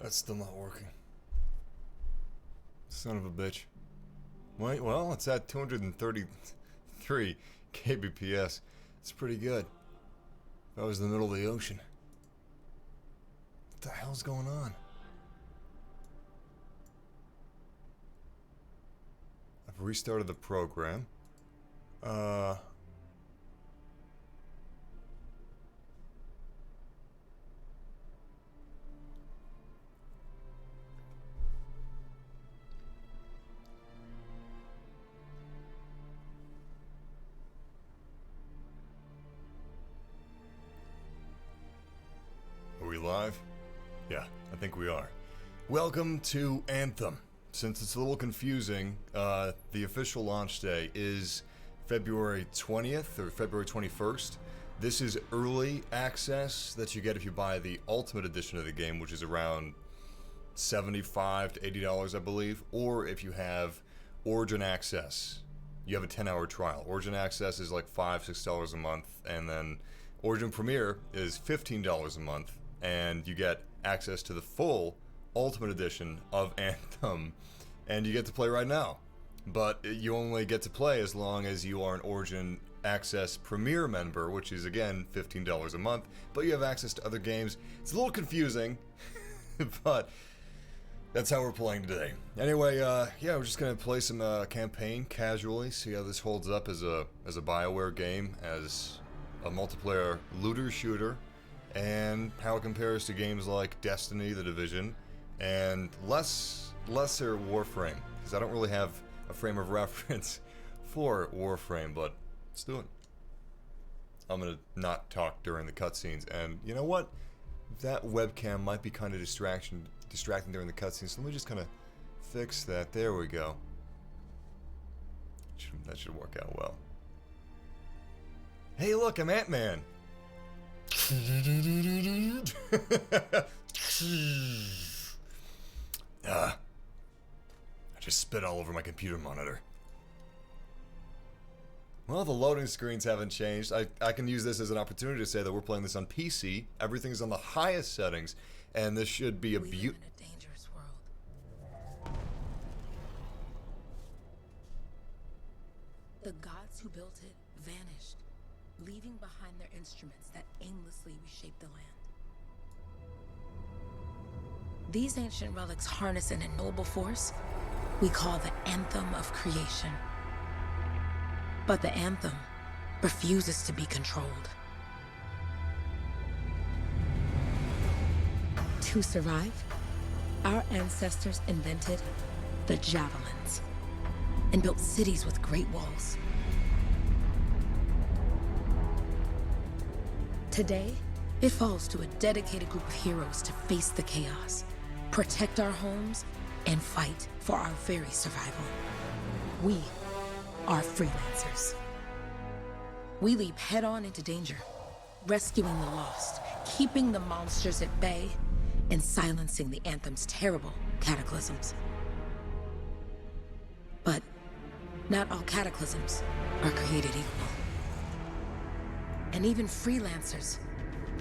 That's still not working. Son of a bitch. Wait, well, it's at 233 kbps. It's pretty good. That was the middle of the ocean. What the hell's going on? I've restarted the program. Are we live? Yeah, I think we are. Welcome to Anthem. Since it's a little confusing, the official launch day is February 20th or February 21st. This is early access that you get if you buy the Ultimate Edition of the game, which is around $75 to $80, I believe, or if you have Origin Access. You have a 10-hour trial. Origin Access is like $5, $6 a month, and then Origin Premier is $15 a month, and you get access to the full Ultimate Edition of Anthem, and you get to play right now. But you only get to play as long as you are an Origin Access Premier member, which is, again, $15 a month, but you have access to other games. It's a little confusing, but that's how we're playing today. Anyway, yeah, we're just going to play some campaign casually, see how this holds up as a BioWare game, as a multiplayer looter-shooter, and how it compares to games like Destiny, The Division, and lesser Warframe, because I don't really have a frame of reference for Warframe, but let's do it. I'm gonna not talk during the cutscenes, and you know what? That webcam might be kind of distracting during the cutscenes, so let me just kind of fix that. There we go. That should work out well. Hey, look, I'm Ant-Man. I just spit all over my computer monitor. Well, the loading screens haven't changed. I can use this as an opportunity to say that we're playing this on PC. Everything's on the highest settings, and this should be a beautiful. We live in a dangerous world. The gods who built it vanished, leaving behind their instruments that aimlessly reshaped the land. These ancient relics harness an ignoble force we call the Anthem of Creation. But the Anthem refuses to be controlled. To survive, our ancestors invented the Javelins and built cities with great walls. Today, it falls to a dedicated group of heroes to face the chaos, protect our homes, and fight for our very survival. We are freelancers. We leap head-on into danger, rescuing the lost, keeping the monsters at bay, and silencing the Anthem's terrible cataclysms. But not all cataclysms are created equal. And even freelancers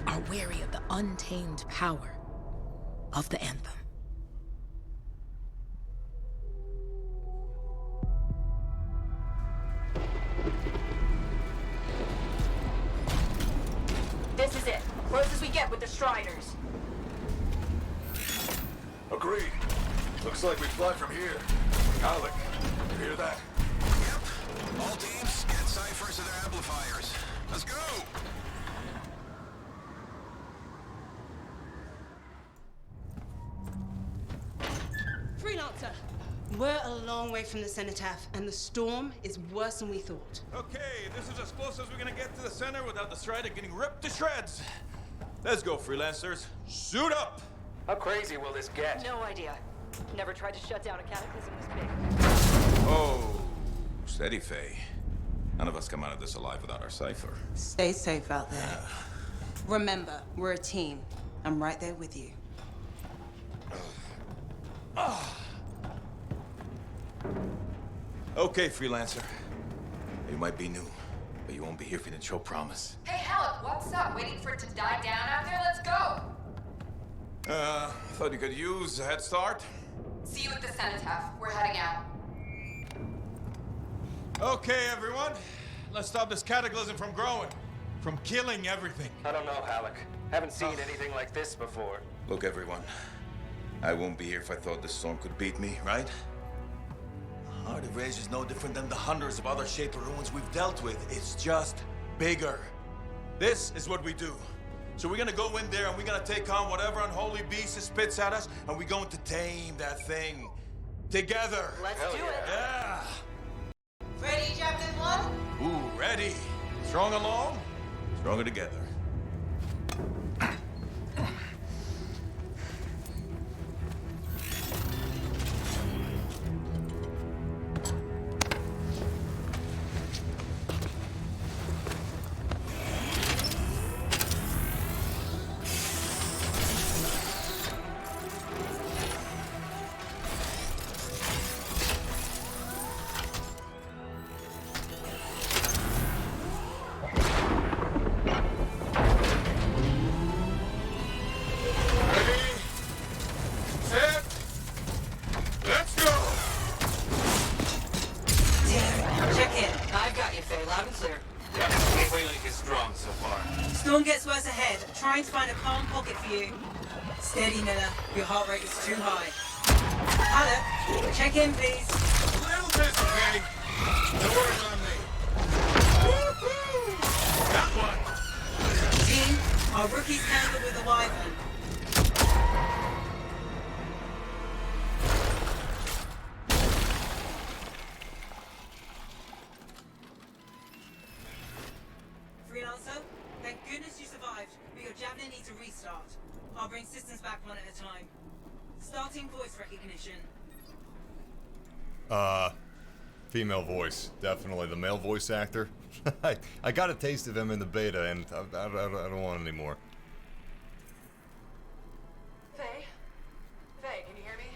are wary of the untamed power of the Anthem. This is it. Close as we get with the Striders. Agreed. Looks like we fly from here. Alec, you hear that? Yep. All teams, get ciphers to their amplifiers. Let's go! Freelancer! We're a long way from the cenotaph, and the storm is worse than we thought. Okay, this is as close as we're gonna get to the center without the Strider getting ripped to shreds. Let's go, freelancers. Suit up! How crazy will this get? No idea. Never tried to shut down a cataclysm this big. Oh, steady, Faye. None of us come out of this alive without our cipher. Stay safe out there. Remember, we're a team. I'm right there with you. Okay, freelancer. You might be new, but you won't be here for the show promise. Hey, Helen, what's up? Waiting for it to die down out there? Let's go! Thought you could use a head start. See you at the cenotaph. We're heading out. Okay, everyone. Let's stop this cataclysm from growing. From killing everything. I don't know, Halleck. Haven't seen anything like this before. Look, everyone. I won't be here if I thought this storm could beat me, right? Heart of Rage is no different than the hundreds of other Shaper ruins we've dealt with. It's just bigger. This is what we do. So we're gonna go in there and we're gonna take on whatever unholy beast it spits at us, and we're going to tame that thing. Together. Let's Hell do yeah. it. Yeah. Ready, Javelin 1? Ooh, ready. Strong along, stronger together. Trying to find a calm pocket for you. Steady, Miller. Your heart rate is too high. Alec, check in, please. A little busy, Kenny. No worries on me. Woo-hoo! That one. Team, our rookies handled with a wyvern. Freelancer, thank goodness you survived. Your Javelin needs a restart. I'll bring systems back one at a time. Starting voice recognition. Female voice. Definitely. The male voice actor. I got a taste of him in the beta, and I don't want any more. Faye? Faye, can you hear me?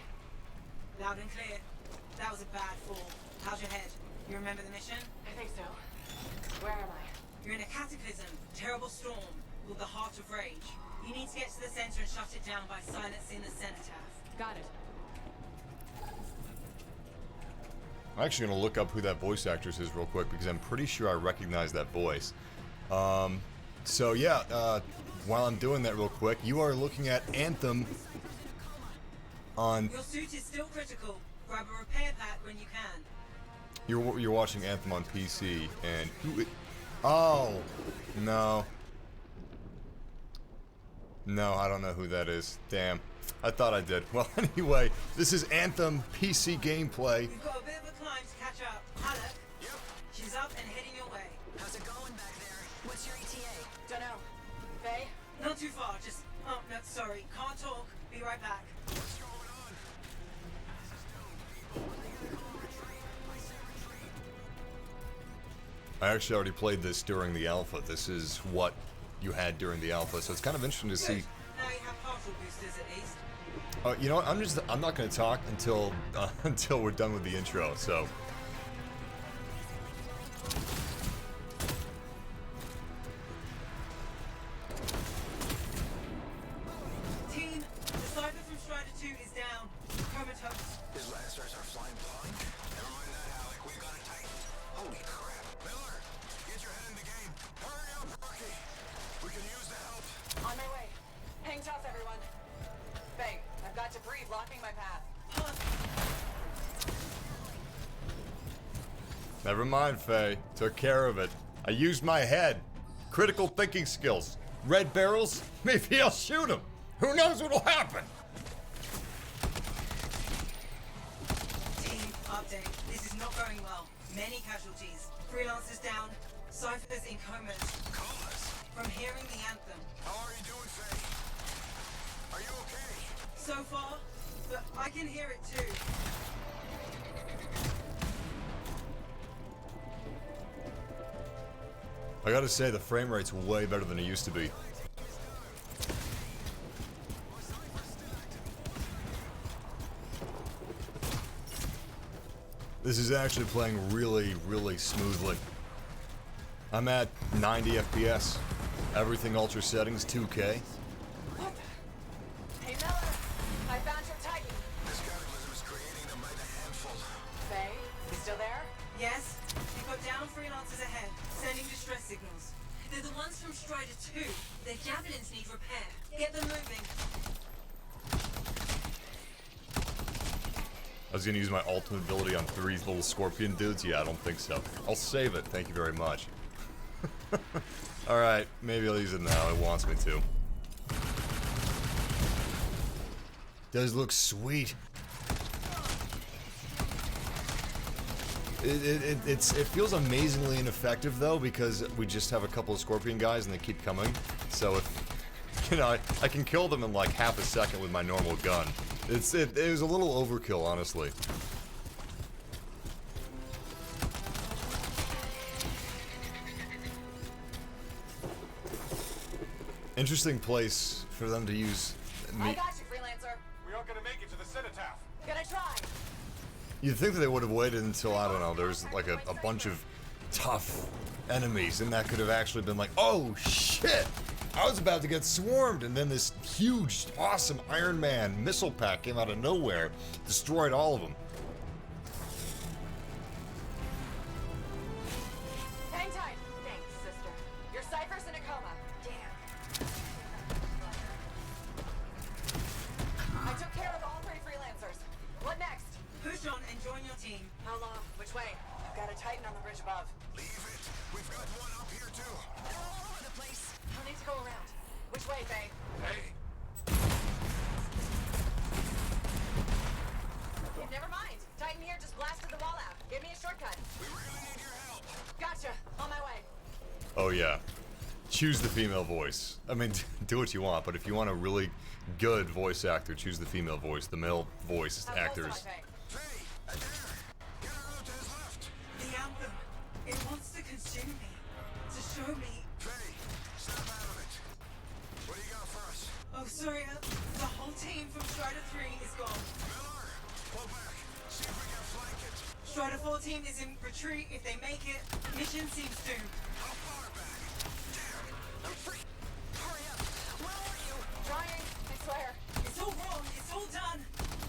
Loud and clear. That was a bad fall. How's your head? You remember the mission? I think so. Where am I? You're in a cataclysm. Terrible storm. Called the Heart of Rage. You need to get to the center and shut it down by silencing the cenotaph. Got it. I'm actually going to look up who that voice actress is real quick because I'm pretty sure I recognize that voice. So yeah, while I'm doing that real quick, you are looking at Anthem on... Your suit is still critical. Grab a repair pack when you can. You're watching Anthem on PC, and who... Oh, no. No, I don't know who that is. Damn. I thought I did. Well, anyway, this is Anthem PC gameplay. You've got a bit of a climb to catch up. Alec? Yep. She's up and heading your way. How's it going back there? What's your ETA? Dunno. Faye? Not too far, just... Oh, no, sorry. Can't talk. Be right back. What's going on? I actually already played this during the alpha. This is what you had during the alpha, so it's kind of interesting to see. Now you have partial boosters at least. You know what? I'm not going to talk until until we're done with the intro. So. Team, the Cypher from Strider 2 is down. Comatose. His Lancers are flying blind? Never mind that, Alec. We've got it tight. Holy crap. Miller, get your head in the game. Hurry up, rookie. We can use the help. On my way. Hang tough, everyone. Faye, I've got debris blocking my path. Never mind, Faye. Took care of it. I used my head. Critical thinking skills. Red barrels? Maybe I'll shoot them. Who knows what'll happen? Team, update. This is not going well. Many casualties. Freelancers down. Cyphers in comas. Comas? From hearing the anthem. How are you doing, Faye? Are you okay? So far, but I can hear it too. I gotta say, the frame rate's way better than it used to be. This is actually playing really, really smoothly. I'm at 90 FPS. Everything ultra settings, 2K. What the? Hey, Mel? Found freelancers ahead, sending distress signals. They're the ones from Strider 2. Their javelins need repair. Get them moving. I was gonna use my ultimate ability on 3 little scorpion dudes. Yeah, I don't think so. I'll save it. Thank you very much. Alright, maybe I'll use it now. It wants me to. Does look sweet. It feels amazingly ineffective though, because we just have a couple of scorpion guys and they keep coming. So if, you know, I can kill them in like half a second with my normal gun. It was a little overkill, honestly. Interesting place for them to use I got you, freelancer. We aren't gonna make it to the cenotaph. Gonna try. You'd think that they would have waited until, I don't know, there was like a bunch of tough enemies, and that could have actually been like, oh shit! I was about to get swarmed, and then this huge, awesome Iron Man missile pack came out of nowhere, destroyed all of them. Hang tight. Thanks, sister. Your Cypher's in a coma. Damn. I took care of all 3 freelancers. What next? Push on and join your team. How long? Which way? I've got a Titan on the bridge above. Leave it. We've got one up here too. They're all over the place. I'll need to go around. Which way, Faye? Hey, Never mind. Titan here just blasted the wall out. Give me a shortcut. we really need your help. Gotcha. On my way. Oh yeah. Choose the female voice. I mean, do what you want, but if you want a really good voice actor, choose the female voice. The male voice How close am I, actors. Faye? Faye, there. Get her out to his left. The Anthem. It wants to consume me. To show me. Faye, snap out of it. What do you got for us? Oh, sorry. The whole team from Strider 3 is gone. Miller, pull back. See if we can flank it. Strider 4 team is in retreat. If they make it, mission seems doomed. How far back? Damn it. I'm free. Hurry up. Where are you? Trying. I swear. It's all wrong. It's all done.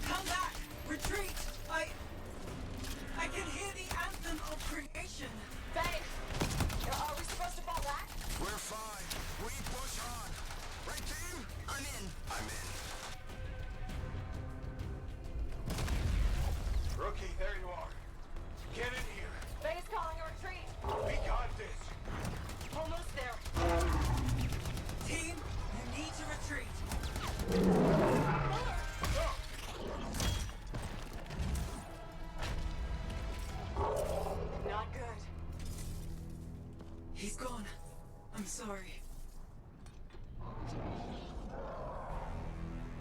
Come back. Retreat. I can hear the anthem of creation. Faye, are we supposed to fall back? We're fine. We push on. Right, team? I'm in. I'm in. Rookie, there you are. Get in here. Faye's calling a retreat. We got this. Almost there. Team, you need to retreat. Not good. He's gone. I'm sorry.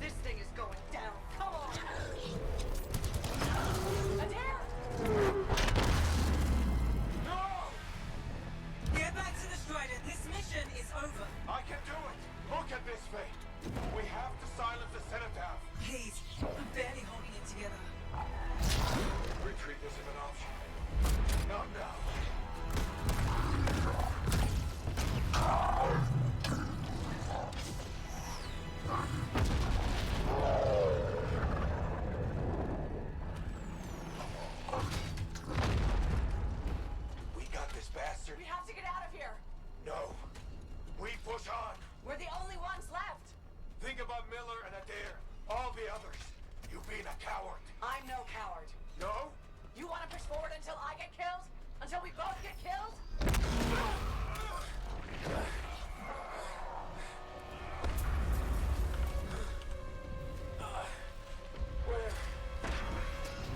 This thing is going down. Come on. Adair! No! Get back to the Strider. This mission is over. I can do it. Look at this, Faye. We have to silence the cenotaph. Please, I'm barely holding it together. Retreat isn't an option. Not now. We got this bastard. We have to get out of here. No. We push on. We're the only ones left. Think about Miller and Adair. All the others. You being a coward. I'm no coward. No? You want to push forward until I get killed? Until we both get killed?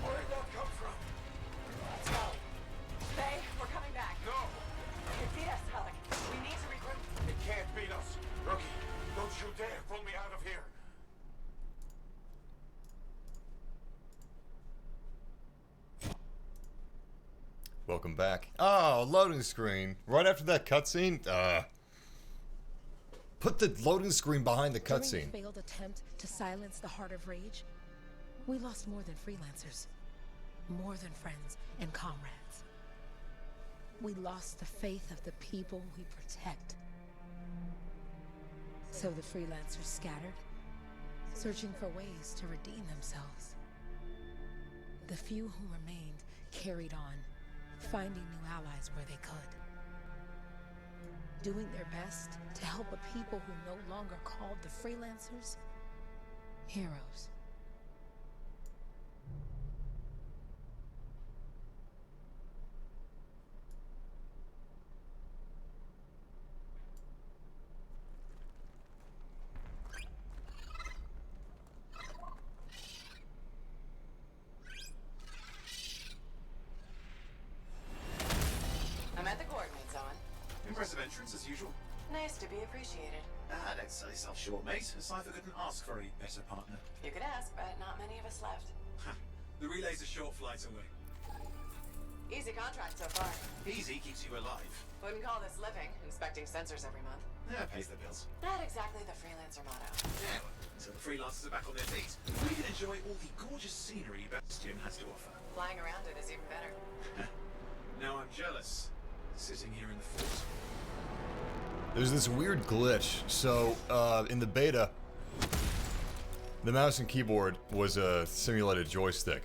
Where did that come from? Let's go. Faye, we're coming back. No. It beat us, Alec. We need to regroup. It can't beat us. Rookie, don't you dare pull me out of here. Welcome back. Oh, loading screen. Right after that cutscene? Put the loading screen behind the During cutscene. the failed attempt to silence the Heart of Rage, we lost more than freelancers, more than friends and comrades. We lost the faith of the people we protect. So the freelancers scattered, searching for ways to redeem themselves. The few who remained carried on, finding new allies where they could, doing their best to help a people who no longer called the freelancers heroes. I'm at the coordinates on. Impressive entrance as usual. Nice to be appreciated. Ah, don't sell yourself short, mate. A cipher couldn't ask for a better partner. You could ask, but not many of us left. The relay's a short flight away. Easy contract so far. Easy keeps you alive. Wouldn't call this living, inspecting sensors every month. Yeah, pays the bills. Not exactly the freelancer motto. Yeah, until the freelancers are back on their feet, we can enjoy all the gorgeous scenery Bastion has to offer. Flying around it is even better. Now I'm jealous, sitting here in the fort. There's this weird glitch. So, in the beta, the mouse and keyboard was a simulated joystick.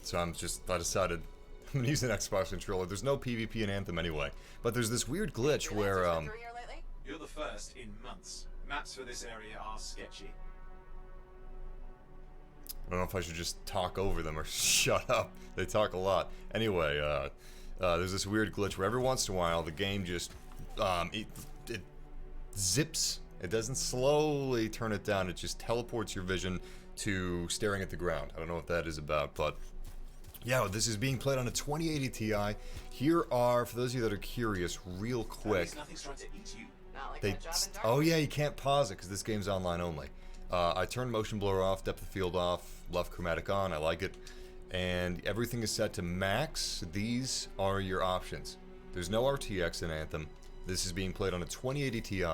So I decided I'm gonna use an Xbox controller. There's no PvP in Anthem anyway. But there's this weird glitch where, You're the first in months. Maps for this area are sketchy. I don't know if I should just talk over them or shut up. They talk a lot. Anyway, there's this weird glitch where every once in a while the game just, it zips. It doesn't slowly turn it down. It just teleports your vision to staring at the ground. I don't know what that is about, but yeah, this is being played on a 2080 Ti. Here are, for those of you that are curious, real quick. Nothing's trying to eat you. Not like that job in dark. Oh yeah, you can't pause it because this game's online only. I turned motion blur off, depth of field off, left chromatic on. I like it, and everything is set to max. These are your options. There's no RTX in Anthem. This is being played on a 2080 Ti,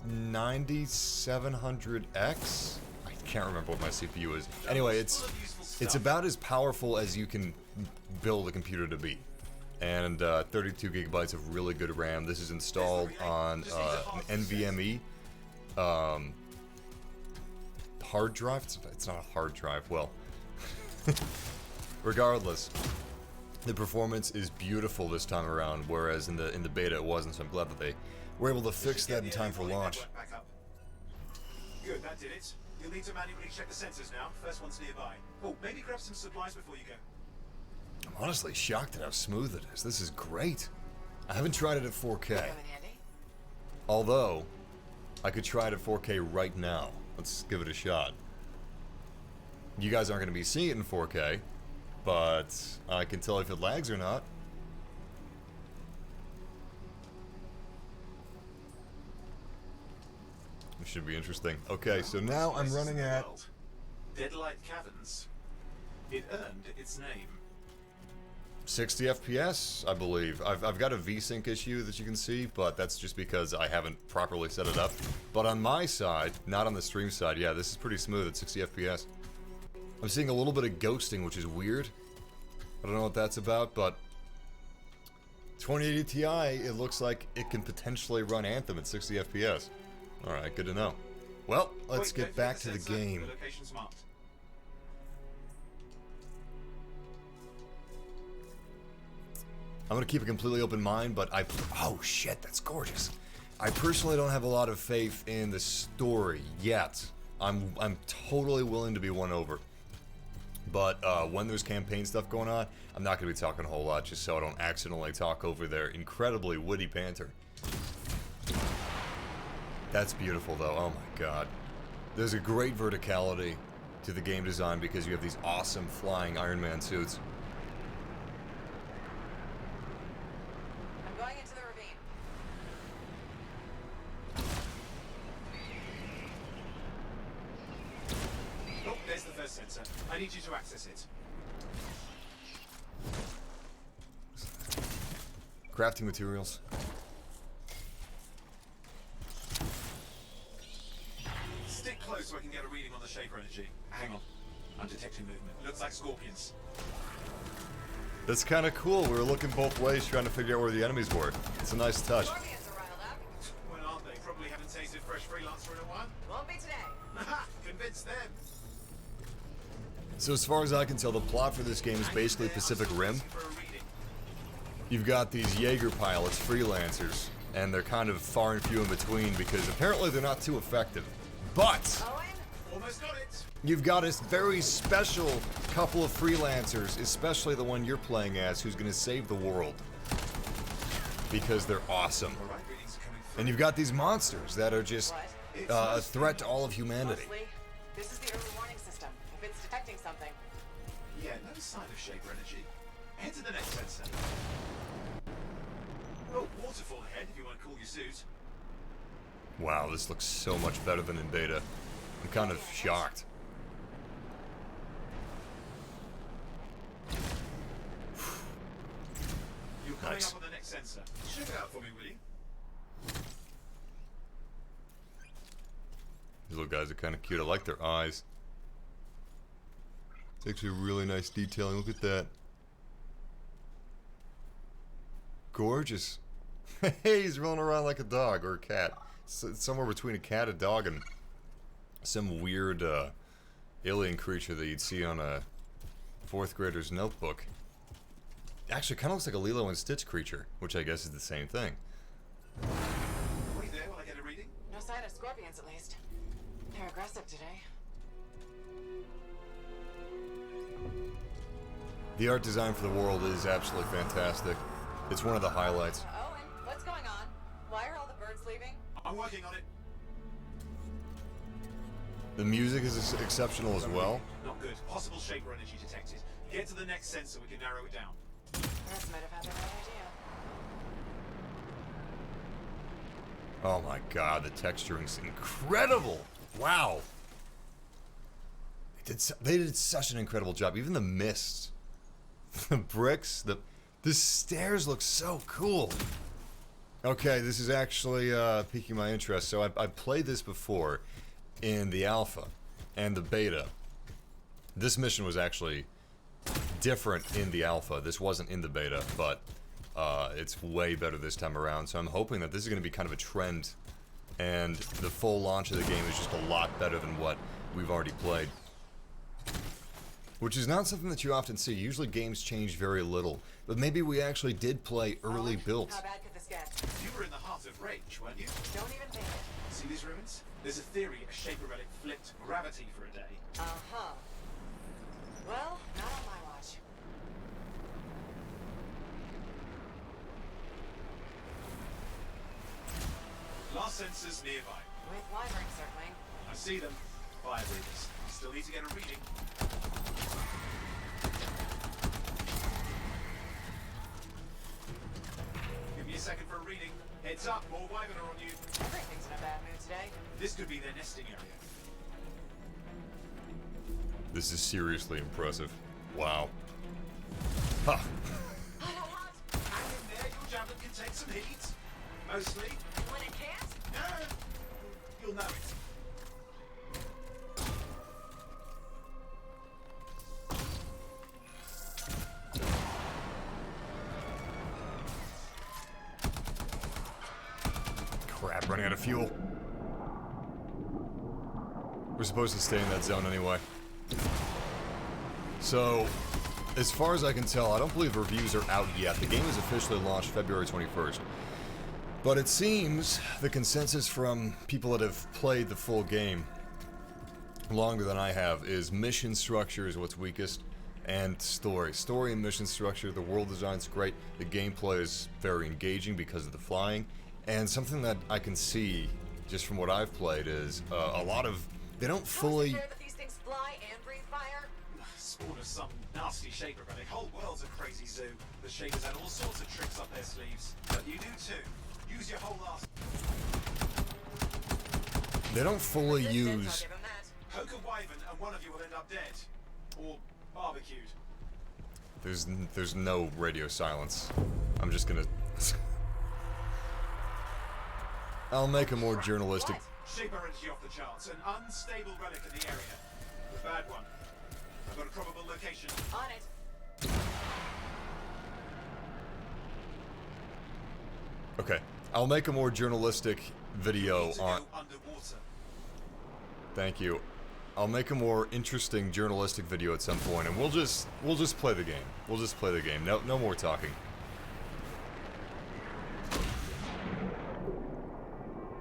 9700X. I can't remember what my CPU is. Anyway, it's about as powerful as you can build a computer to be. And 32 gigabytes of really good RAM. This is installed on an NVMe hard drive. It's not a hard drive. Well, regardless, the performance is beautiful this time around, whereas in the beta it wasn't. So I'm glad that they were able to fix that in time for launch. Good, that did it. You'll need to manually check the sensors now. First one's nearby. Oh, maybe grab some supplies before you go. I'm honestly shocked at how smooth it is. This is great. I haven't tried it at 4K. Come in handy. Although, I could try it at 4K right now. Let's give it a shot. You guys aren't going to be seeing it in 4K, but I can tell if it lags or not. This should be interesting. Okay, so now I'm running at Deadlight Caverns. It earned its name. 60 FPS, I believe. I've got a VSync issue that you can see, but that's just because I haven't properly set it up. But on my side, not on the stream side, yeah, this is pretty smooth at 60 FPS. I'm seeing a little bit of ghosting, which is weird. I don't know what that's about, but 2080 Ti, it looks like it can potentially run Anthem at 60 FPS. Alright, good to know. Well, let's get back to the game. I'm gonna keep a completely open mind, but oh shit, that's gorgeous. I personally don't have a lot of faith in the story yet. I'm totally willing to be won over. But when there's campaign stuff going on, I'm not gonna be talking a whole lot just so I don't accidentally talk over their incredibly witty banter. That's beautiful though, oh my god. There's a great verticality to the game design because you have these awesome flying Iron Man suits. I'm going into the ravine. Oh, there's the first sensor. I need you to access it. Crafting materials. Stick close so I can get a reading on the Shaper energy. Hang on. I'm detecting movement. Looks like scorpions. That's kind of cool. We were looking both ways trying to figure out where the enemies were. It's a nice touch. Scorpions are riled up. Well, aren't they? Probably haven't tasted fresh freelancer in a while. Won't be today. Aha! Convince them. So as far as I can tell, the plot for this game is basically Pacific Rim. You've got these Jaeger pilots, freelancers, and they're kind of far and few in between because apparently they're not too effective. But Almost got it. you've got a very special couple of freelancers, especially the one you're playing as, who's going to save the world. Because they're awesome. All right, readings are coming through. And you've got these monsters that are just a threat to all of humanity. Mostly, this is the early warning system. If it's detecting something. Yeah, no sign of Shaper energy. Head to the next sensor. Oh, waterfall ahead if you want to cool your suit. Wow, this looks so much better than in beta. I'm kind of shocked. You're coming Nice. up on the next sensor. Check it out for me, will you? These little guys are kind of cute. I like their eyes. It's actually really nice detailing. Look at that. Gorgeous. Hey, he's rolling around like a dog or a cat. Somewhere between a cat, a dog, and some weird alien creature that you'd see on a fourth grader's notebook. Actually, kind of looks like a Lilo and Stitch creature, which I guess is the same thing. Were you there while I get a reading? No sign of scorpions, at least. They're aggressive today. The art design for the world is absolutely fantastic. It's one of the highlights. Owen, what's going on? Why are all the birds leaving? I'm working on it. The music is exceptional as well. Not good. Possible Shaper energy detected. Get to the next sensor, we can narrow it down. This might have had the right idea. Oh my god, the texturing's incredible! Wow! They did such an incredible job. Even the mists, the bricks, the stairs look so cool. Okay, this is actually piquing my interest. So I played this before in the alpha and the beta. This mission was actually different in the alpha. This wasn't in the beta, but it's way better this time around. So I'm hoping that this is going to be kind of a trend, and the full launch of the game is just a lot better than what we've already played. Which is not something that you often see. Usually games change very little, but maybe we actually did play early builds. How bad could this get? You were in the heart of Rage, weren't you? Don't even think it. See these ruins? There's a theory a Shaper relic flipped gravity for a day. Uh-huh. Well, not on my watch. Last sensors nearby. With wyvern circling. I see them. Fire breathers. Still need to get a reading. Give me a second for a reading. Heads up, more wyvern are on you. Everything's in a bad mood today. This could be their nesting area. This is seriously impressive. Wow. Ha! Hang in there, your Javelin can take some heat. Mostly. When it can't? No! You'll know it. Crap, running out of fuel. We're supposed to stay in that zone anyway. So, as far as I can tell, I don't believe reviews are out yet. The game is officially launched February 21st. But it seems the consensus from people that have played the full game longer than I have is mission structure is what's weakest, and story. Story and mission structure, the world design's great, the gameplay is very engaging because of the flying, and something that I can see just from what I've played is a lot of, they don't fully... How is it fair that these things fly and breathe fire? Spawn of some nasty Shaper relic. Whole world's a crazy zoo. The Shapers had all sorts of tricks up their sleeves. But you do too. Use your whole last... They don't fully Resistance, I'll use... give 'em that. Poke a wyvern and one of you will end up dead. Or barbecued. There's no radio silence. I'm just gonna... I'll make a more journalistic... Shaper energy off the charts. An unstable relic in the area. The bad one. I've got a probable location. On it. Okay, I'll make a more journalistic video Need to on... go underwater. Thank you. I'll make a more interesting journalistic video at some point, and we'll just play the game. We'll just play the game. No more talking.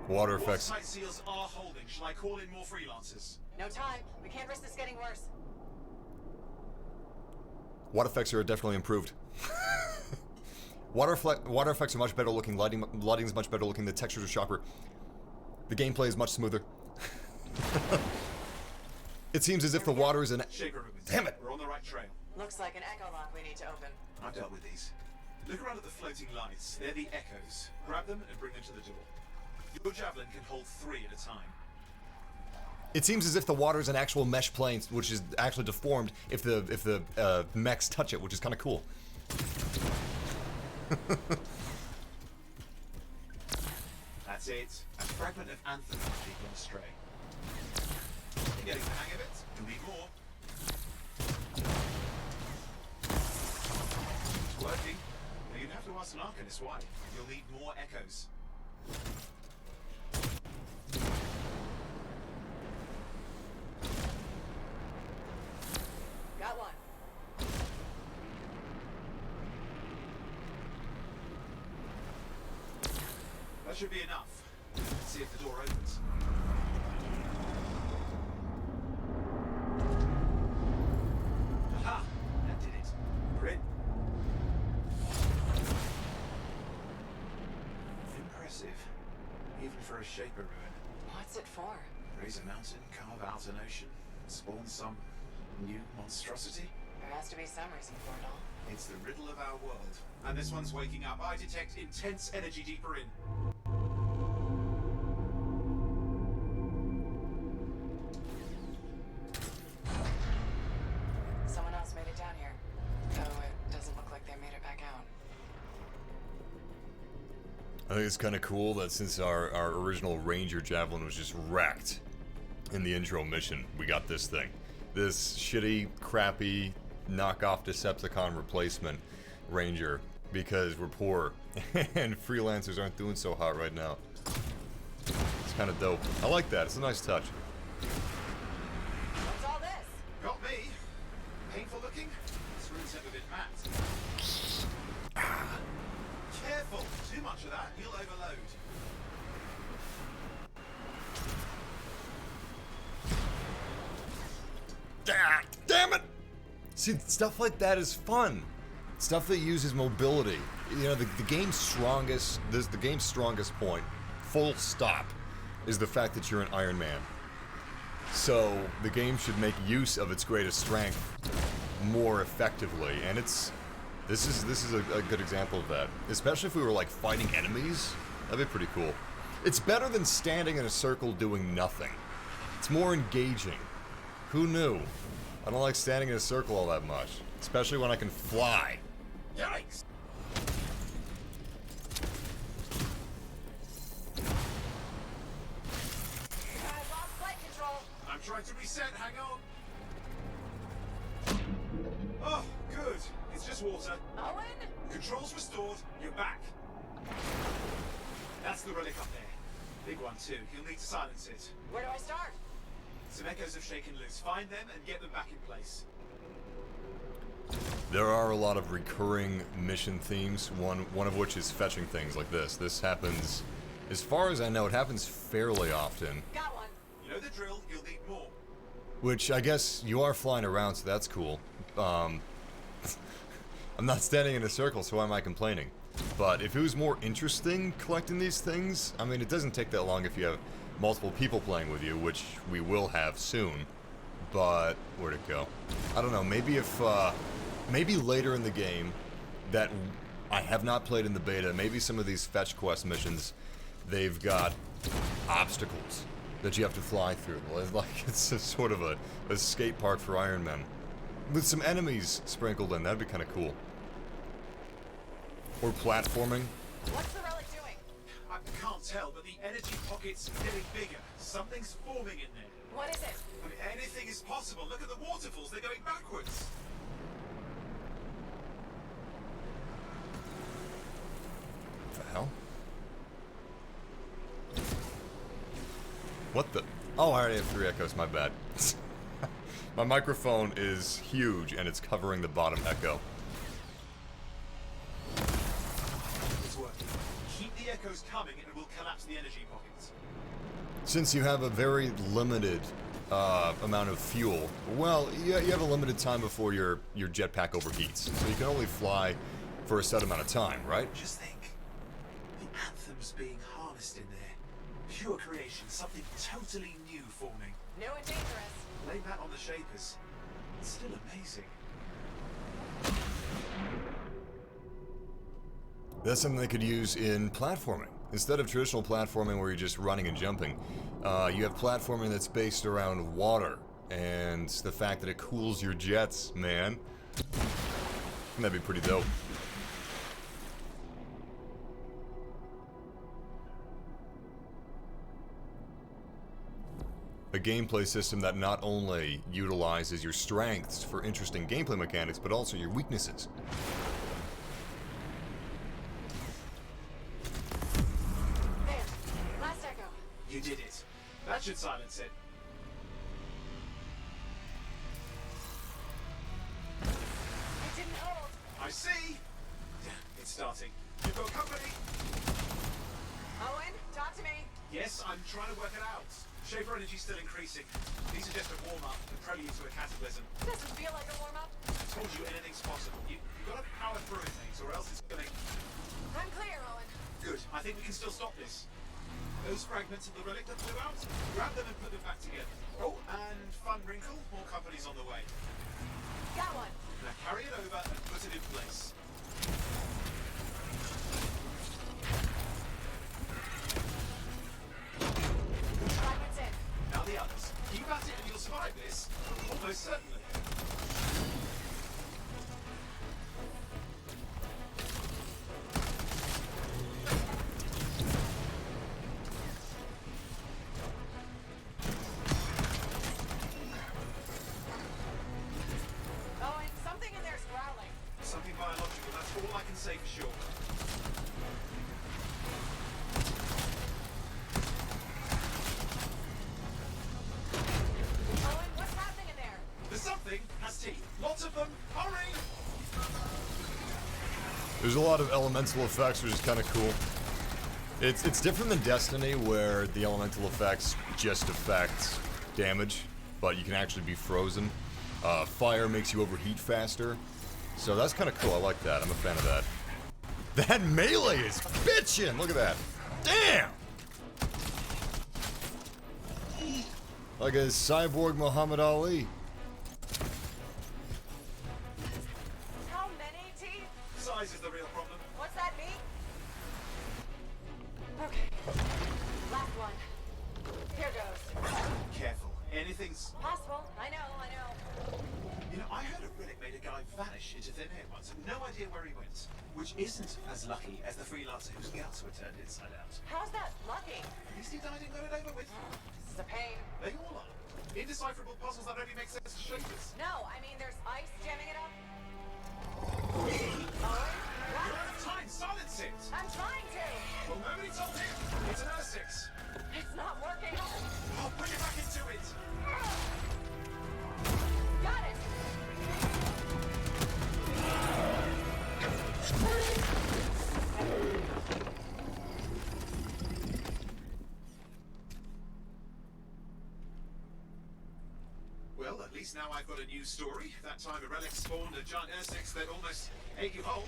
Water effects. Watertight seals are holding. Shall I call in more freelancers? No time. We can't risk this getting worse. Water effects are definitely improved. Water effects are much better looking. Lighting is much better looking. The textures are sharper. The gameplay is much smoother. It seems as if the water is an... Damn it! We're on the right trail. Looks like an echo lock we need to open. I've dealt with these. Look around at the floating lights. They're the echoes. Grab them and bring them to the door. Your Javelin can hold 3 at a time. It seems as if the water is an actual mesh plane, which is actually deformed if the mechs touch it, which is kind of cool. That's it. A fragment of Anthem has gone astray. You're getting the hang of it. You'll need more. It's working. Now you'd have to ask an Arcanist why. You'll need more echoes. Got one. That should be enough. Let's see if the door opens. Aha! That did it. We're in. Impressive. Even for a Shaper ruin. What's it for? Raise a mountain, carve out an ocean, spawn some new monstrosity. There has to be some reason for it all. It's the riddle of our world. And this one's waking up. I detect intense energy deeper in. Someone else made it down here. Though it doesn't look like they made it back out. I think it's kind of cool that since our original Ranger Javelin was just wrecked in the intro mission, we got this thing. This shitty, crappy, knockoff Decepticon replacement Ranger because we're poor and freelancers aren't doing so hot right now. It's kind of dope. I like that. It's a nice touch. What's all this? Got me. Painful looking. This room's never been mapped. Careful. Too much of that. You'll overload. Damn it! See, stuff like that is fun. Stuff that uses mobility. You know, the game's strongest point, full stop, is the fact that you're an Iron Man. So the game should make use of its greatest strength more effectively, and this is a good example of that. Especially if we were like fighting enemies, that'd be pretty cool. It's better than standing in a circle doing nothing. It's more engaging. Who knew? I don't like standing in a circle all that much, especially when I can fly. Yikes! I've lost flight control. I'm trying to reset. Hang on. Oh, good. It's just water. Owen? Controls restored. You're back. That's the relic up there. Big one too. You'll need to silence it. Where do I start? Some echoes have shaken loose. Find them and get them back in place. There are a lot of recurring mission themes, one of which is fetching things like this. This happens, as far as I know, it happens fairly often. Got one. You know the drill. You'll need more. Which, I guess, you are flying around, so that's cool. I'm not standing in a circle, so why am I complaining? But if it was more interesting collecting these things, I mean, it doesn't take that long if you have multiple people playing with you, which we will have soon. But where'd it go? I don't know. Maybe if maybe later in the game that I have not played in the beta, maybe some of these fetch quest missions, they've got obstacles that you have to fly through. Like it's a sort of a skate park for Iron Men with some enemies sprinkled in. That'd be kind of cool. Or platforming. What's the relic doing? I can't tell, but the energy pocket's getting bigger. Something's forming in there. What is it? I mean, anything is possible. Look at the waterfalls. They're going backwards. What the hell? What the? Oh, I already have 3 echoes. My bad. My microphone is huge and it's covering the bottom echo. It's working. Keep the echoes coming and it will collapse the energy pockets. Since you have a very limited amount of fuel, well, you have a limited time before your jetpack overheats. So you can only fly for a set amount of time, right? Just think. The Anthem's being harnessed in there. Pure creation, something totally new forming. New and dangerous. Lay that on the Shapers. It's still amazing. That's something they could use in platforming. Instead of traditional platforming where you're just running and jumping, you have platforming that's based around water and the fact that it cools your jets, man. That'd be pretty dope. A gameplay system that not only utilizes your strengths for interesting gameplay mechanics, but also your weaknesses. There. Last echo. You did it. That should silence it. It didn't hold. I see. It's starting. You've got company. Owen, talk to me. Yes, I'm trying to work it out. Shaper energy's still increasing. These are just a warm-up, the prelude to a cataclysm. Doesn't feel like a warm-up. I told you anything's possible. You've got to power through it, mate, or else it's gonna... I'm clear, Owen. Good. I think we can still stop this. Those fragments of the relic that flew out, grab them and put them back together. Oh, and fun wrinkle, more companies on the way. Got one. Now carry it over and put it in place. Fragments in. Now the others. Keep at it and you'll survive this. Almost certainly. Owen, something in there's growling. Something biological, that's all I can say for sure. Owen, what's happening in there? The something has teeth. Lots of them. Hurry! There's a lot of elemental effects, which is kind of cool. It's different than Destiny, where the elemental effects just affect damage, but you can actually be frozen. Fire makes you overheat faster, so that's kind of cool. I like that. I'm a fan of that. That melee is bitchin'! Look at that. Damn! Like a cyborg Muhammad Ali. How many teeth? Size is the real problem. What's that mean? Okay. Last one. Here goes. Careful. Anything's... Possible. I know. You know, I heard a relic made a guy vanish into thin air once and no idea where he went. Which isn't as lucky as the freelancer whose guts were turned inside out. How's that lucky? At least he died and got it over with. This is a pain. They all are. Indecipherable puzzles that only make sense to Shapers. No, I mean there's ice jamming it up. Owen? What? You're out of time! Silence it! I'm trying to. Well, nobody told him! It's an Earth-6. It's not working. I'll put it back into it! Got it. Well, at least now I've got a new story. That time a relic spawned a giant Earth-6 that almost ate you whole.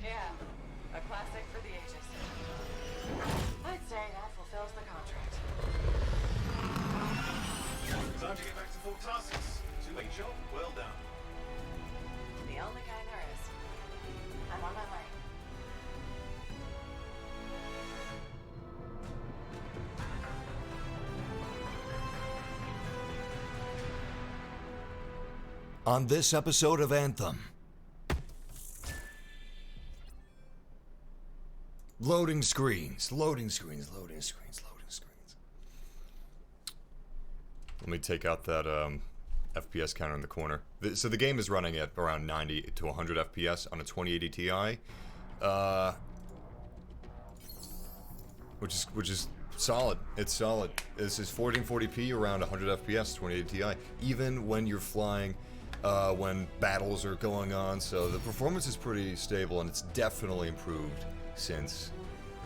Yeah, a classic for the ages. I'd say that fulfills the contract. Time to get back to Fort Tarsis. Two-way job, well done. The only kind there is. I'm on my way. On this episode of Anthem. Loading screens. Let me take out that FPS counter in the corner. So the game is running at around 90 to 100 FPS on a 2080 Ti. Which is solid. It's solid. This is 1440p around 100 FPS, 2080 Ti, even when you're flying, when battles are going on. So the performance is pretty stable, and it's definitely improved since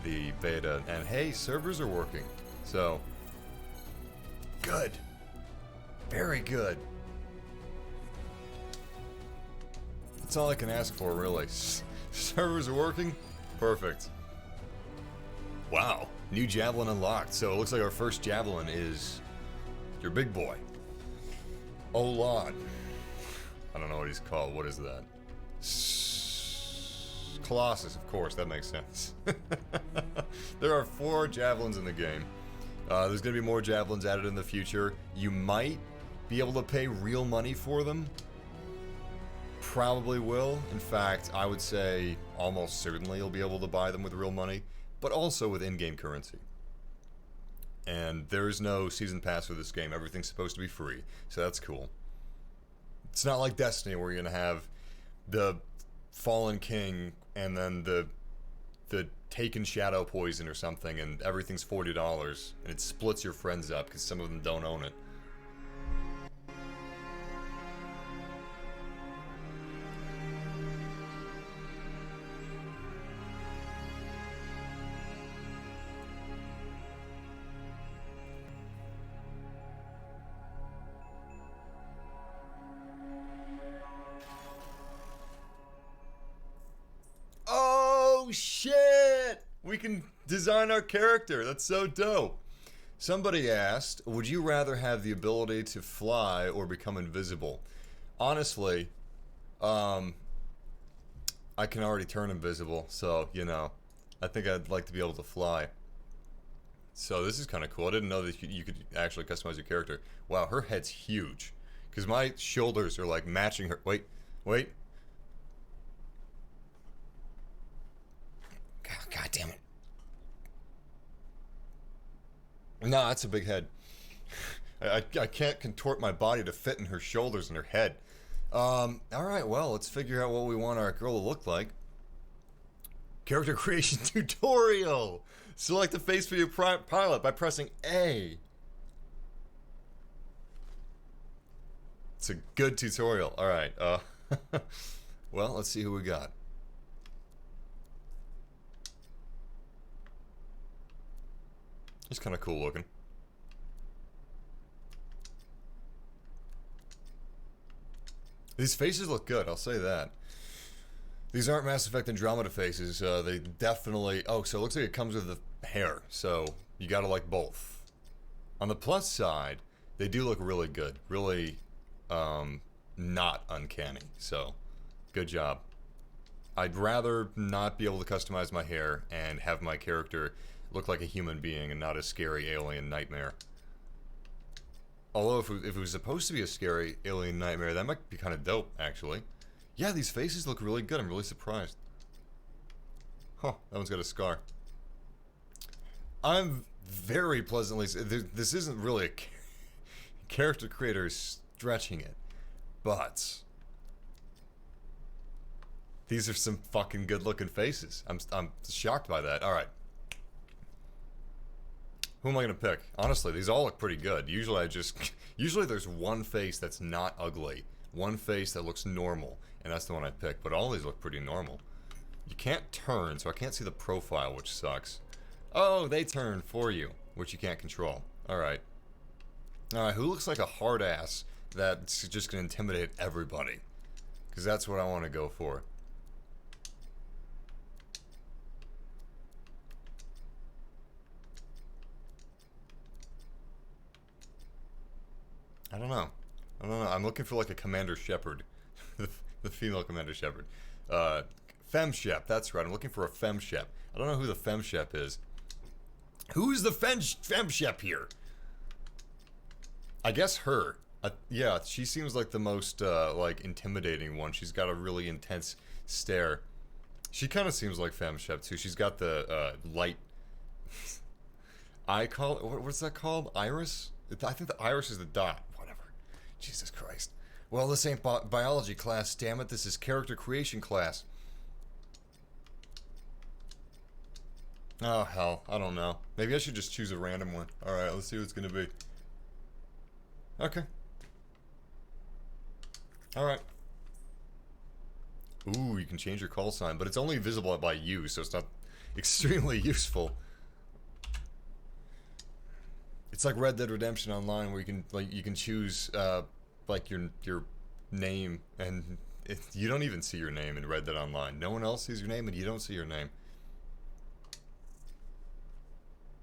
the beta. And hey, servers are working. So, good. Very good. That's all I can ask for, really. Servers are working? Perfect. Wow. New Javelin unlocked. So it looks like our first Javelin is your big boy. Olad. I don't know what he's called. What is that? Colossus, of course. That makes sense. There are 4 Javelins in the game. There's going to be more Javelins added in the future. You might be able to pay real money for them. Probably will. In fact, I would say almost certainly you'll be able to buy them with real money, but also with in-game currency. And there's no season pass for this game. Everything's supposed to be free, so that's cool. It's not like Destiny where you're gonna have the Fallen King and then the Taken Shadow Poison or something, and everything's $40, and it splits your friends up because some of them don't own it. Oh shit! We can design our character. That's so dope. Somebody asked, would you rather have the ability to fly or become invisible? Honestly, I can already turn invisible, so, you know, I think I'd like to be able to fly. So this is kind of cool. I didn't know that you could actually customize your character. Wow, her head's huge. Because my shoulders are like matching her. Wait. God damn it. No, that's a big head. I can't contort my body to fit in her shoulders and her head. Alright, well, let's figure out what we want our girl to look like. Character creation tutorial! Select the face for your pilot by pressing A. It's a good tutorial. Alright, well, let's see who we got. He's kind of cool looking. These faces look good, I'll say that. These aren't Mass Effect Andromeda faces. They definitely... Oh, so it looks like it comes with the hair. So, you gotta like both. On the plus side, they do look really good. Really, not uncanny. So, good job. I'd rather not be able to customize my hair and have my character look like a human being and not a scary alien nightmare. Although if it was supposed to be a scary alien nightmare, that might be kind of dope, actually. Yeah, these faces look really good. I'm really surprised. Huh, that one's got a scar. I'm very pleasantly... This isn't really a character creator stretching it, but these are some fucking good-looking faces. I'm shocked by that. All right. Who am I gonna pick? Honestly, these all look pretty good. Usually there's one face that's not ugly. One face that looks normal, and that's the one I pick. But all these look pretty normal. You can't turn, so I can't see the profile, which sucks. Oh, they turn for you, which you can't control. Alright. Alright, who looks like a hard ass that's just gonna intimidate everybody? Because that's what I want to go for. I don't know. I'm looking for like a Commander Shepard. the female Commander Shepard. Fem Shep, that's right. I'm looking for a Fem Shep. I don't know who the Fem Shep is. Who's the Fem Shep here? I guess her. Yeah, she seems like the most like intimidating one. She's got a really intense stare. She kind of seems like Fem Shep too. She's got the light eye call. What's that called? Iris? I think the iris is the dot. Jesus Christ. Well, this ain't biology class, damn it. This is character creation class. Oh, hell. I don't know. Maybe I should just choose a random one. Alright, let's see what it's gonna be. Okay. Alright. Ooh, you can change your call sign, but it's only visible by you, so it's not extremely useful. It's like Red Dead Redemption Online, where you can choose like your name, and you don't even see your name in Red Dead Online. No one else sees your name, and you don't see your name.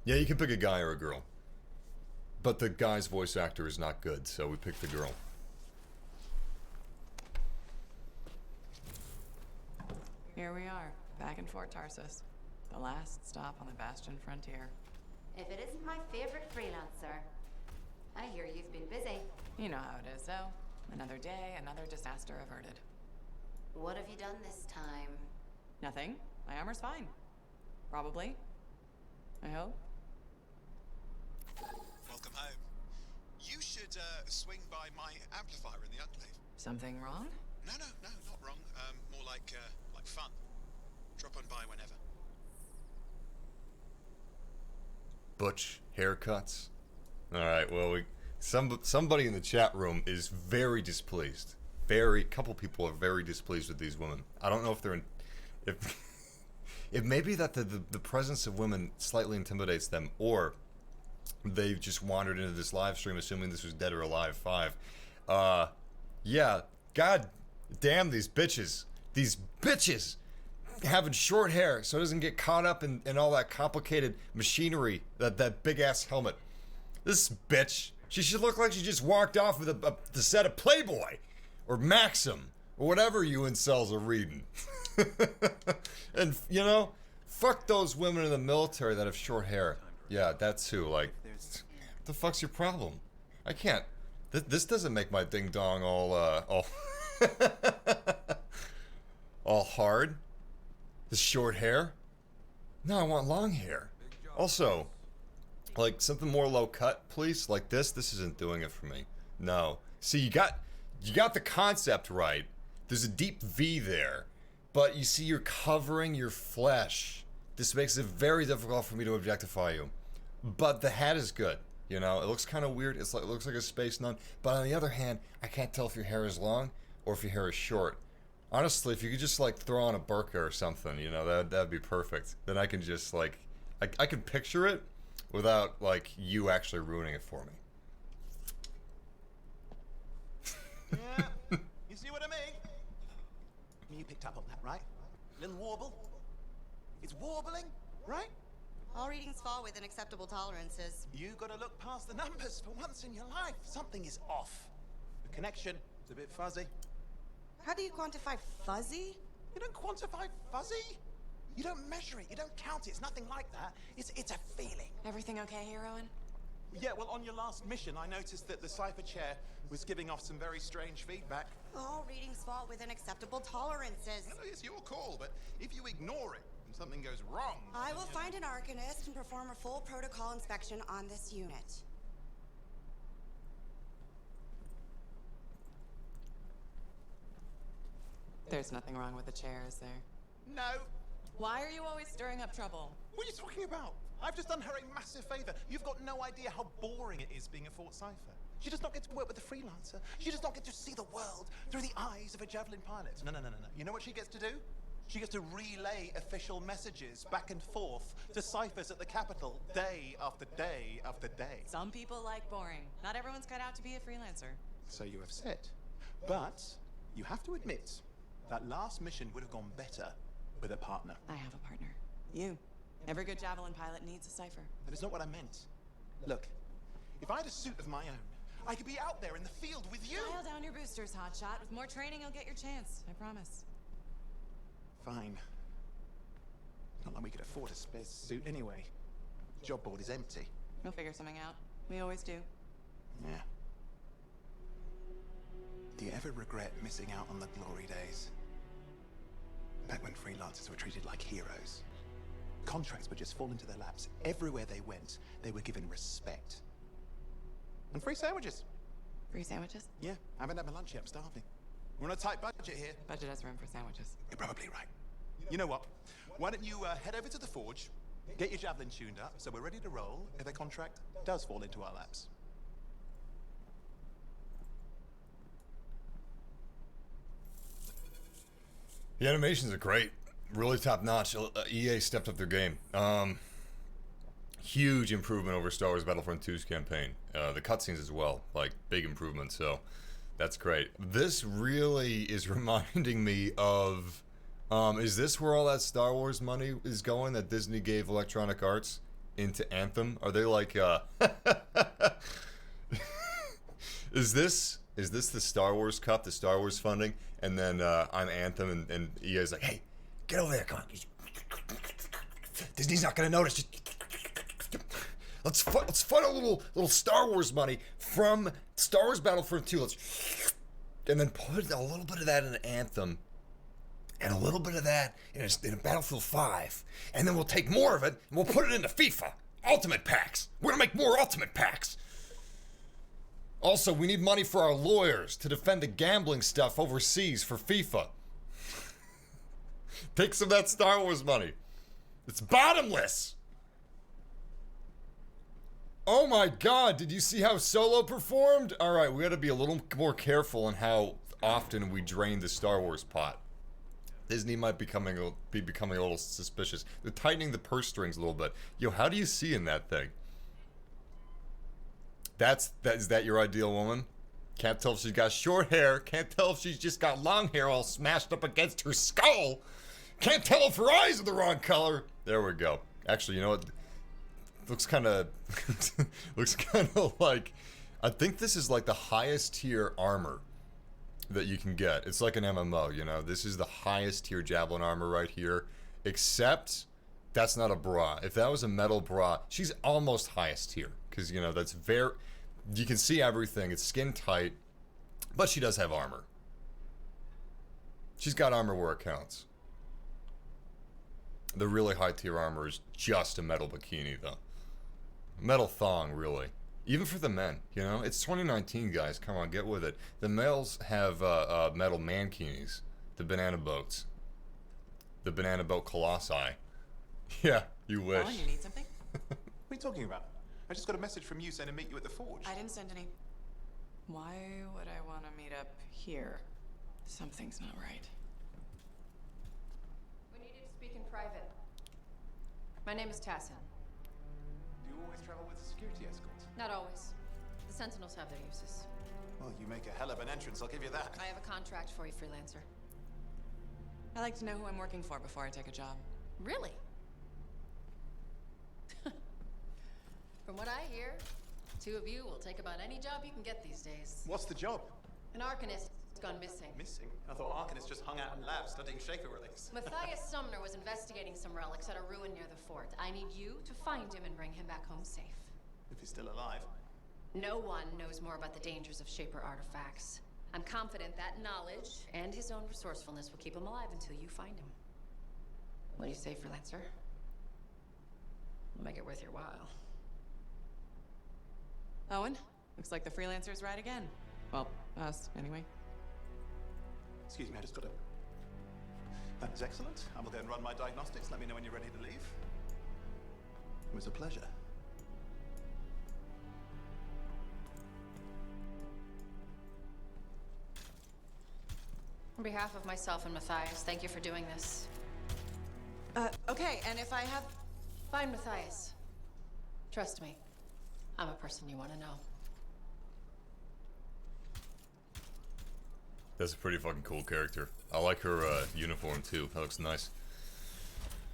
Yeah, you can pick a guy or a girl, but the guy's voice actor is not good, so we picked the girl. Here we are, back in Fort Tarsis. The last stop on the Bastion frontier. If it isn't my favorite freelancer. I hear you've been busy. You know how it is, though. Another day, another disaster averted. What have you done this time? Nothing. My armor's fine. Probably. I hope. Welcome home. You should swing by my amplifier in the Enclave. Something wrong? No, not wrong. More like fun. Drop on by whenever. Butch haircuts. Alright, well, somebody in the chat room is very displeased. Couple people are very displeased with these women. I don't know if they're it may be that the presence of women slightly intimidates them, or they've just wandered into this live stream assuming this was Dead or Alive 5. Yeah, god damn these bitches. These bitches having short hair so it doesn't get caught up in all that complicated machinery, that big ass helmet. This bitch, she should look like she just walked off of the set of Playboy or Maxim or whatever you incels are reading. And you know, fuck those women in the military that have short hair. Yeah, that too. Like, what the fuck's your problem? I can't. This doesn't make my ding dong all all hard. This short hair? No, I want long hair. Also, like something more low cut, please. Like this isn't doing it for me. No. See, you got the concept right. There's a deep V there, but you see, you're covering your flesh. This makes it very difficult for me to objectify you. But the hat is good. You know, it looks kind of weird. It looks like a space nun. But on the other hand, I can't tell if your hair is long or if your hair is short. Honestly, if you could just like throw on a burqa or something, you know, that'd be perfect. Then I can just like, I can picture it without like you actually ruining it for me. Yeah, you see what I mean? You picked up on that, right? Little warble. It's warbling, right? All readings fall within acceptable tolerances. You gotta look past the numbers for once in your life. Something is off. The connection is a bit fuzzy. How do you quantify fuzzy? You don't quantify fuzzy. You don't measure it. You don't count it. It's nothing like that. It's a feeling. Everything okay, heroine? Yeah, well, on your last mission, I noticed that the cipher chair was giving off some very strange feedback. All readings fall within acceptable tolerances. No, it's your call, but if you ignore it and something goes wrong... I will find an arcanist and perform a full protocol inspection on this unit. There's nothing wrong with the chair, is there? No. Why are you always stirring up trouble? What are you talking about? I've just done her a massive favor. You've got no idea how boring it is being a Fort Cipher. She does not get to work with a freelancer. She does not get to see the world through the eyes of a Javelin pilot. No. You know what she gets to do? She gets to relay official messages back and forth to ciphers at the Capitol day after day after day. Some people like boring. Not everyone's cut out to be a freelancer. So you have said. But you have to admit, that last mission would have gone better with a partner. I have a partner. You. Every good Javelin pilot needs a cipher. That is not what I meant. Look, if I had a suit of my own, I could be out there in the field with you. Dial down your boosters, hotshot. With more training, you'll get your chance. I promise. Fine. Not like we could afford a spare suit anyway. Job board is empty. We'll figure something out. We always do. Yeah. Do you ever regret missing out on the glory days? Back when freelancers were treated like heroes. Contracts would just fall into their laps. Everywhere they went, they were given respect. And free sandwiches. Free sandwiches? Yeah, I haven't had my lunch yet. I'm starving. We're on a tight budget here. Budget has room for sandwiches. You're probably right. You know what? Why don't you head over to the forge, Get your Javelin tuned up, so we're ready to roll if a contract does fall into our laps. The animations are great. Really top notch. EA stepped up their game. Huge improvement over Star Wars Battlefront 2's campaign. The cutscenes as well. Like, big improvement, so that's great. This really is reminding me of... is this where all that Star Wars money is going that Disney gave Electronic Arts into Anthem? Are they like, Is this the Star Wars Cup, the Star Wars funding? And then I'm Anthem, and EA's like, hey, get over there, come on. Disney's not gonna notice. Let's fund a little Star Wars money from Star Wars Battlefront 2. And then put a little bit of that in Anthem, and a little bit of that in a Battlefield 5, and then we'll take more of it and we'll put it into FIFA Ultimate Packs. We're gonna make more Ultimate Packs. Also, we need money for our lawyers to defend the gambling stuff overseas for FIFA. Take some of that Star Wars money. It's bottomless. Oh my god, did you see how Solo performed? Alright, we gotta be a little more careful in how often we drain the Star Wars pot. Disney might be becoming a little suspicious. They're tightening the purse strings a little bit. Yo, how do you see in that thing? Is that your ideal woman? Can't tell if she's got short hair. Can't tell if she's just got long hair all smashed up against her skull. Can't tell if her eyes are the wrong color. There we go. Actually, you know what? Looks kind of like, I think this is like the highest tier armor that you can get. It's like an MMO, you know. This is the highest tier Javelin armor right here. Except that's not a bra. If that was a metal bra, she's almost highest tier. Because, you know, that's very... You can see everything. It's skin tight. But she does have armor. She's got armor where it counts. The really high tier armor is just a metal bikini, though. Metal thong, really. Even for the men, you know? It's 2019, guys. Come on, get with it. The males have metal mankinis. The banana boats. The banana boat colossi. Yeah, you wish. Oh, you need something? What are you talking about? I just got a message from you saying to meet you at the forge. I didn't send any. Why would I want to meet up here? Something's not right. We need you to speak in private. My name is Tarsis. Do you always travel with a security escort? Not always. The Sentinels have their uses. Well, you make a hell of an entrance, I'll give you that. I have a contract for you, freelancer. I like to know who I'm working for before I take a job. Really? From what I hear, two of you will take about any job you can get these days. What's the job? An Arcanist has gone missing. Missing? I thought Arcanists just hung out in labs studying Shaper relics. Matthias Sumner was investigating some relics at a ruin near the fort. I need you to find him and bring him back home safe. If he's still alive. No one knows more about the dangers of Shaper artifacts. I'm confident that knowledge and his own resourcefulness will keep him alive until you find him. What do you say, freelancer? We'll make it worth your while. Owen, looks like the freelancer's right again. Well, us, anyway. Excuse me, I just got to... That is excellent. I will then run my diagnostics. Let me know when you're ready to leave. It was a pleasure. On behalf of myself and Matthias, thank you for doing this. Okay, and if I have... Fine, Matthias. Trust me. I'm a person you want to know. That's a pretty fucking cool character. I like her uniform too. That looks nice.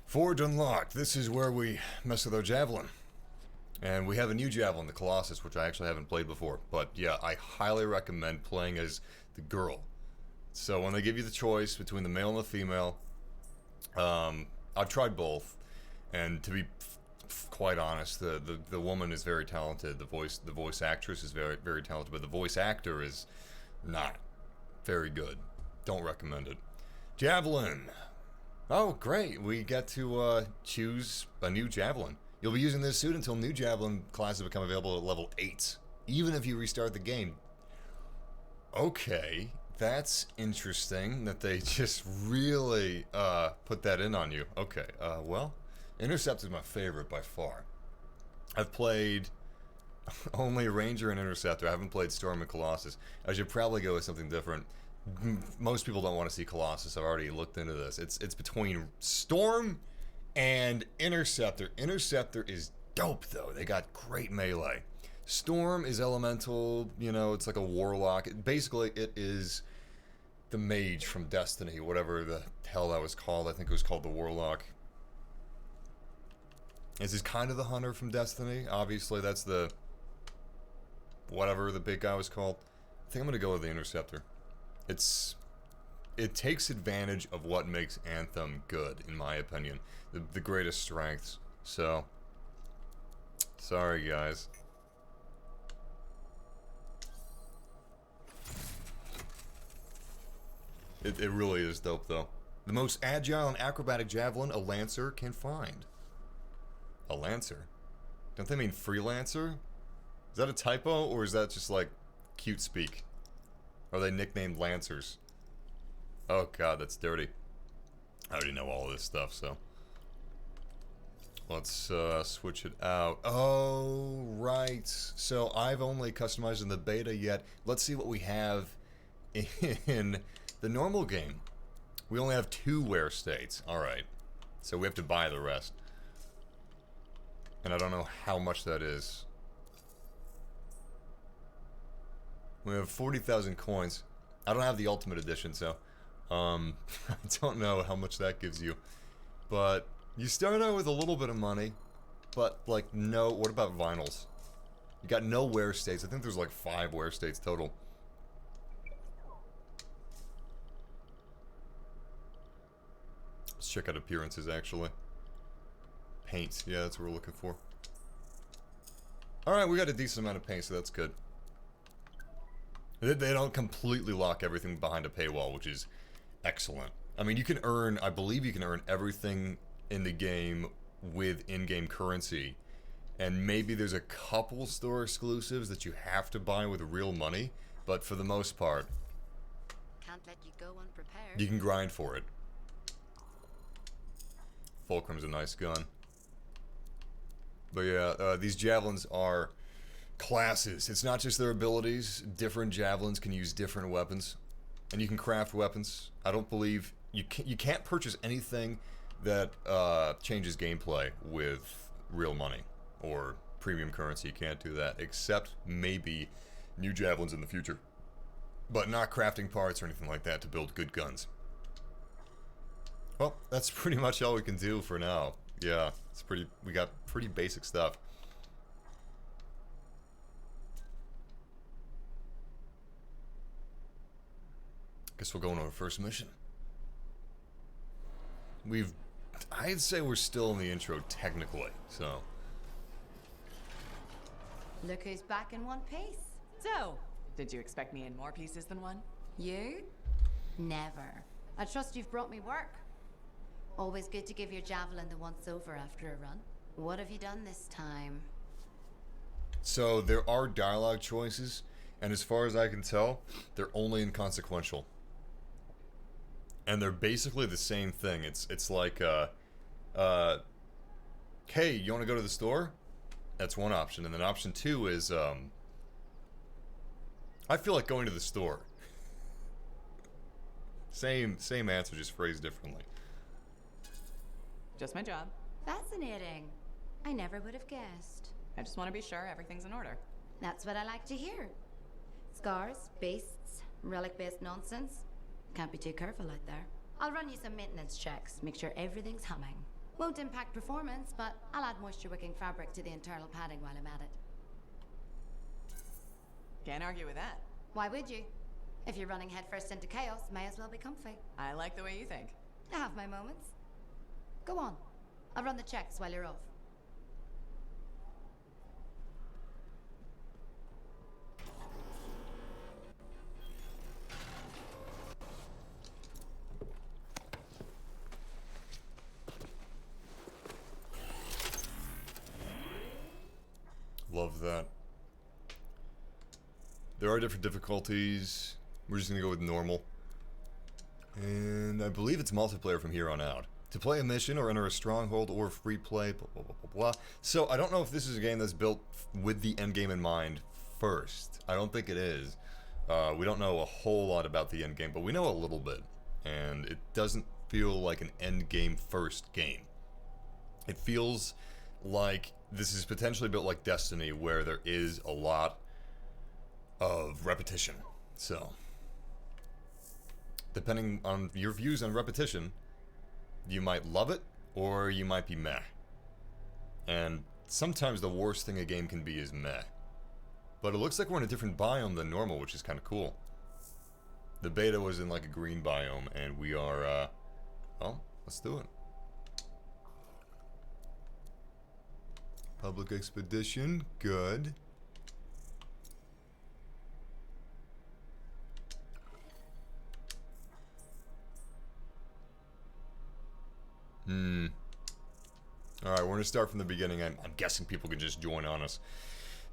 Forge unlocked. This is where we mess with our Javelin. And we have a new Javelin, the Colossus, which I actually haven't played before. But yeah, I highly recommend playing as the girl. So when they give you the choice between the male and the female, I've tried both. And to be quite honest, the woman is very talented. The voice actress is very, very talented, but the voice actor is not very good. Don't recommend it. Javelin. Oh, great. We get to choose a new Javelin. You'll be using this suit until new Javelin classes become available at level 8, even if you restart the game. Okay, that's interesting that they just really put that in on you. Okay, well, Intercept is my favorite by far. I've played only Ranger and Interceptor. I haven't played Storm and Colossus. I should probably go with something different. Most people don't want to see Colossus. I've already looked into this. It's between Storm and Interceptor. Interceptor is dope, though. They got great melee. Storm is elemental. You know, it's like a warlock. Basically, it is the mage from Destiny, whatever the hell that was called. I think it was called the warlock. This is kind of the hunter from Destiny. Obviously, that's the whatever the big guy was called. I think I'm gonna go with the Interceptor. It takes advantage of what makes Anthem good, in my opinion. The greatest strengths. So, sorry guys. It really is dope though. The most agile and acrobatic javelin a Lancer can find. A Lancer? Don't they mean freelancer? Is that a typo, or is that just like cute speak? Are they nicknamed Lancers? Oh god, that's dirty. I already know all of this stuff, so let's switch it out. Oh, right. So I've only customized in the beta yet. Let's see what we have in the normal game. We only have 2 wear states. Alright. So we have to buy the rest. And I don't know how much that is. We have 40,000 coins. I don't have the Ultimate Edition, so I don't know how much that gives you. But you start out with a little bit of money, but like no. What about vinyls? You got no wear states. I think there's like 5 wear states total. Let's check out appearances actually. Paint, yeah, that's what we're looking for. Alright, we got a decent amount of paint, so that's good. They don't completely lock everything behind a paywall, which is excellent. I mean, you can earn, I believe you can earn everything in the game with in-game currency. And maybe there's a couple store exclusives that you have to buy with real money, but for the most part, Can't let you go unprepared. you can grind for it. Fulcrum's a nice gun. But yeah, these javelins are classes. It's not just their abilities. Different javelins can use different weapons, and you can craft weapons. I don't believe you can't purchase anything that changes gameplay with real money or premium currency. You can't do that, except maybe new javelins in the future, but not crafting parts or anything like that to build good guns. Well, that's pretty much all we can do for now. Yeah, it's pretty. We got pretty basic stuff. Guess we'll go on our first mission. I'd say we're still in the intro technically, so. Look who's back in one piece. So, did you expect me in more pieces than one? You? Never. I trust you've brought me work. Always good to give your javelin the once over after a run. What have you done this time? So there are dialogue choices, and as far as I can tell, they're only inconsequential. And they're basically the same thing. It's like, hey, you want to go to the store? That's one option. And then option 2 is, I feel like going to the store. Same answer, just phrased differently. Just my job. Fascinating. I never would have guessed. I just want to be sure everything's in order. That's what I like to hear. Scars, beasts, relic-based nonsense. Can't be too careful out there. I'll run you some maintenance checks, make sure everything's humming. Won't impact performance, but I'll add moisture-wicking fabric to the internal padding while I'm at it. Can't argue with that. Why would you? If you're running headfirst into chaos, may as well be comfy. I like the way you think. I have my moments. Go on. I'll run the checks while you're off. Love that. There are different difficulties. We're just gonna go with normal. And I believe it's multiplayer from here on out. To play a mission or enter a stronghold or free play, blah, blah, blah, blah, blah. So I don't know if this is a game that's built with the end game in mind first. I don't think it is. We don't know a whole lot about the end game, but we know a little bit. And it doesn't feel like an end game first game. It feels like this is potentially built like Destiny, where there is a lot of repetition. So, depending on your views on repetition, you might love it, or you might be meh. And sometimes the worst thing a game can be is meh. But it looks like we're in a different biome than normal, which is kind of cool. The beta was in like a green biome, and we are, well, let's do it. Public expedition, good. Alright, we're going to start from the beginning. I'm guessing people can just join on us.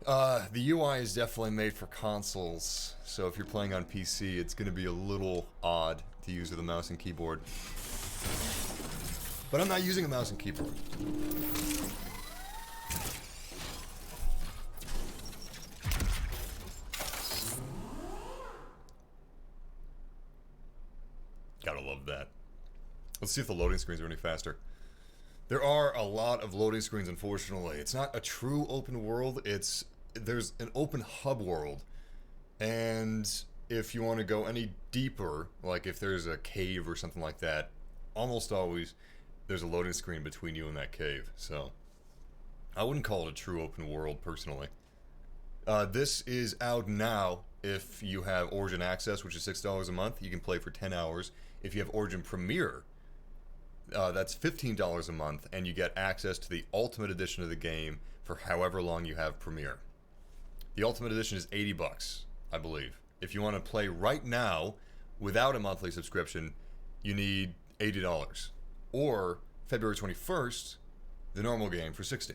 The UI is definitely made for consoles, so if you're playing on PC, it's going to be a little odd to use with a mouse and keyboard. But I'm not using a mouse and keyboard. Gotta love that. Let's see if the loading screens are any faster. There are a lot of loading screens, unfortunately. It's not a true open world. There's an open hub world. And if you want to go any deeper, like if there's a cave or something like that, almost always there's a loading screen between you and that cave. So I wouldn't call it a true open world, personally. This is out now. If you have Origin Access, which is $6 a month, you can play for 10 hours. If you have Origin Premier, that's $15 a month, and you get access to the Ultimate Edition of the game for however long you have Premier. The Ultimate Edition is $80, I believe. If you want to play right now without a monthly subscription, you need $80. Or February 21st, the normal game for $60.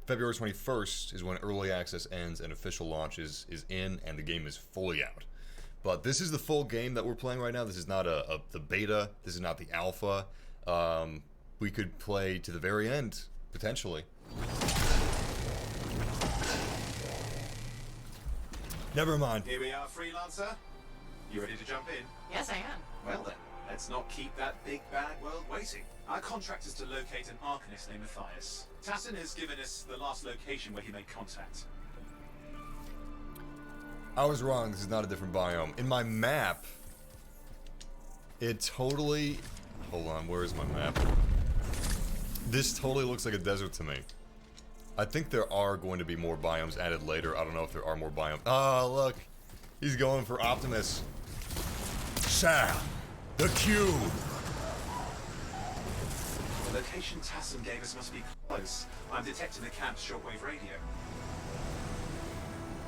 February 21st is when early access ends and official launch is in, and the game is fully out. But this is the full game that we're playing right now. This is not the beta. This is not the alpha. We could play to the very end, potentially. Never mind. Here we are, Freelancer. You ready to jump in? Yes, I am. Well then, let's not keep that big bad world waiting. Our contract is to locate an Arcanist named Matthias. Tassin has given us the last location where he made contact. I was wrong. This is not a different biome. In my map, it totally... Hold on, where is my map? This totally looks like a desert to me. I think there are going to be more biomes added later. I don't know if there are more biomes. Oh, look. He's going for Optimus. Sam, the cube. The location Tassin gave us must be close. I'm detecting the camp's shortwave radio.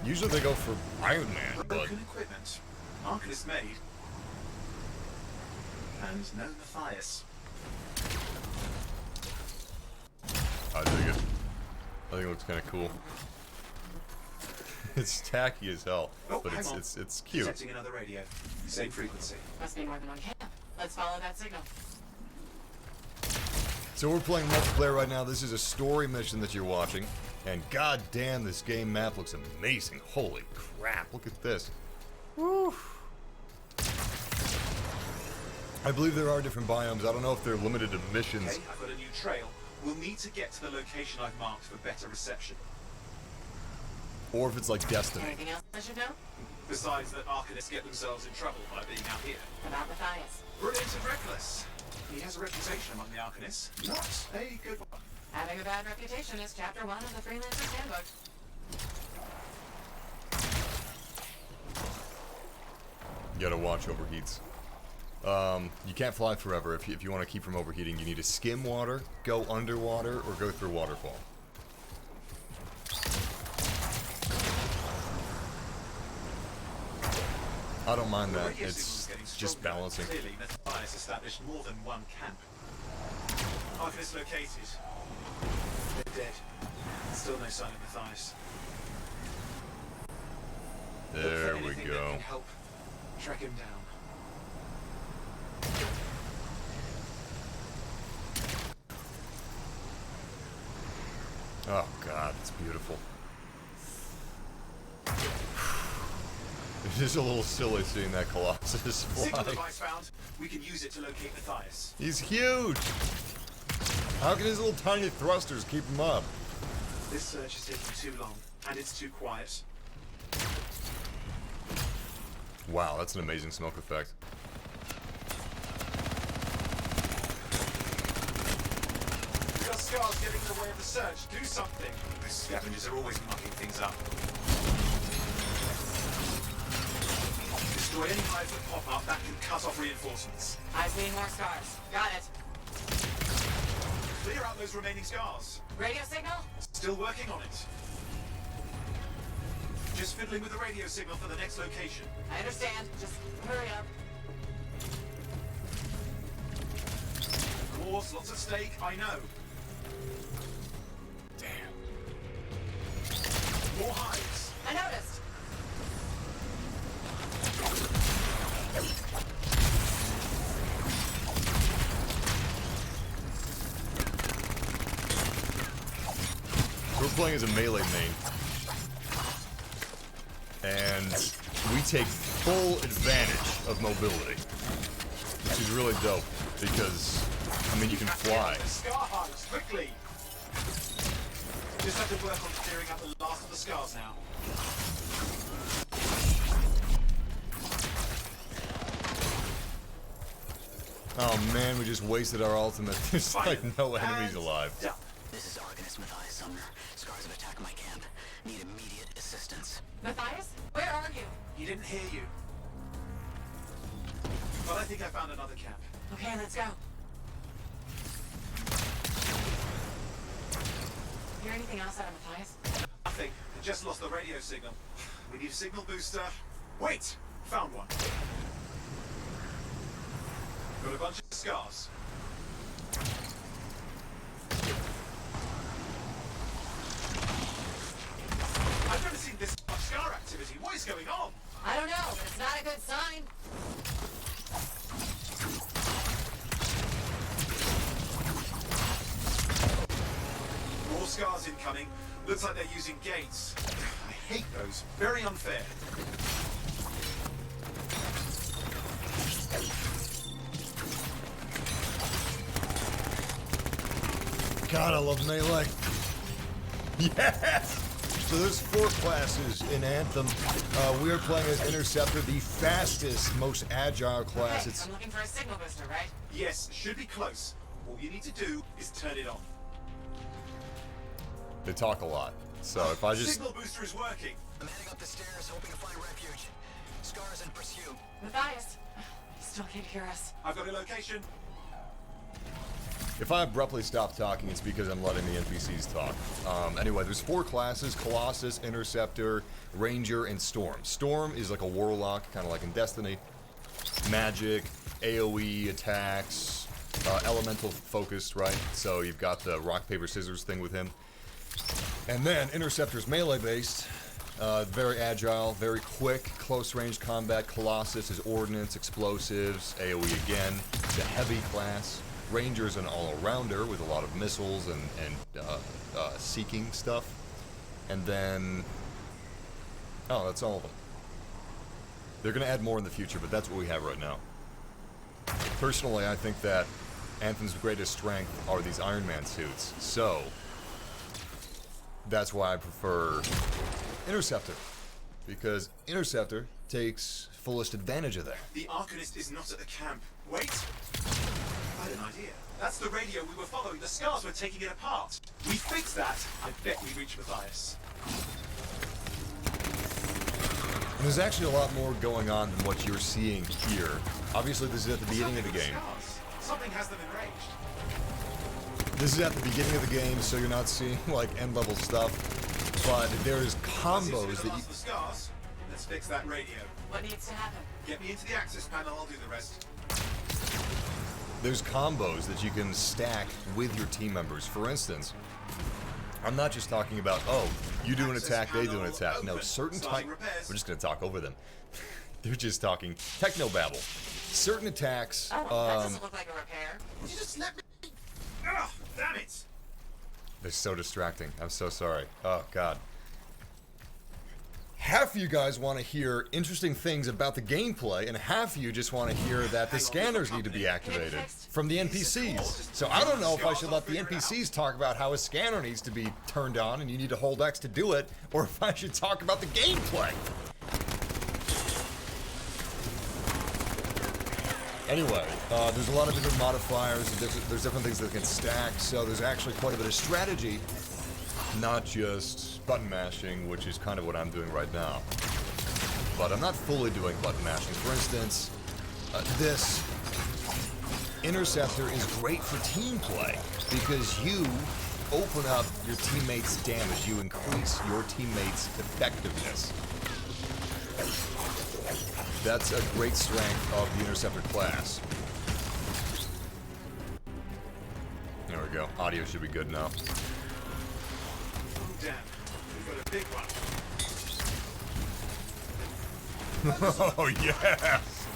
Usually they go for Iron Man, but... Broken equipment. Arcanist made. And no Matthias. I dig it. I think it looks kind of cool. It's tacky as hell, but it's cute. Detecting another radio. Same frequency. Must be more than one camp. Let's follow that signal. So we're playing multiplayer right now. This is a story mission that you're watching. And god damn, this game map looks amazing. Holy crap, look at this. Woo. I believe there are different biomes. I don't know if they're limited to missions. Okay, I've got a new trail. We'll need to get to the location I've marked for better reception. Or if it's like Destiny. Anything else I should know? Besides that Arcanists get themselves in trouble by being out here. About Matthias. Brilliant and reckless. He has a reputation among the Arcanists. Not a good one. Having a bad reputation is chapter 1 of the Freelancer's Handbook. You gotta watch overheats. You can't fly forever. If you want to keep from overheating, you need to skim water, go underwater, or go through a waterfall. I don't mind that. It's just balancing. Clearly, Matthias established more than one camp. Arcanist located. They're dead. Still no sign of Matthias. There we Anything go. that can help track him down. Oh god, it's beautiful. It's just a little silly seeing that Colossus fly. Signal device found. We can use it to locate Matthias. He's huge! How can his little tiny thrusters keep him up? This search is taking too long, and it's too quiet. Wow, that's an amazing smoke effect. We got scars getting in the way of the search. Do something. These scavengers are always mucking things up. Destroy any hives that pop up that can cut off reinforcements. I see more scars. Got it. Clear out those remaining scars. Radio signal? Still working on it. Just fiddling with the radio signal for the next location. I understand. Just hurry up. Of course, lots at stake, I know. Damn. More hives. I noticed. We're playing as a melee main. And we take full advantage of mobility. Which is really dope, because, I mean, you can fly. Scar hives, quickly! Just have to work on clearing out the last of the scars now. Oh man, we just wasted our ultimate. There's like no enemies alive. This is Arcanist Matthias Sumner. Scars have attacked my camp. Need immediate assistance. Matthias? Where are you? He didn't hear you. But I think I found another camp. Okay, let's go. Hear anything else out of Matthias? Nothing. It just lost the radio signal. We need a signal booster. Wait! Found one. Got a bunch of scars. I've never seen this much scar activity. What is going on? I don't know, but it's not a good sign. More scars incoming. Looks like they're using gates. I hate those. Very unfair. God, I love melee. Yes! So there's 4 classes in Anthem. We are playing as Interceptor, the fastest, most agile class. Okay, It's I'm looking for a signal booster, right? Yes, should be close. All you need to do is turn it on. They talk a lot. So if I just... Signal booster is working. I'm heading up the stairs, hoping to find refuge. Scars in pursuit. Matthias, he still can't hear us. I've got a location. If I abruptly stop talking, it's because I'm letting the NPCs talk. Anyway, there's 4 classes: Colossus, Interceptor, Ranger, and Storm. Storm is like a warlock, kind of like in Destiny. Magic, AoE attacks, elemental focused, right? So you've got the rock, paper, scissors thing with him. And then Interceptor's melee based, very agile, very quick, close range combat. Colossus is ordnance, explosives, AoE again. It's a heavy class. Ranger's an all-arounder with a lot of missiles and seeking stuff. And then... oh, that's all of them. They're going to add more in the future, but that's what we have right now. Personally, I think that Anthem's greatest strength are these Iron Man suits. So, that's why I prefer Interceptor. Because Interceptor takes fullest advantage of that. The Arcanist is not at the camp. Wait! I had an idea. That's the radio we were following. The scars were taking it apart. We fixed that. I bet we reach Matthias. And there's actually a lot more going on than what you're seeing here. Obviously, this is at the beginning of the game. Something has them enraged. This is at the beginning of the game, so you're not seeing like end-level stuff. But there's combos that you... the scars. Let's fix that radio. What needs to happen? Get me into the access panel. I'll do the rest. There's combos that you can stack with your team members. For instance, I'm not just talking about, oh, you do an attack, they do an attack. No, certain type... we're just going to talk over them. They're just talking technobabble. Certain attacks... that doesn't look like a repair. Would you just let me... Ugh, damn it! They're so distracting. I'm so sorry. Oh, God. Half of you guys want to hear interesting things about the gameplay, and half of you just want to hear that the scanners need to be activated from the NPCs. So I don't know if I should let the NPCs talk about how a scanner needs to be turned on and you need to hold X to do it, or if I should talk about the gameplay. Anyway, there's a lot of different modifiers, there's different things that can stack, so there's actually quite a bit of strategy, not just button mashing, which is kind of what I'm doing right now. But I'm not fully doing button mashing. For instance, this interceptor is great for team play, because you open up your teammates' damage, you increase your teammates' effectiveness. That's a great strength of the Interceptor class. There we go. Audio should be good now. Oh, damn. We've got a big one. Oh, yes!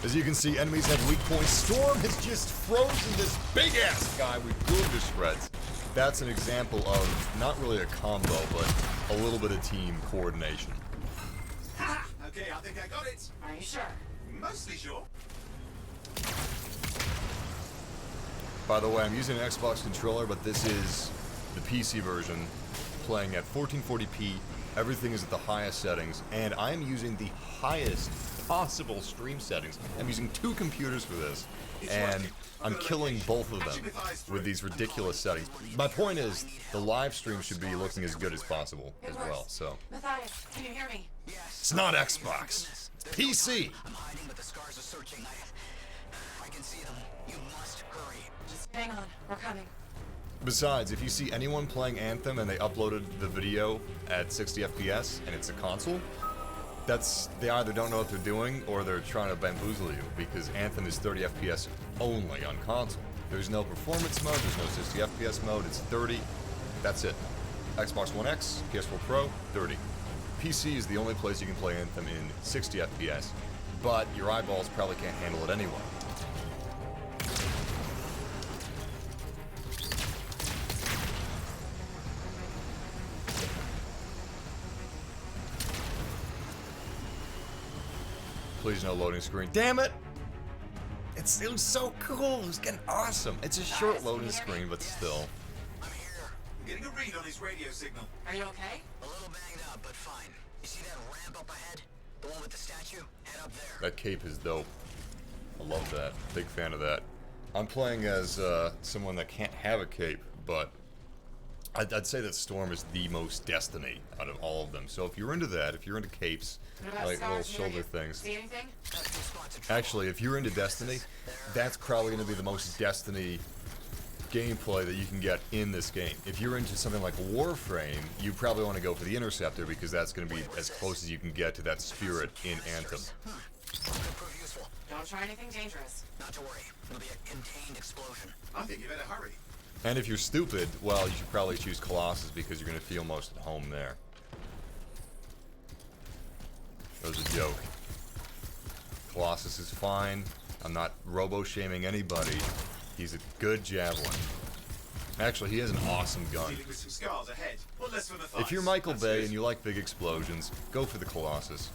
As you can see, enemies have weak points. Storm has just frozen this big-ass guy with gloom to shreds. That's an example of not really a combo, but a little bit of team coordination. Ha! Okay, I think I got it. Are you sure? Mostly sure. By the way, I'm using an Xbox controller, but this is the PC version, playing at 1440p. Everything is at the highest settings, and I'm using the highest possible stream settings. I'm using 2 computers for this, and I'm killing both of them with these ridiculous settings. My point is, the live stream should be looking as good as possible as well, so. Matthias, can you hear me? It's not Xbox. It's PC. I'm hiding, but the scars are searching. I can see them. You must hurry. Just hang on. We're coming. Besides, if you see anyone playing Anthem and they uploaded the video at 60 FPS and it's a console, they either don't know what they're doing or they're trying to bamboozle you, because Anthem is 30 FPS only on console. There's no performance mode, there's no 60 FPS mode, it's 30, that's it. Xbox One X, PS4 Pro, 30. PC is the only place you can play Anthem in 60 FPS, but your eyeballs probably can't handle it anyway. Please no loading screen. Damn it! It was so cool. It was getting awesome. It's a short loading screen, but still. I'm here. I'm getting a read on his radio signal. Are you okay? A little banged up, but fine. You see that ramp up ahead? The one with the statue? Head up there. That cape is dope. I love that. Big fan of that. I'm playing as someone that can't have a cape, but I'd say that Storm is the most Destiny out of all of them. So if you're into that, if you're into capes, like little shoulder things. See anything? Actually, if you're into Destiny, that's probably going to be the most Destiny gameplay that you can get in this game. If you're into something like Warframe, you probably want to go for the Interceptor, because that's going to be as close as you can get to that spirit in Anthem. Don't try anything dangerous. Not to worry. It'll be a contained explosion. I think you better hurry. And if you're stupid, well, you should probably choose Colossus, because you're going to feel most at home there. That was a joke. Colossus is fine. I'm not robo-shaming anybody. He's a good Javelin. Actually, he has an awesome gun. Dealing with some scars ahead. One less for Matthias. If you're Michael That's Bay good. and you like big explosions, go for the Colossus.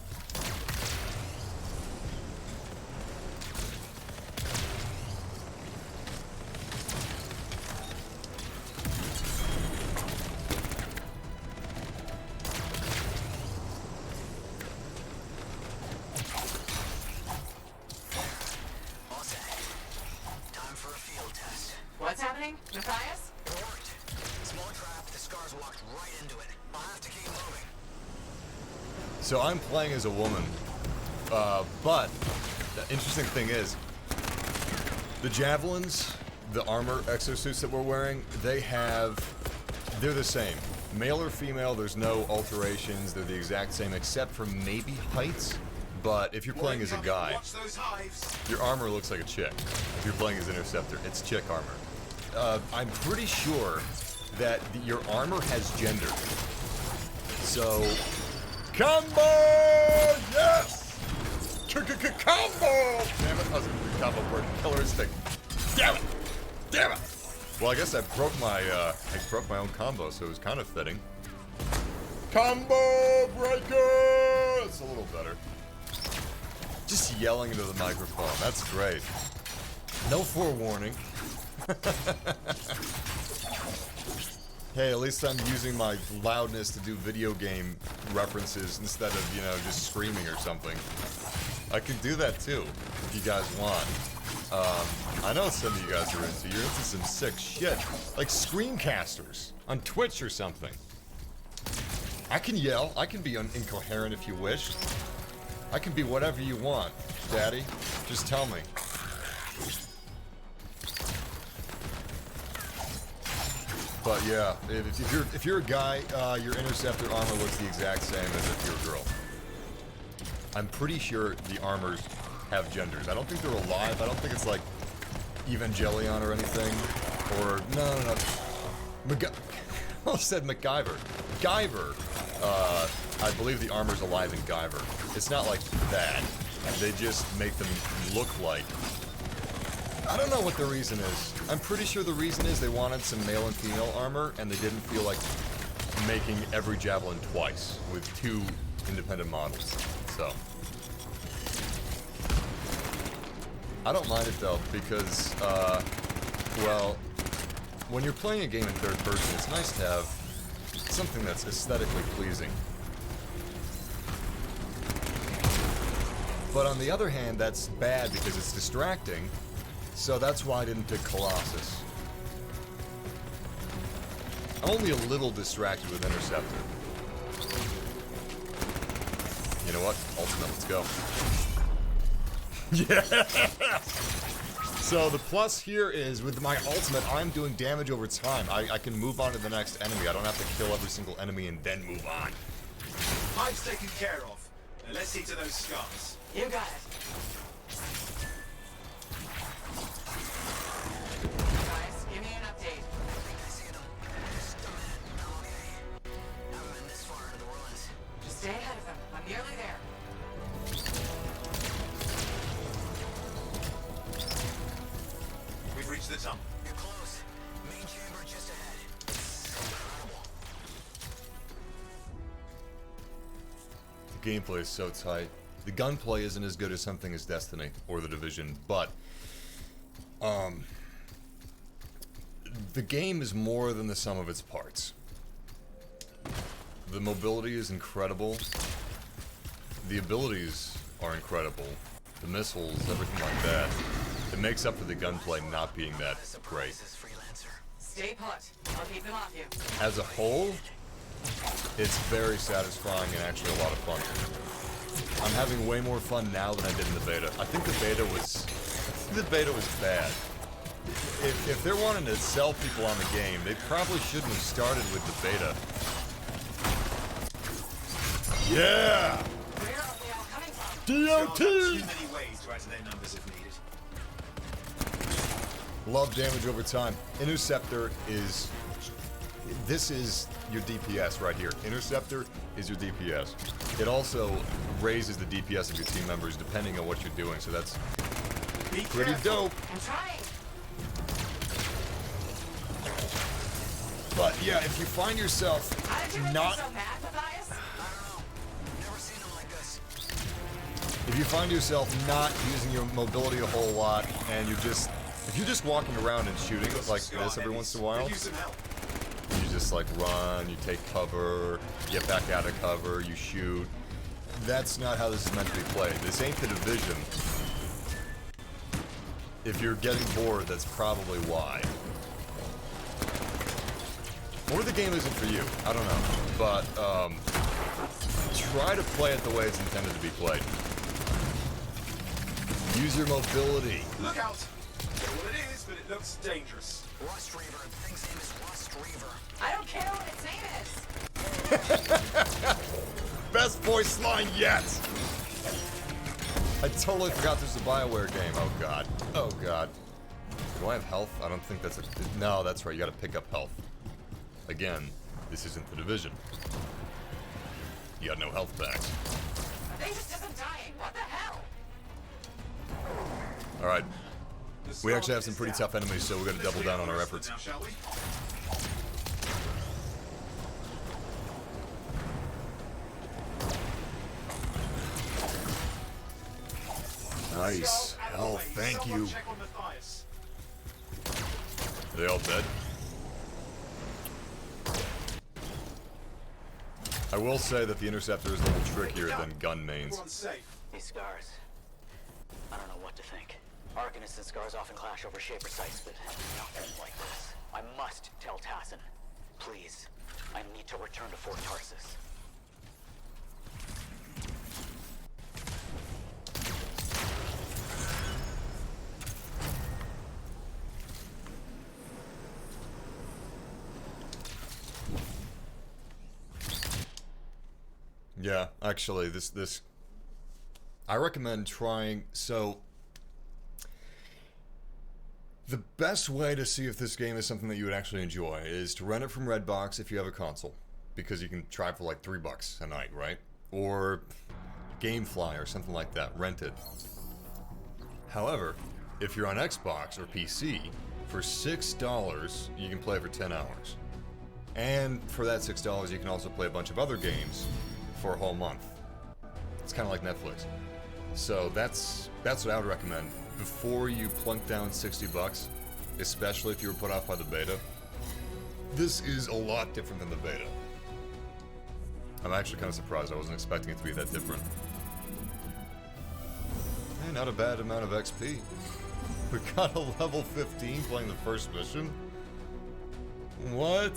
What's happening? Matthias? It worked. Small trap, the scars walked right into it. I'll have to keep moving. So I'm playing as a woman, but the interesting thing is, the Javelins, the armor exosuits that we're wearing, they're the same. Male or female, there's no alterations, they're the exact same except for maybe heights. But if you're playing as a guy, your armor looks like a chick. If you're playing as Interceptor, it's chick armor. I'm pretty sure that your armor has gender. So, combo! Yes! Combo! Damn it, I was gonna combo word. Killer instinct. Damn it! Damn it! Well, I guess I broke my own combo, so it was kind of fitting. Combo breaker! It's a little better. Just yelling into the microphone. That's great. No forewarning. Hey, at least I'm using my loudness to do video game references instead of, you know, just screaming or something. I can do that too, if you guys want. I know some of you guys are into. You're into some sick shit. Like screencasters on Twitch or something. I can yell. I can be incoherent if you wish. I can be whatever you want, Daddy. Just tell me. But yeah, if you're a guy, your interceptor armor looks the exact same as if you're a girl. I'm pretty sure the armors have genders. I don't think they're alive. I don't think it's like Evangelion or anything. Or no. I said MacGyver. Guyver. I believe the armor's alive in Guyver. It's not like that. They just make them look like. I don't know what the reason is. I'm pretty sure the reason is they wanted some male and female armor, and they didn't feel like making every Javelin twice with 2 independent models. So I don't mind it though, because well, when you're playing a game in third person, it's nice to have something that's aesthetically pleasing. But on the other hand, that's bad because it's distracting. So that's why I didn't pick Colossus. I'm only a little distracted with Interceptor. You know what? Ultimate, let's go. Yeah! So the plus here is, with my ultimate, I'm doing damage over time. I can move on to the next enemy. I don't have to kill every single enemy and then move on. I'm taken care of. Now let's see to those scars. You got it. Guys, give me an update. I see them. Just a minute. I'm okay. Haven't been this far into the ruins. Just stay ahead of them. I'm nearly there. We've reached the tunnel. You're close. Main chamber just ahead. Incredible. The gameplay is so tight. The gunplay isn't as good as something as Destiny or The Division, but the game is more than the sum of its parts. The mobility is incredible. The abilities are incredible. The missiles, everything like that. It makes up for the gunplay not being that great. Stay put. I'll keep them off you. As a whole, it's very satisfying and actually a lot of fun. I'm having way more fun now than I did in the beta. I think the beta was bad. If they're wanting to sell people on the game, they probably shouldn't have started with the beta. Yeah! Where are they all coming from? DOT! Too many ways to add to their numbers if needed. Love damage over time. Interceptor is... This is your DPS right here. Interceptor is your DPS. It also raises the DPS of your team members depending on what you're doing, so that's pretty dope. I'm trying. But yeah, if you find yourself not... So mad, Matthias? I don't know. Never seen them like this. If you find yourself not using your mobility a whole lot, and you're just... If you're just walking around and shooting like this every once in a while, you just like run, you take cover, you get back out of cover, you shoot. That's not how this is meant to be played. This ain't The Division. If you're getting bored, that's probably why. Or the game isn't for you. I don't know. But, try to play it the way it's intended to be played. Use your mobility. Look out! Don't know what it is, but it looks dangerous. Rust Reaver. The thing's name is Rust Reaver. I don't care what its name is. Best voice line yet! I totally forgot this was a BioWare game. Oh god. Oh god. Do I have health? I don't think that's a... No, that's right. You gotta pick up health. Again, this isn't The Division. You got no health packs. They just isn't dying. What the hell? Alright. The We actually have some pretty tough enemies, so we're gonna double down on our efforts. Now, shall we? Nice. Oh, thank you. Check on Matthias. Are they all dead? I will say that the Interceptor is a little trickier than gun mains. These scars. I don't know what to think. Arcanists and scars often clash over Shaper sites, but nothing like this. I must tell Tassin. Please. I need to return to Fort Tarsis. Yeah, actually, this I recommend trying. So the best way to see if this game is something that you would actually enjoy is to rent it from Redbox if you have a console, because you can try for like $3 a night, right? Or GameFly or something like that, rent it. However, if you're on Xbox or PC, for $6 you can play for 10 hours. And for that $6 you can also play a bunch of other games for a whole month. It's kind of like Netflix. So that's what I would recommend before you plunk down $60, especially if you were put off by the beta. This is a lot different than the beta. I'm actually kind of surprised. I wasn't expecting it to be that different. Hey, not a bad amount of XP. We got a level 15 playing the first mission. What?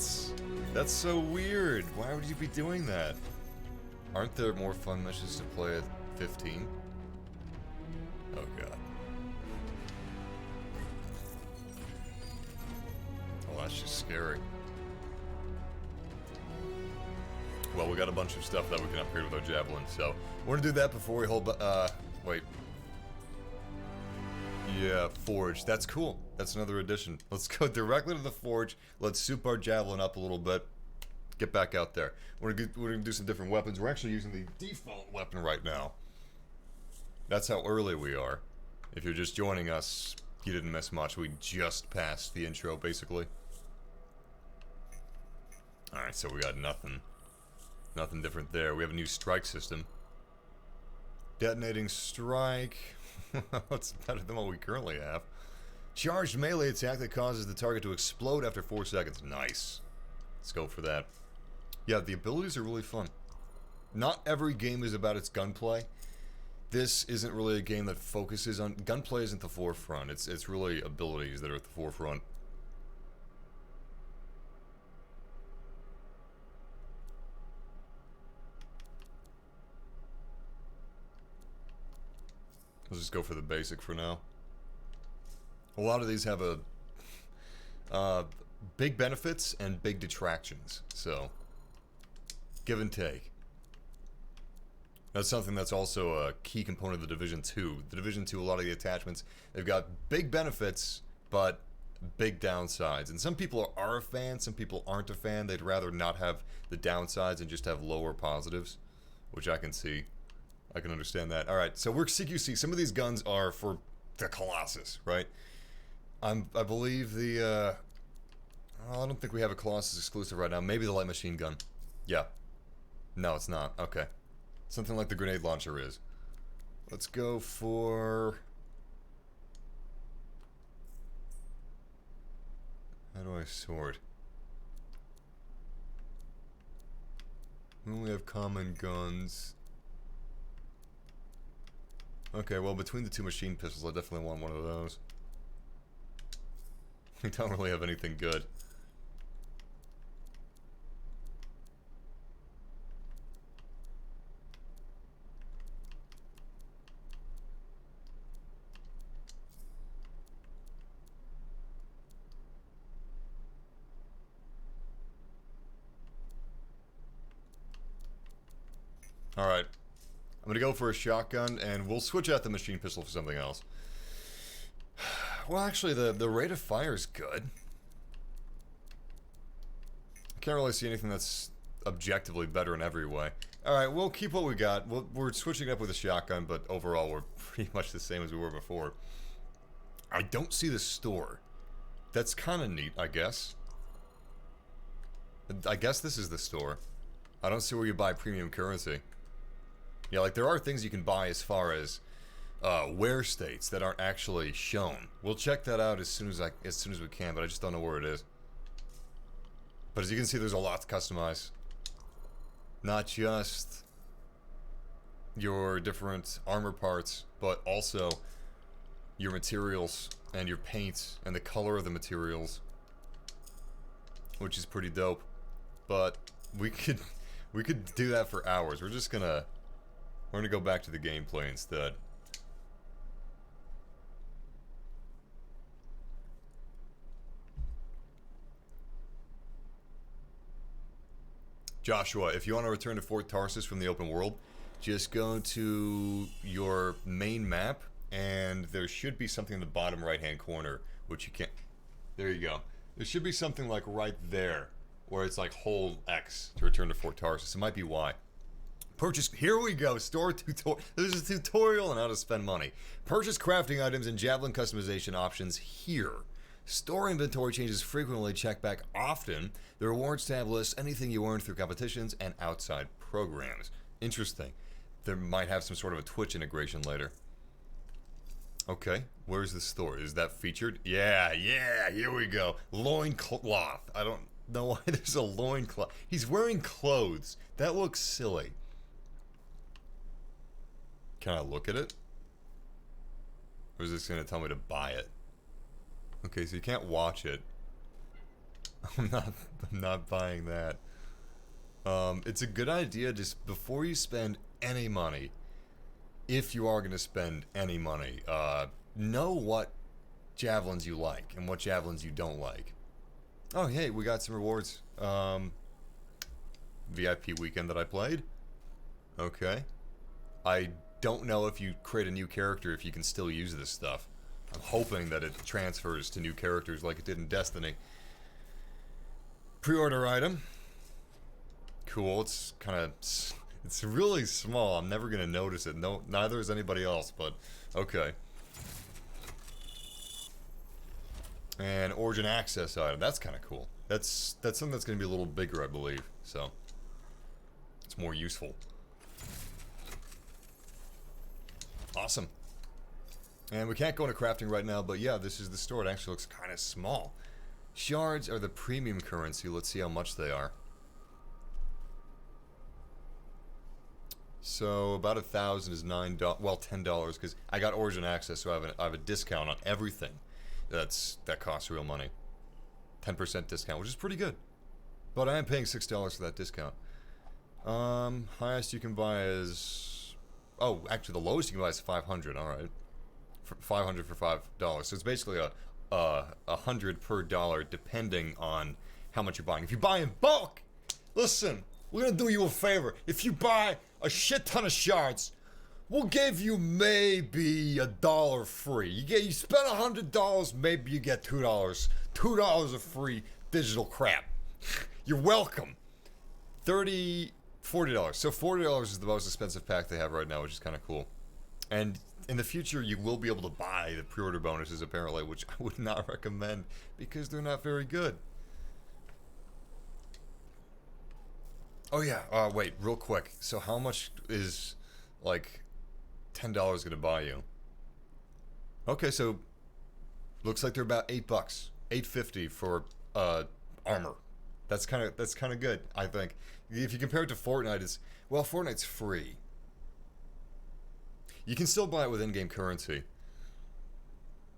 That's so weird. Why would you be doing that? Aren't there more fun missions to play at 15? Oh god. Oh, that's just scary. Well, we got a bunch of stuff that we can upgrade with our Javelin, so we're gonna do that before we hold. Wait. Yeah, Forge. That's cool. That's another addition. Let's go directly to the Forge. Let's soup our Javelin up a little bit. Get back out there. We're gonna do some different weapons. We're actually using the default weapon right now. That's how early we are. If you're just joining us, you didn't miss much. We just passed the intro, basically. Alright, so we got nothing. Nothing different there. We have a new strike system. Detonating strike. That's better than what we currently have. Charged melee attack that causes the target to explode after 4 seconds. Nice. Let's go for that. Yeah, the abilities are really fun. Not every game is about its gunplay. This isn't really a game that focuses on... Gunplay isn't the forefront. It's really abilities that are at the forefront. Let's just go for the basic for now. A lot of these have big benefits and big detractions, so give and take. That's something that's also a key component of the Division 2. The Division 2, a lot of the attachments, they've got big benefits, but big downsides. And some people are a fan, some people aren't a fan. They'd rather not have the downsides and just have lower positives, which I can see. I can understand that. Alright, so we're CQC. Some of these guns are for the Colossus, right? I believe the, I don't think we have a Colossus exclusive right now. Maybe the light machine gun. Yeah. No, it's not. Okay. Something like the grenade launcher is. Let's go for... How do I sort? We only have common guns. Okay, well, between the two machine pistols, I definitely want one of those. We don't really have anything good. Alright. I'm gonna go for a shotgun, and we'll switch out the machine pistol for something else. Well, actually, the rate of fire is good. I can't really see anything that's objectively better in every way. Alright, we'll keep what we got. We're switching up with a shotgun, but overall we're pretty much the same as we were before. I don't see the store. That's kind of neat, I guess. I guess this is the store. I don't see where you buy premium currency. Yeah, like there are things you can buy as far as wear states that aren't actually shown. We'll check that out as soon as we can, but I just don't know where it is. But as you can see, there's a lot to customize. Not just your different armor parts, but also your materials and your paints and the color of the materials, which is pretty dope. But we could do that for hours. We're gonna go back to the gameplay instead. Joshua, if you want to return to Fort Tarsis from the open world, just go to your main map, and there should be something in the bottom right-hand corner, which you can't... There you go. There should be something like right there, where it's like hold X to return to Fort Tarsis. It might be Y. Purchase... Here we go. Store tutorial. There's a tutorial on how to spend money. Purchase crafting items and Javelin customization options here. Store inventory changes frequently, check back often. The rewards tab lists anything you earned through competitions and outside programs. Interesting. There might have some sort of a Twitch integration later. Okay, where's the store? Is that featured? Yeah, here we go. Loincloth. I don't know why there's a loincloth. He's wearing clothes. That looks silly. Can I look at it? Or is this going to tell me to buy it? Okay, so you can't watch it. I'm not buying that. It's a good idea just before you spend any money, if you are going to spend any money, know what javelins you like and what javelins you don't like. Oh, hey, we got some rewards. VIP weekend that I played. Okay. I don't know if you create a new character if you can still use this stuff. I'm hoping that it transfers to new characters like it did in Destiny. Pre-order item. Cool. It's kind of... It's really small. I'm never going to notice it. No, neither is anybody else, but okay. And Origin Access item. That's kind of cool. That's something that's going to be a little bigger, I believe. So, it's more useful. Awesome. And we can't go into crafting right now, but yeah, this is the store. It actually looks kind of small. Shards are the premium currency. Let's see how much they are. So about 1,000 is $9. Well, $10 because I got Origin Access, so I have a discount on everything. That costs real money. 10% discount, which is pretty good. But I am paying $6 for that discount. Highest you can buy is... Oh, actually, the lowest you can buy is 500. All right. 500 for $5. So it's basically a 100 per dollar depending on how much you're buying. If you buy in bulk, listen, we're gonna do you a favor. If you buy a shit ton of shards, we'll give you maybe $1 free. You spend $100, maybe you get $2. $2 of free digital crap. You're welcome. $40. So $40 is the most expensive pack they have right now, which is kind of cool. And in the future, you will be able to buy the pre-order bonuses, apparently, which I would not recommend because they're not very good. Oh yeah, wait, real quick. So how much is, like, $10 going to buy you? Okay, so looks like they're about $8. $8.50 for armor. That's kind of good, I think. If you compare it to Fortnite, Fortnite's free. You can still buy it with in-game currency.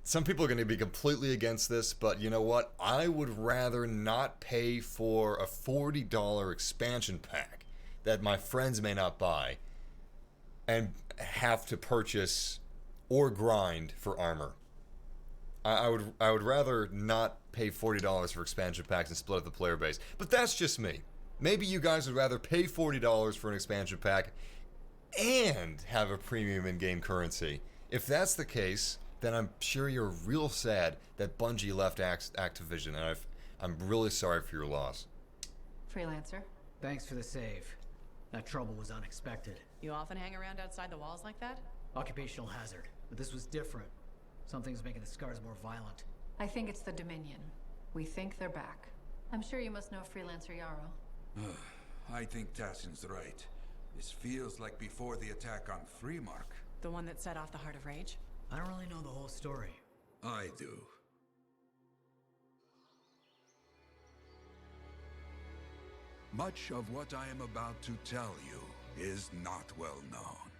Some people are going to be completely against this, but you know what? I would rather not pay for a $40 expansion pack that my friends may not buy and have to purchase or grind for armor. I would rather not pay $40 for expansion packs and split up the player base. But that's just me. Maybe you guys would rather pay $40 for an expansion pack and have a premium in-game currency. If that's the case, then I'm sure you're real sad that Bungie left Activision, and I'm really sorry for your loss. Freelancer. Thanks for the save. That trouble was unexpected. You often hang around outside the walls like that? Occupational hazard, but this was different. Something's making the scars more violent. I think it's the Dominion. We think they're back. I'm sure you must know Freelancer Yarrow. I think Tassin's right. This feels like before the attack on Freemark. The one that set off the Heart of Rage? I don't really know the whole story. I do. Much of what I am about to tell you is not well known.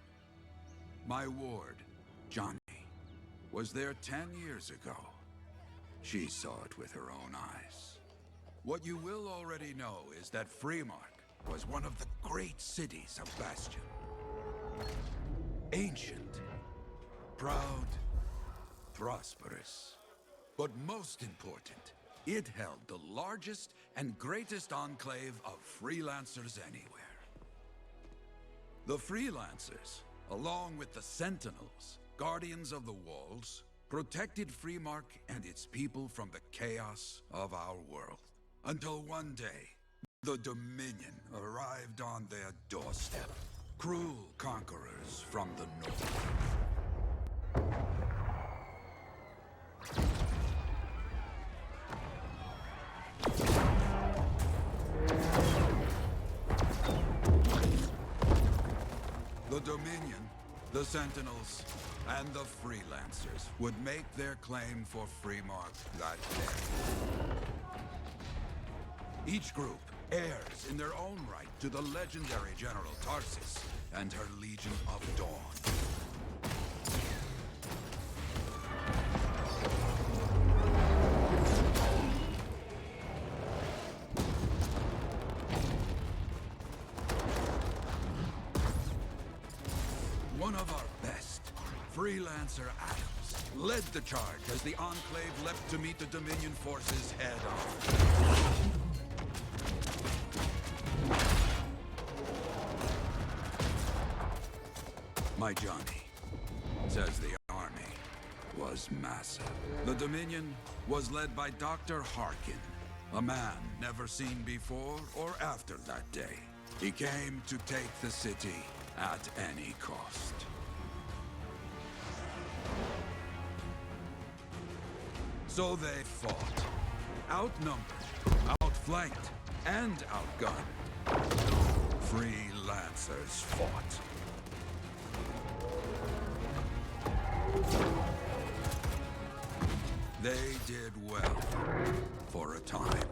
My ward, Johnny, was there 10 years ago. She saw it with her own eyes. What you will already know is that Freemark was one of the great cities of Bastion. Ancient, proud, prosperous. But most important, it held the largest and greatest enclave of freelancers anywhere. The freelancers, along with the Sentinels, guardians of the walls, protected Freemark and its people from the chaos of our world. Until one day, the Dominion arrived on their doorstep. Cruel conquerors from the north. The Dominion, the Sentinels, and the Freelancers would make their claim for Freemark that day. Each group heirs in their own right to the legendary General Tarsis and her Legion of Dawn. One of our best, Freelancer Adams, led the charge as the Enclave leapt to meet the Dominion forces head-on. My Johnny says the army was massive. The Dominion was led by Dr. Harkin, a man never seen before or after that day. He came to take the city at any cost. So they fought, outnumbered, outflanked, and outgunned. Freelancers fought. They did well for a time.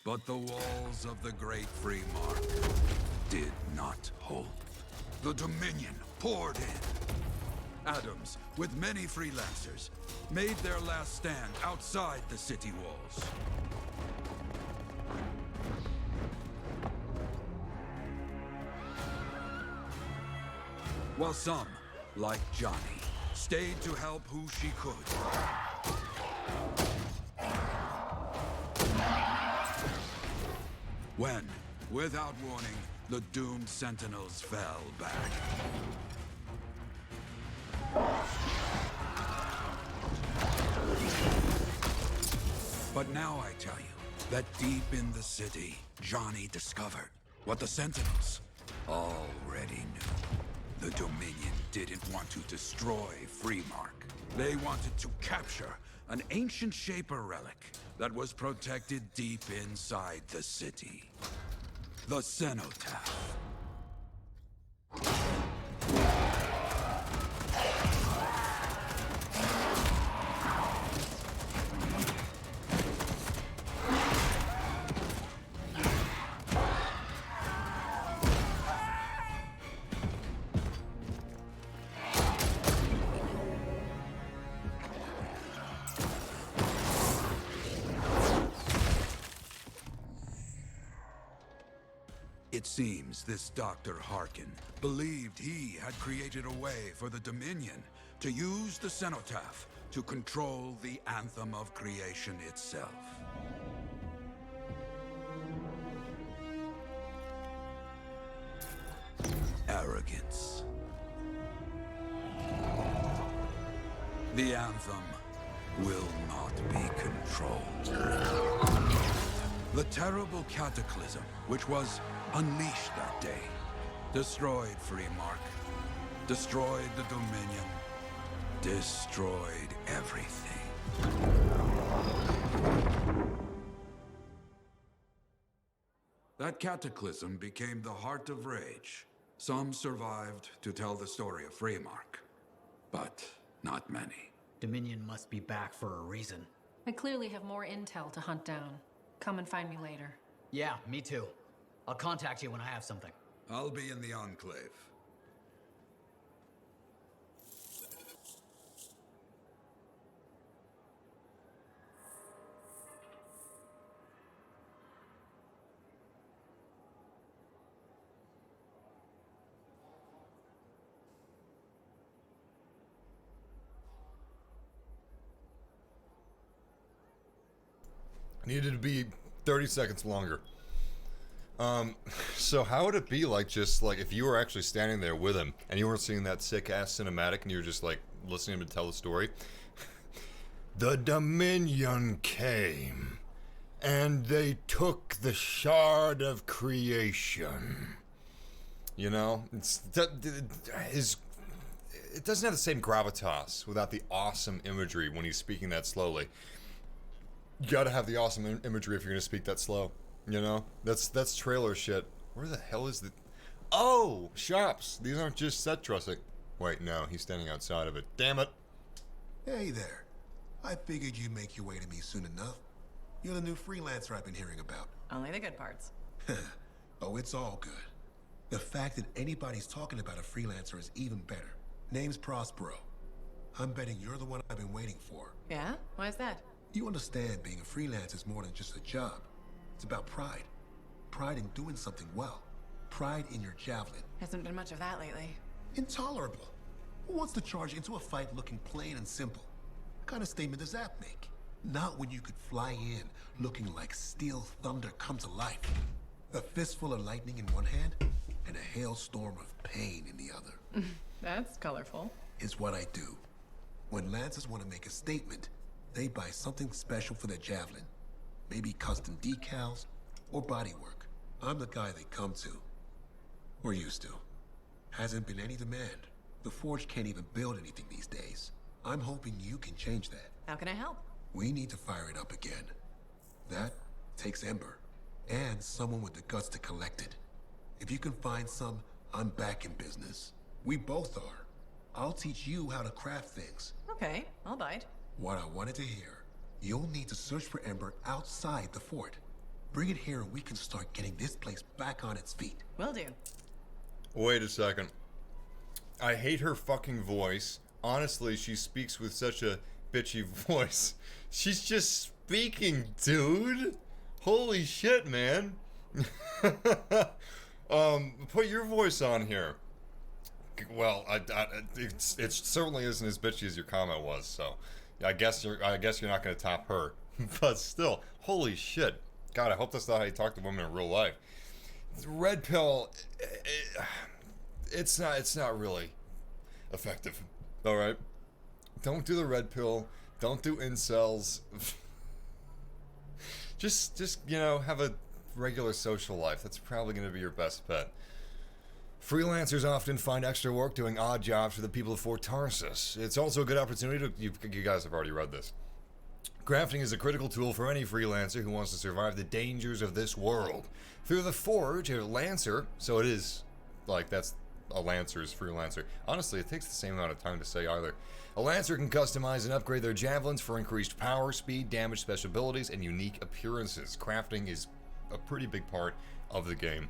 But the walls of the Great Freemark did not hold. The Dominion poured in. Adams, with many freelancers, made their last stand outside the city walls. While some, like Johnny, stayed to help who she could. When, without warning, the doomed Sentinels fell back. But now I tell you that deep in the city, Johnny discovered what the Sentinels already knew. The Dominion didn't want to destroy Freemark. They wanted to capture an ancient Shaper relic that was protected deep inside the city. The Cenotaph. It seems this Dr. Harkin believed he had created a way for the Dominion to use the Cenotaph to control the Anthem of creation itself. Error. arrogance. The Anthem will not be controlled. The terrible cataclysm which was unleashed that day destroyed Freemark, destroyed the Dominion, destroyed everything. That cataclysm became the heart of rage. Some survived to tell the story of Freemark, but not many. Dominion must be back for a reason. I clearly have more intel to hunt down. Come and find me later. Yeah, me too. I'll contact you when I have something. I'll be in the Enclave. Needed to be 30 seconds longer. So how would it be like, just like if you were actually standing there with him and you weren't seeing that sick ass cinematic and you were just like listening to him tell the story? The Dominion came and they took the shard of creation. You know, it doesn't have the same gravitas without the awesome imagery when he's speaking that slowly. You gotta have the awesome imagery if you're gonna speak that slow. You know? That's trailer shit. Where the hell is the... Oh! Shops! These aren't just set dressing. Wait, no. He's standing outside of it. Damn it! Hey there. I figured you'd make your way to me soon enough. You're the new freelancer I've been hearing about. Only the good parts. Oh, it's all good. The fact that anybody's talking about a freelancer is even better. Name's Prospero. I'm betting you're the one I've been waiting for. Yeah? Why is that? You understand being a freelancer is more than just a job. It's about pride. Pride in doing something well. Pride in your Javelin. Hasn't been much of that lately. Intolerable. Who wants to charge into a fight looking plain and simple? What kind of statement does that make? Not when you could fly in looking like steel thunder come to life. A fistful of lightning in one hand and a hailstorm of pain in the other. That's colorful. It's what I do. When Lancers want to make a statement, they buy something special for their Javelin. Maybe custom decals or bodywork. I'm the guy they come to. Or used to. Hasn't been any demand. The Forge can't even build anything these days. I'm hoping you can change that. How can I help? We need to fire it up again. That takes Ember. And someone with the guts to collect it. If you can find some, I'm back in business. We both are. I'll teach you how to craft things. Okay, I'll bite. What I wanted to hear. You'll need to search for Ember outside the fort. Bring it here and we can start getting this place back on its feet. Will do. Wait a second. I hate her fucking voice. Honestly, she speaks with such a bitchy voice. She's just speaking, dude. Holy shit, man. Put your voice on here. Well, it certainly isn't as bitchy as your comment was, so I guess you're not gonna top her. But still, holy shit. God, I hope that's not how you talk to women in real life. Red pill, it's not really effective. All right, don't do the red pill. Don't do incels. just you know, have a regular social life. That's probably going to be your best bet. Freelancers often find extra work doing odd jobs for the people of Fort Tarsis. It's also a good opportunity to... You guys have already read this. Crafting is a critical tool for any freelancer who wants to survive the dangers of this world. Through the Forge, a Lancer... So it is... Like, that's a Lancer's freelancer. Honestly, it takes the same amount of time to say either. A Lancer can customize and upgrade their javelins for increased power, speed, damage, special abilities, and unique appearances. Crafting is a pretty big part of the game.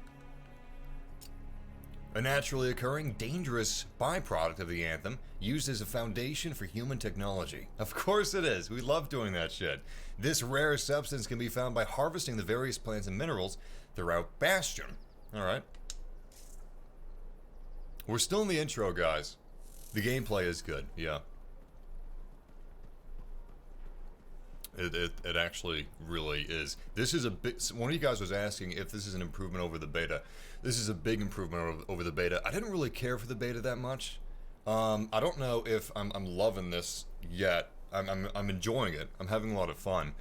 A naturally occurring, dangerous byproduct of the Anthem, used as a foundation for human technology. Of course it is. We love doing that shit. This rare substance can be found by harvesting the various plants and minerals throughout Bastion. Alright. We're still in the intro, guys. The gameplay is good, yeah. It actually really is. This is a big. One of you guys was asking if this is an improvement over the beta. This is a big improvement over the beta. I didn't really care for the beta that much. I don't know if I'm loving this yet. I'm enjoying it. I'm having a lot of fun,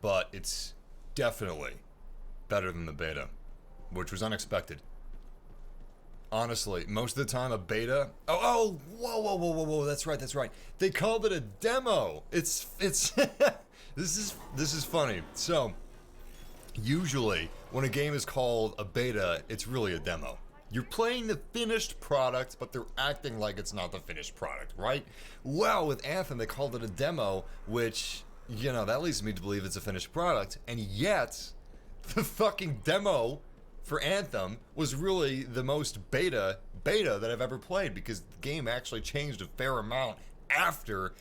but it's definitely better than the beta, which was unexpected. Honestly, most of the time a beta. Whoa! That's right. They called it a demo. It's this is funny. So usually when a game is called a beta, it's really a demo. You're playing the finished product, but they're acting like it's not the finished product, right? Well, with Anthem, they called it a demo, which, you know, that leads me to believe it's a finished product, and yet the fucking demo for Anthem was really the most beta that I've ever played, because the game actually changed a fair amount after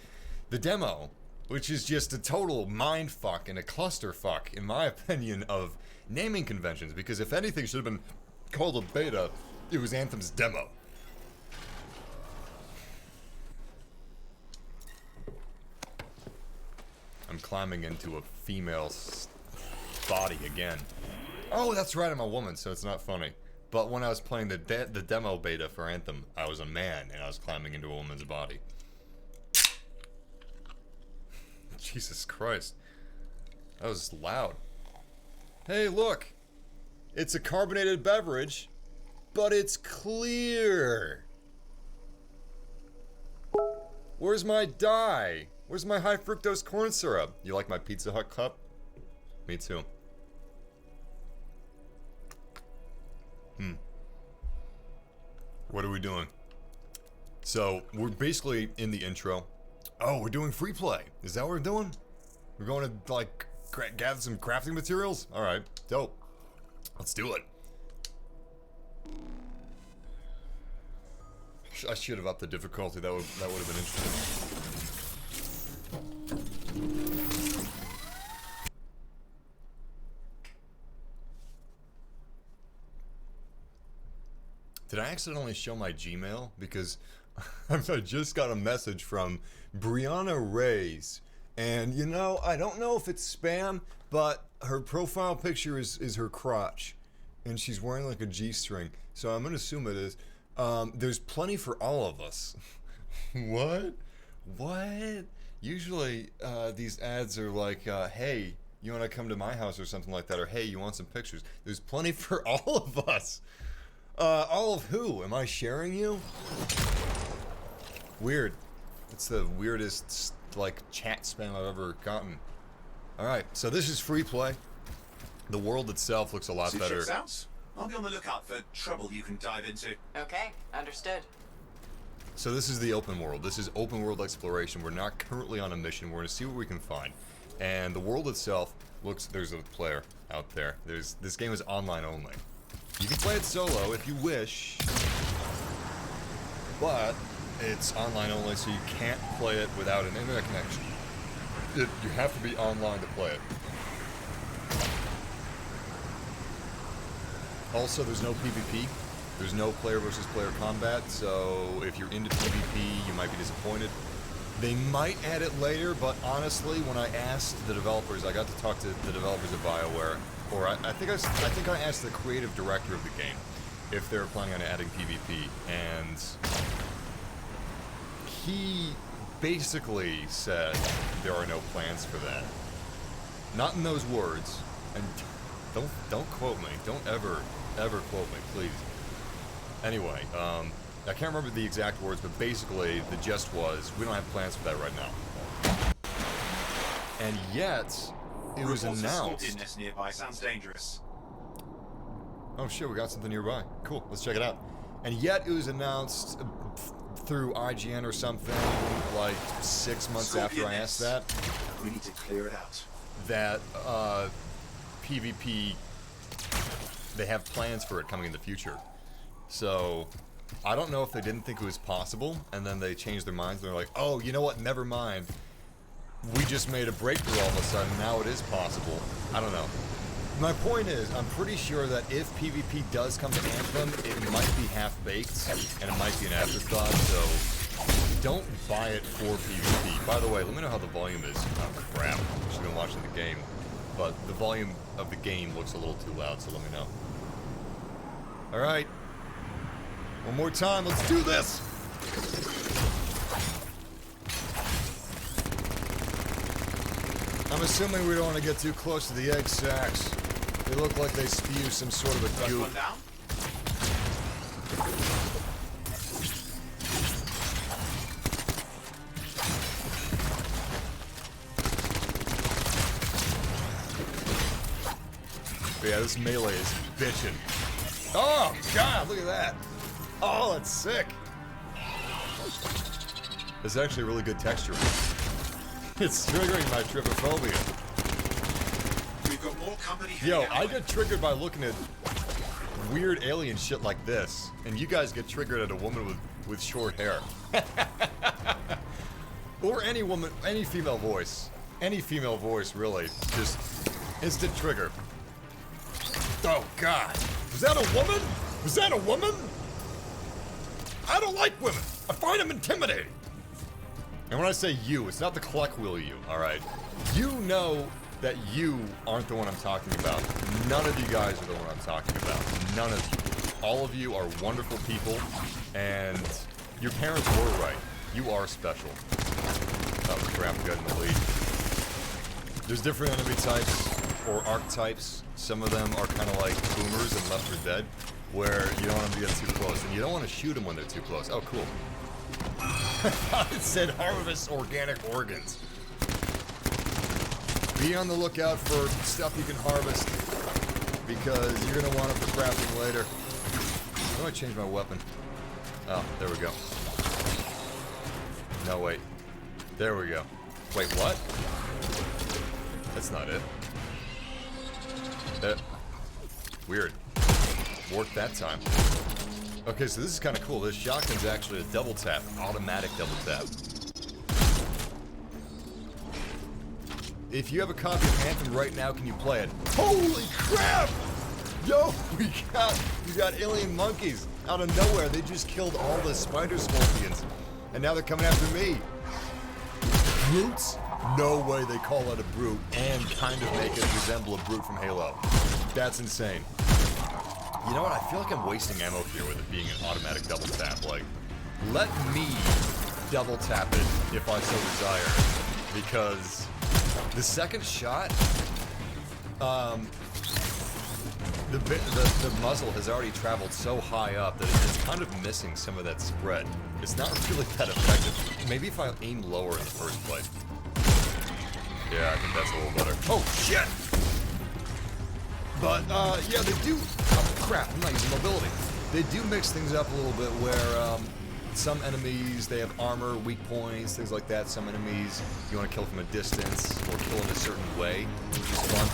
the demo, which is just a total mindfuck and a clusterfuck, in my opinion, of naming conventions, because if anything should have been called a beta, it was Anthem's demo. I'm climbing into a female's body again. Oh, that's right, I'm a woman, so it's not funny. But when I was playing the demo beta for Anthem, I was a man, and I was climbing into a woman's body. Jesus Christ. That was loud. Hey, look! It's a carbonated beverage, but it's clear! Where's my dye? Where's my high fructose corn syrup? You like my Pizza Hut cup? Me too. What are we doing? So, we're basically in the intro. Oh, we're doing free play. Is that what we're doing? We're going to, like, gather some crafting materials? Alright, dope. Let's do it. I should have upped the difficulty. That would have been interesting. Did I accidentally show my Gmail? Because I just got a message from Brianna Reyes. And, you know, I don't know if it's spam, but her profile picture is her crotch. And she's wearing like a G-string. So I'm going to assume it is. There's plenty for all of us. What? Usually, these ads are like, hey, you want to come to my house or something like that? Or, hey, you want some pictures? There's plenty for all of us. All of who? Am I sharing you? Weird. It's the weirdest, like, chat spam I've ever gotten. Alright, so this is free play. The world itself looks a lot better. I'll be on the lookout for trouble you can dive into. Okay, understood. So this is the open world. This is open world exploration. We're not currently on a mission. We're going to see what we can find. And the world itself looks... There's a player out there. This game is online only. You can play it solo if you wish, but it's online only, so you can't play it without an internet connection. You have to be online to play it. Also, there's no PvP. There's no player versus player combat, so if you're into PvP, you might be disappointed. They might add it later, but honestly, when I asked the developers, I got to talk to the developers of BioWare, or I think I asked the creative director of the game if they were planning on adding PvP, and he basically said there are no plans for that. Not in those words, and don't quote me. Don't ever quote me, please. Anyway, I can't remember the exact words, but basically the gist was, we don't have plans for that right now. And yet, it was announced. Nearby sounds dangerous. Oh shit, we got something nearby. Cool, let's check it out. And yet, it was announced through IGN or something, like 6 months after I asked that. We need to clear it out. That PvP, they have plans for it coming in the future. So, I don't know if they didn't think it was possible, and then they changed their minds, and they're like, oh, you know what, never mind. We just made a breakthrough all of a sudden, now it is possible. I don't know. My point is, I'm pretty sure that if PvP does come to Anthem, it might be half-baked, and it might be an afterthought, so don't buy it for PvP. By the way, let me know how the volume is. Oh crap, I should have been watching the game. But the volume of the game looks a little too loud, so let me know. Alright. One more time, let's do this! I'm assuming we don't want to get too close to the egg sacs. They look like they spew some sort of a goop. But yeah, this melee is bitchin'. Oh, God, look at that. Oh, that's sick. It's actually a really good texture. It's triggering my trypophobia. We've got more company. Yo, I get triggered by looking at weird alien shit like this, and you guys get triggered at a woman with short hair. Or any woman, any female voice. Any female voice, really. Just instant trigger. Oh, God. Was that a woman? Was that a woman? I don't like women. I find them intimidating. And when I say you, it's not the colloquial you, alright? You know that you aren't the one I'm talking about. None of you guys are the one I'm talking about. None of you. All of you are wonderful people, and your parents were right. You are special. Oh crap, got in the lead. There's different enemy types, or archetypes. Some of them are kind of like boomers and Left 4 Dead, where you don't want them to get too close, and you don't want to shoot them when they're too close. Oh, cool. I thought it said harvest organic organs. Be on the lookout for stuff you can harvest, because you're going to want it for crafting later. How do I change my weapon? Oh, there we go. No, wait. There we go. Wait, what? That's not it. Weird. Worked that time. Okay, so this is kind of cool. This shotgun's actually a double tap, automatic double tap. If you have a copy of Anthem right now, can you play it? Holy crap! Yo, we got alien monkeys out of nowhere. They just killed all the spider scorpions, and now they're coming after me. Brutes? No way they call it a brute and kind of make it resemble a brute from Halo. That's insane. You know what? I feel like I'm wasting ammo here with it being an automatic double tap. Like, let me double tap it if I so desire. Because the second shot, the muzzle has already traveled so high up that it's kind of missing some of that spread. It's not really that effective. Maybe if I aim lower in the first place. Yeah, I think that's a little better. Oh, shit! But, yeah, they do... Oh, crap, I'm not using mobility. They do mix things up a little bit where, some enemies, they have armor, weak points, things like that. Some enemies, you want to kill from a distance or kill in a certain way, which is fun.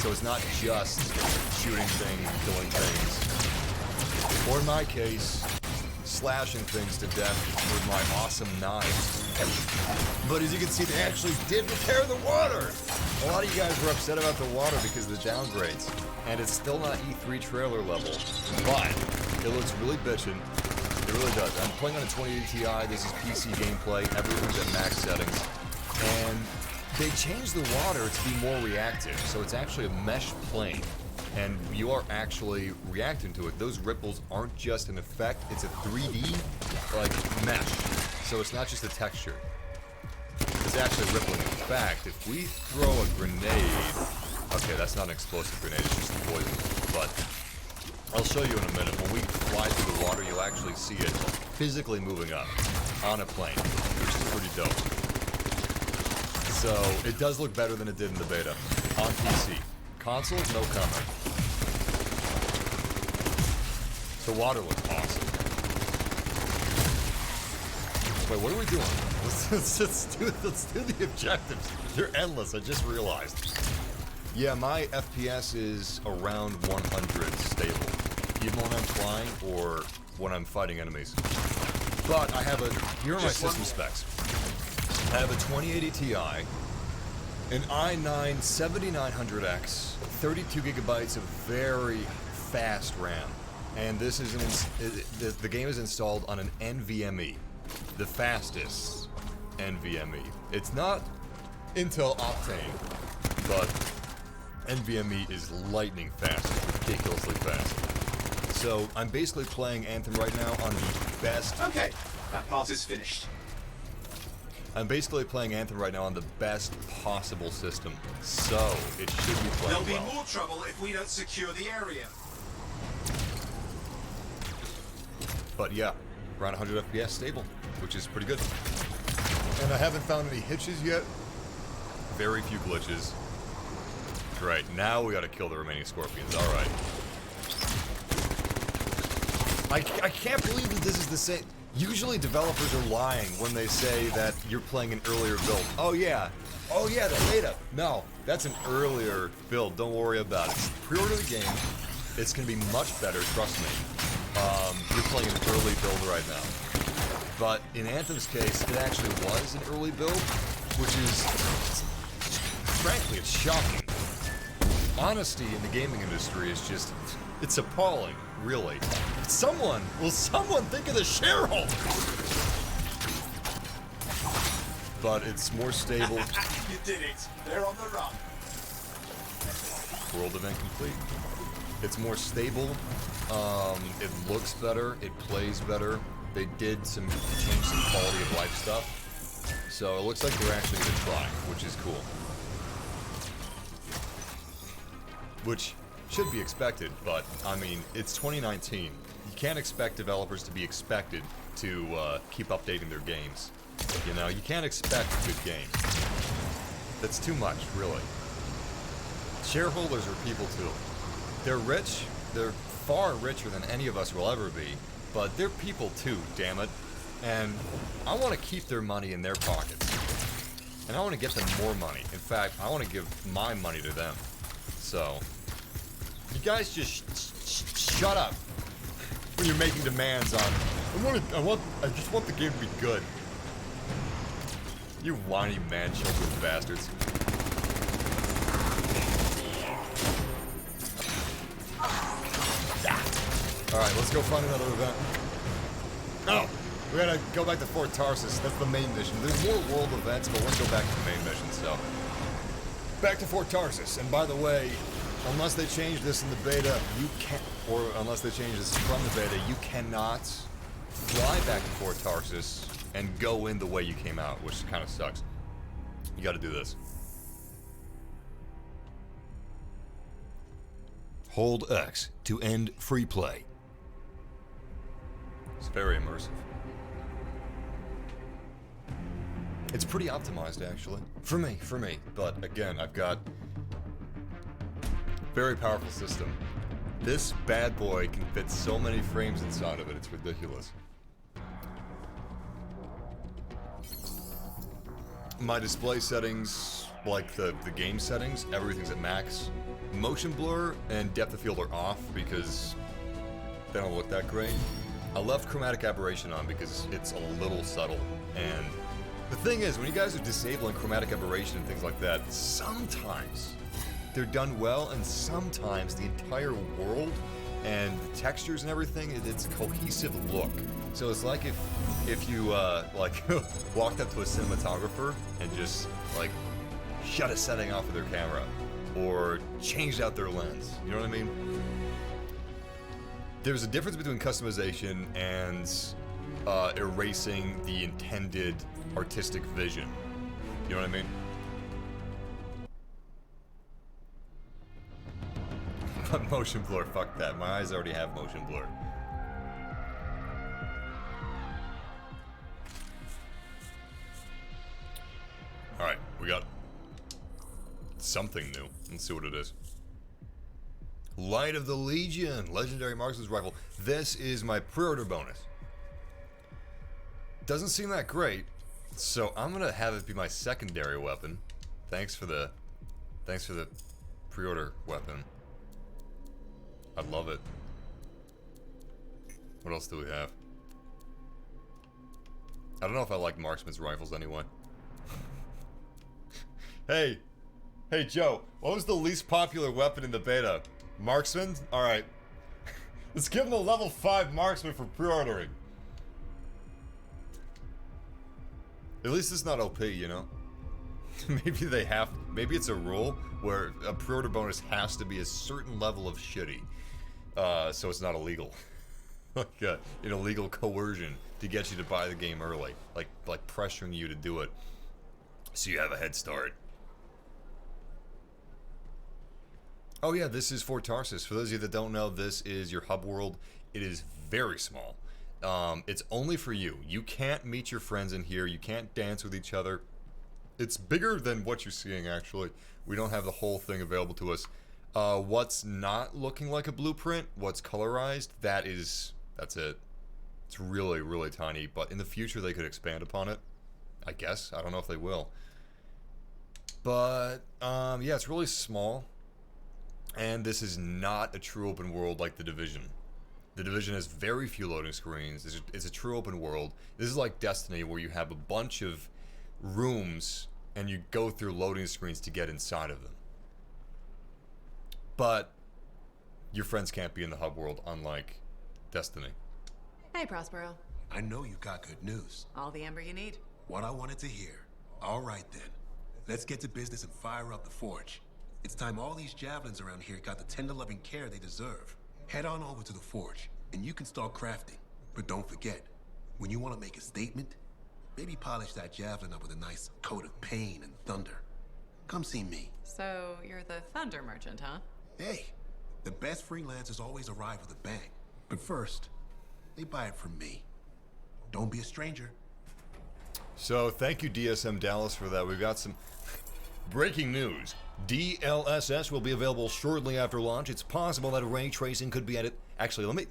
So it's not just shooting things, killing things. Or in my case, slashing things to death with my awesome knives. But as you can see, they actually did repair the water! A lot of you guys were upset about the water because of the downgrades, and it's still not E3 trailer level, but it looks really bitchin'. It really does. I'm playing on a 2080 Ti, this is PC gameplay, everything's at max settings, and they changed the water to be more reactive, so it's actually a mesh plane, and you are actually reacting to it. Those ripples aren't just an effect, it's a 3D, like, mesh. So it's not just a texture. It's actually rippling. In fact, if we throw a grenade... Okay, that's not an explosive grenade, it's just a poison. But I'll show you in a minute. When we fly through the water, you'll actually see it physically moving up on a plane, which is pretty dope. So it does look better than it did in the beta on PC. Console, no comment. The water looks awesome. Wait, what are we doing? Let's do the objectives. They're endless, I just realized. Yeah, my FPS is around 100 stable. Even when I'm flying or when I'm fighting enemies. But I have here are my system specs. I have a 2080 Ti, an i9 7900X, 32 gigabytes of very fast RAM. And this is the game is installed on an NVMe. the fastest NVMe. It's not Intel Optane, but NVMe is lightning fast, ridiculously fast. So I'm basically playing Anthem right now on the best... Okay, that part is finished. I'm basically playing Anthem right now on the best possible system, so it should be playing There'll be well. more trouble if we don't secure the area. But yeah, around 100 FPS stable, which is pretty good. And I haven't found any hitches yet. Very few glitches. Great, now we gotta kill the remaining scorpions, alright. I can't believe that this is the same. Usually developers are lying when they say that you're playing an earlier build. Oh yeah, the beta. No, that's an earlier build, don't worry about it. Pre-order the game, it's gonna be much better, trust me. You're playing an early build right now. But in Anthem's case, it actually was an early build, which is, frankly, it's shocking. Honesty in the gaming industry is just, it's appalling, really. Will someone think of the shareholders? But it's more stable. You did it. They're on the run. World event complete. It's more stable. It looks better. It plays better. They did change some quality of life stuff. So it looks like they're actually going to try, which is cool. Which should be expected, but I mean, it's 2019. You can't expect developers to be expected to keep updating their games. You know, you can't expect a good game. That's too much, really. Shareholders are people too. They're rich. They're far richer than any of us will ever be, but they're people too, damn it. And I want to keep their money in their pockets. And I want to get them more money. In fact, I want to give my money to them. So, you guys just shut up when you're making demands on. I just want the game to be good. You whiny man-children bastards. Alright, let's go find another event. Oh! We gotta go back to Fort Tarsis. That's the main mission. There's more world events, but we're gonna go back to the main mission, so. Back to Fort Tarsis. And by the way, unless they change this in the beta, you can't, or unless they change this from the beta, you cannot fly back to Fort Tarsis and go in the way you came out, which kind of sucks. You gotta do this. Hold X to end free play. It's very immersive. It's pretty optimized, actually. For me. But again, I've got very powerful system. This bad boy can fit so many frames inside of it, it's ridiculous. My display settings, like the game settings, everything's at max. Motion blur and depth of field are off because they don't look that great. I left chromatic aberration on because it's a little subtle. And the thing is, when you guys are disabling chromatic aberration and things like that, sometimes they're done well, and sometimes the entire world and the textures and everything, it's a cohesive look. So it's like if you like walked up to a cinematographer and just like shut a setting off of their camera or changed out their lens. You know what I mean? There's a difference between customization and erasing the intended artistic vision. You know what I mean? Motion blur, fuck that. My eyes already have motion blur. Alright, we got something new. Let's see what it is. Light of the Legion, Legendary Marksman's Rifle. This is my pre-order bonus. Doesn't seem that great, so I'm gonna have it be my secondary weapon. Thanks for the pre-order weapon. I love it. What else do we have? I don't know if I like marksman's rifles anyway. Hey Joe, what was the least popular weapon in the beta? Marksman? Alright. Let's give him a level 5 marksman for pre-ordering. At least it's not OP, you know? Maybe it's a rule where a pre-order bonus has to be a certain level of shitty. So it's not illegal. Like an illegal coercion to get you to buy the game early. Like pressuring you to do it so you have a head start. Oh yeah, this is Fort Tarsis. For those of you that don't know, this is your hub world. It is very small. It's only for you. You can't meet your friends in here. You can't dance with each other. It's bigger than what you're seeing, actually. We don't have the whole thing available to us. What's not looking like a blueprint, what's colorized, that's it. It's really, really tiny, but in the future they could expand upon it. I guess. I don't know if they will. But, yeah, it's really small. And this is not a true open world like The Division. The Division has very few loading screens. It's a true open world. This is like Destiny, where you have a bunch of rooms and you go through loading screens to get inside of them. But your friends can't be in the hub world, unlike Destiny. Hey, Prospero. I know you got good news. All the amber you need. What I wanted to hear. All right then. Let's get to business and fire up the forge. It's time all these javelins around here got the tender loving care they deserve. Head on over to the forge, and you can start crafting. But don't forget, when you want to make a statement, maybe polish that javelin up with a nice coat of pain and thunder. Come see me. So, you're the thunder merchant, huh? Hey, the best freelancers always arrive with a bang. But first, they buy it from me. Don't be a stranger. So, thank you DSM Dallas for that. We've got some breaking news. DLSS will be available shortly after launch. It's possible that ray tracing could be added. Actually, let me...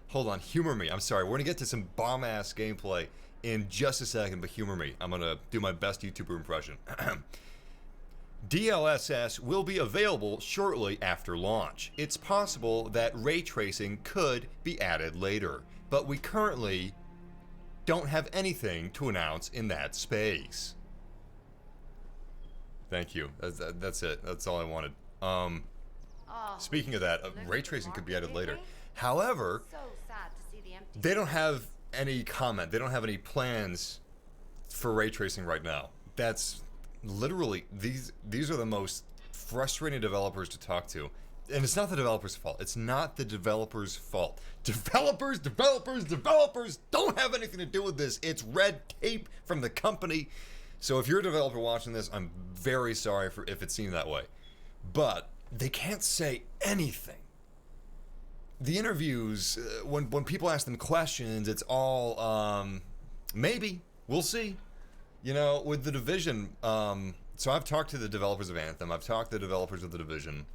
hold on, humor me. I'm sorry, we're going to get to some bomb-ass gameplay in just a second, but humor me. I'm going to do my best YouTuber impression. DLSS will be available shortly after launch. It's possible that ray tracing could be added later, but we currently don't have anything to announce in that space. Thank you. That's it. That's all I wanted. Speaking of that, ray tracing could be added later. However, they don't have any comment. They don't have any plans for ray tracing right now. That's literally, these are the most frustrating developers to talk to. And it's not the developers' fault. It's not the developers' fault. Developers don't have anything to do with this. It's red tape from the company. So if you're a developer watching this, I'm very sorry if it seemed that way. But they can't say anything. The interviews, when people ask them questions, it's all, maybe, we'll see. You know, with The Division, so I've talked to the developers of Anthem, I've talked to the developers of The Division,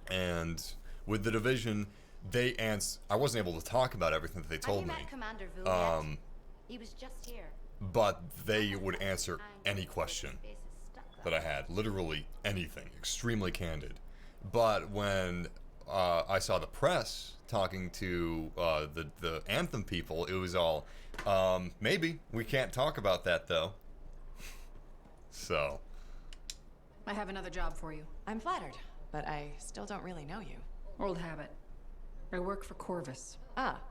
and with The Division, I wasn't able to talk about everything that they told me. Commander Vu yet? He was just here. But they would answer any question that I had, literally anything, extremely candid. But when I saw the press talking to the Anthem people, it was all, maybe, we can't talk about that though. So. I have another job for you. I'm flattered, but I still don't really know you. Old habit. I work for Corvus. Ah,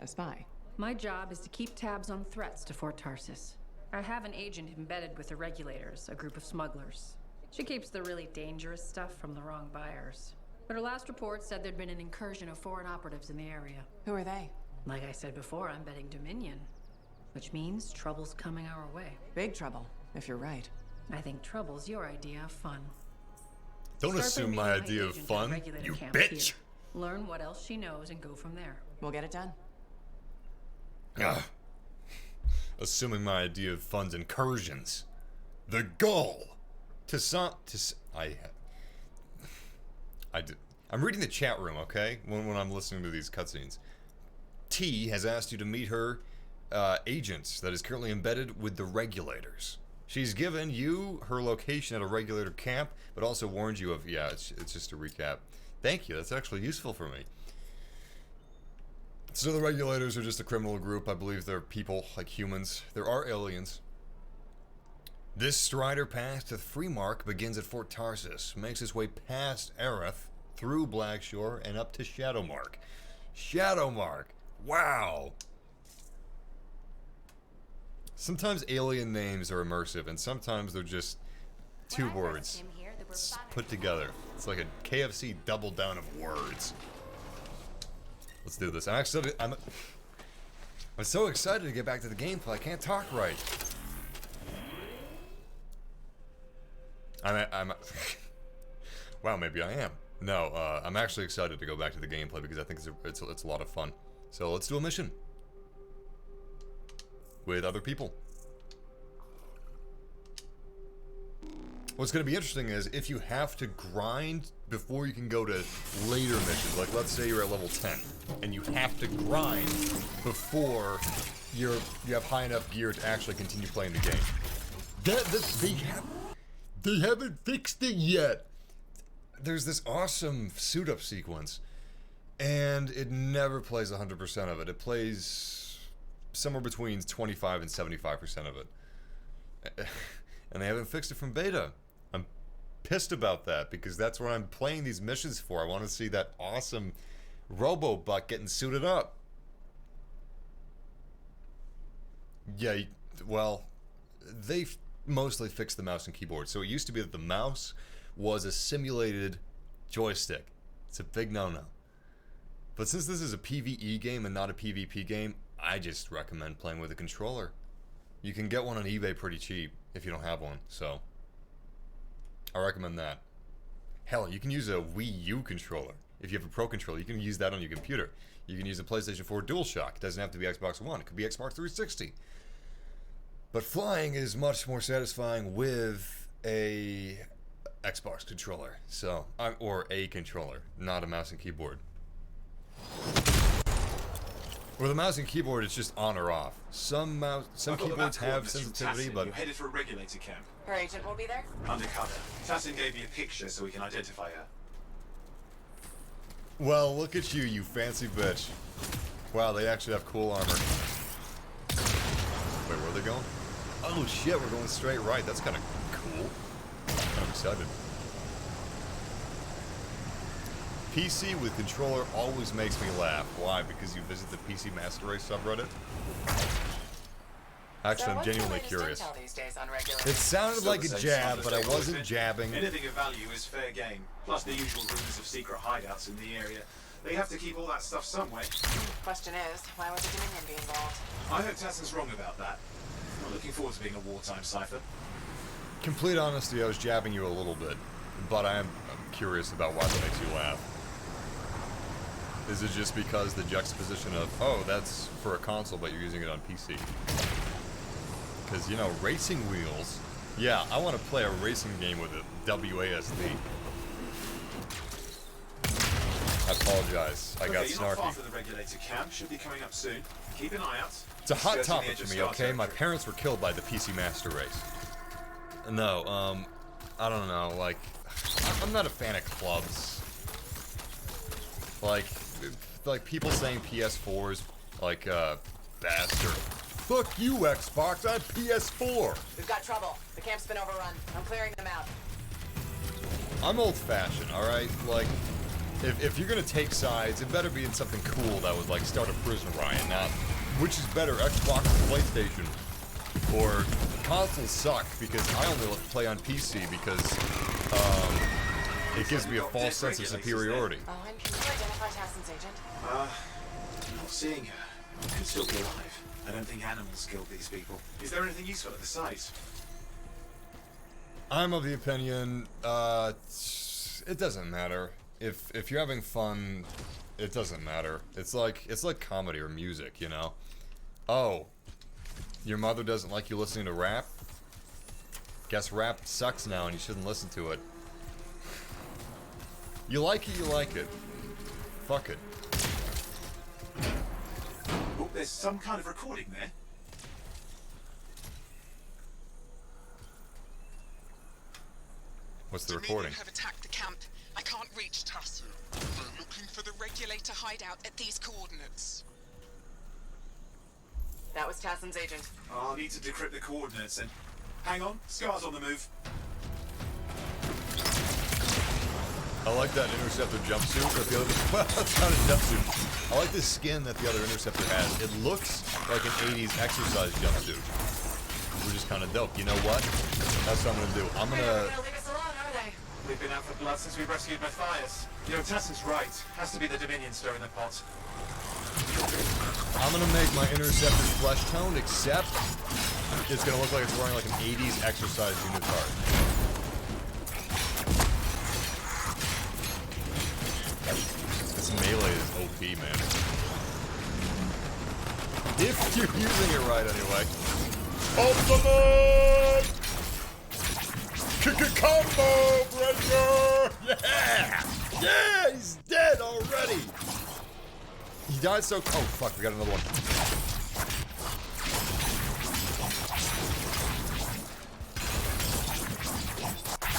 a spy. My job is to keep tabs on threats to Fort Tarsis. I have an agent embedded with the regulators, a group of smugglers. She keeps the really dangerous stuff from the wrong buyers. But her last report said there'd been an incursion of foreign operatives in the area. Who are they? Like I said before, I'm betting Dominion. Which means trouble's coming our way. Big trouble, if you're right. I think trouble's your idea of fun. Don't assume my idea of fun, you bitch! Here. Learn what else she knows and go from there. We'll get it done. Ugh. Assuming my idea of fun's incursions. The goal I'm reading the chat room, okay? When I'm listening to these cutscenes. T has asked you to meet her agent that is currently embedded with the regulators. She's given you her location at a regulator camp, but also warned you of, yeah, it's just a recap. Thank you, that's actually useful for me. So the regulators are just a criminal group. I believe they're people, like humans. There are aliens. This Strider path to Freemark begins at Fort Tarsis, makes its way past Aerith, through Blackshore, and up to Shadowmark. Shadowmark! Wow! Sometimes alien names are immersive, and sometimes they're just two words put together. It's like a KFC double down of words. Let's do this. I'm so excited to get back to the gameplay. I can't talk right. Wow, maybe I am. No, I'm actually excited to go back to the gameplay because I think it's a lot of fun. So let's do a mission with other people. What's going to be interesting is if you have to grind before you can go to later missions. Like, let's say you're at level 10, and you have to grind before you have high enough gear to actually continue playing the game. They haven't fixed it yet. There's this awesome suit-up sequence, and it never plays 100% of it. It plays somewhere between 25 and 75% of it. And they haven't fixed it from beta. I'm pissed about that because that's what I'm playing these missions for. I want to see that awesome Robo-Buck getting suited up. Yeah, well, they mostly fixed the mouse and keyboard. So it used to be that the mouse was a simulated joystick. It's a big no-no. But since this is a PvE game and not a PvP game, I just recommend playing with a controller. You can get one on eBay pretty cheap if you don't have one, so I recommend that. Hell, you can use a Wii U controller. If you have a Pro controller, you can use that on your computer. You can use a PlayStation 4 DualShock. It doesn't have to be Xbox One. It could be Xbox 360. But flying is much more satisfying with a Xbox controller, so or a controller, not a mouse and keyboard. With a mouse and keyboard, it's just on or off. Some keyboards have sensitivity, but you're headed for a regulator camp. Her agent will be there? Undercover. Tassin gave me a picture so we can identify her. Well, look at you, you fancy bitch. Wow, they actually have cool armor. Wait, where are they going? Oh shit, we're going straight right. That's kind of cool. I'm excited. PC with controller always makes me laugh. Why? Because you visit the PC Master Race subreddit? Actually, I'm genuinely curious. It sounded like a jab, but I wasn't jabbing. Anything of value is fair game. Plus the usual rumors of secret hideouts in the area. They have to keep all that stuff somewhere. Question is, why would the Dominion be involved? I hope Tassin's wrong about that. I'm looking forward to being a wartime cipher. Complete honesty, I was jabbing you a little bit, but I'm curious about why that makes you laugh. Is it just because the juxtaposition of, oh, that's for a console, but you're using it on PC? Because, you know, racing wheels. Yeah, I want to play a racing game with a WASD. I apologize. I got you're not far snarky. from the regulator camp. Should be coming up soon. Keep an eye out. It's a hot topic for me, okay? My parents were killed by the PC Master Race. No, I don't know, like, I'm not a fan of clubs. Like people saying PS4's, like, best, or, fuck you, Xbox, I'm PS4! We've got trouble. The camp's been overrun. I'm clearing them out. I'm old-fashioned, alright? Like, if you're gonna take sides, it better be in something cool that would, like, start a prison riot, not, which is better, Xbox or PlayStation? Or, consoles suck, because I only let play on PC because, it gives me a false sense of superiority. Oh, and can you identify Tassin's agent? Not seeing her. Could still be alive. I don't think animals killed these people. Is there anything useful at the site? I'm of the opinion, it doesn't matter. If you're having fun, it doesn't matter. It's like comedy or music, you know? Oh, your mother doesn't like you listening to rap? Guess rap sucks now and you shouldn't listen to it. You like it, you like it. Fuck it. Oh, there's some kind of recording there. What's the recording? Have attacked the camp. I can't reach Tarsis. We're looking for the regulator hideout at these coordinates. That was Tassin's agent. I'll need to decrypt the coordinates and... Hang on, Scar's on the move. I like that interceptor jumpsuit that the other... Well, that's not a jumpsuit. I like the skin that the other interceptor has. It looks like an 80s exercise jumpsuit. which is kind of dope. You know what? That's what I'm gonna do. I'm They're gonna. never gonna leave us alone, are they? We've been out for blood since we rescued Matthias. You know, Tassin's right. Has to be the Dominion stirring the pot. I'm gonna make my interceptor's flesh tone, except it's gonna look like it's wearing like an 80s exercise unitard. This melee is OP, man. If you're using it right, anyway. Ultimate! Combo breaker! Yeah! Yeah! He's dead already! He died so... Oh, fuck, we got another one.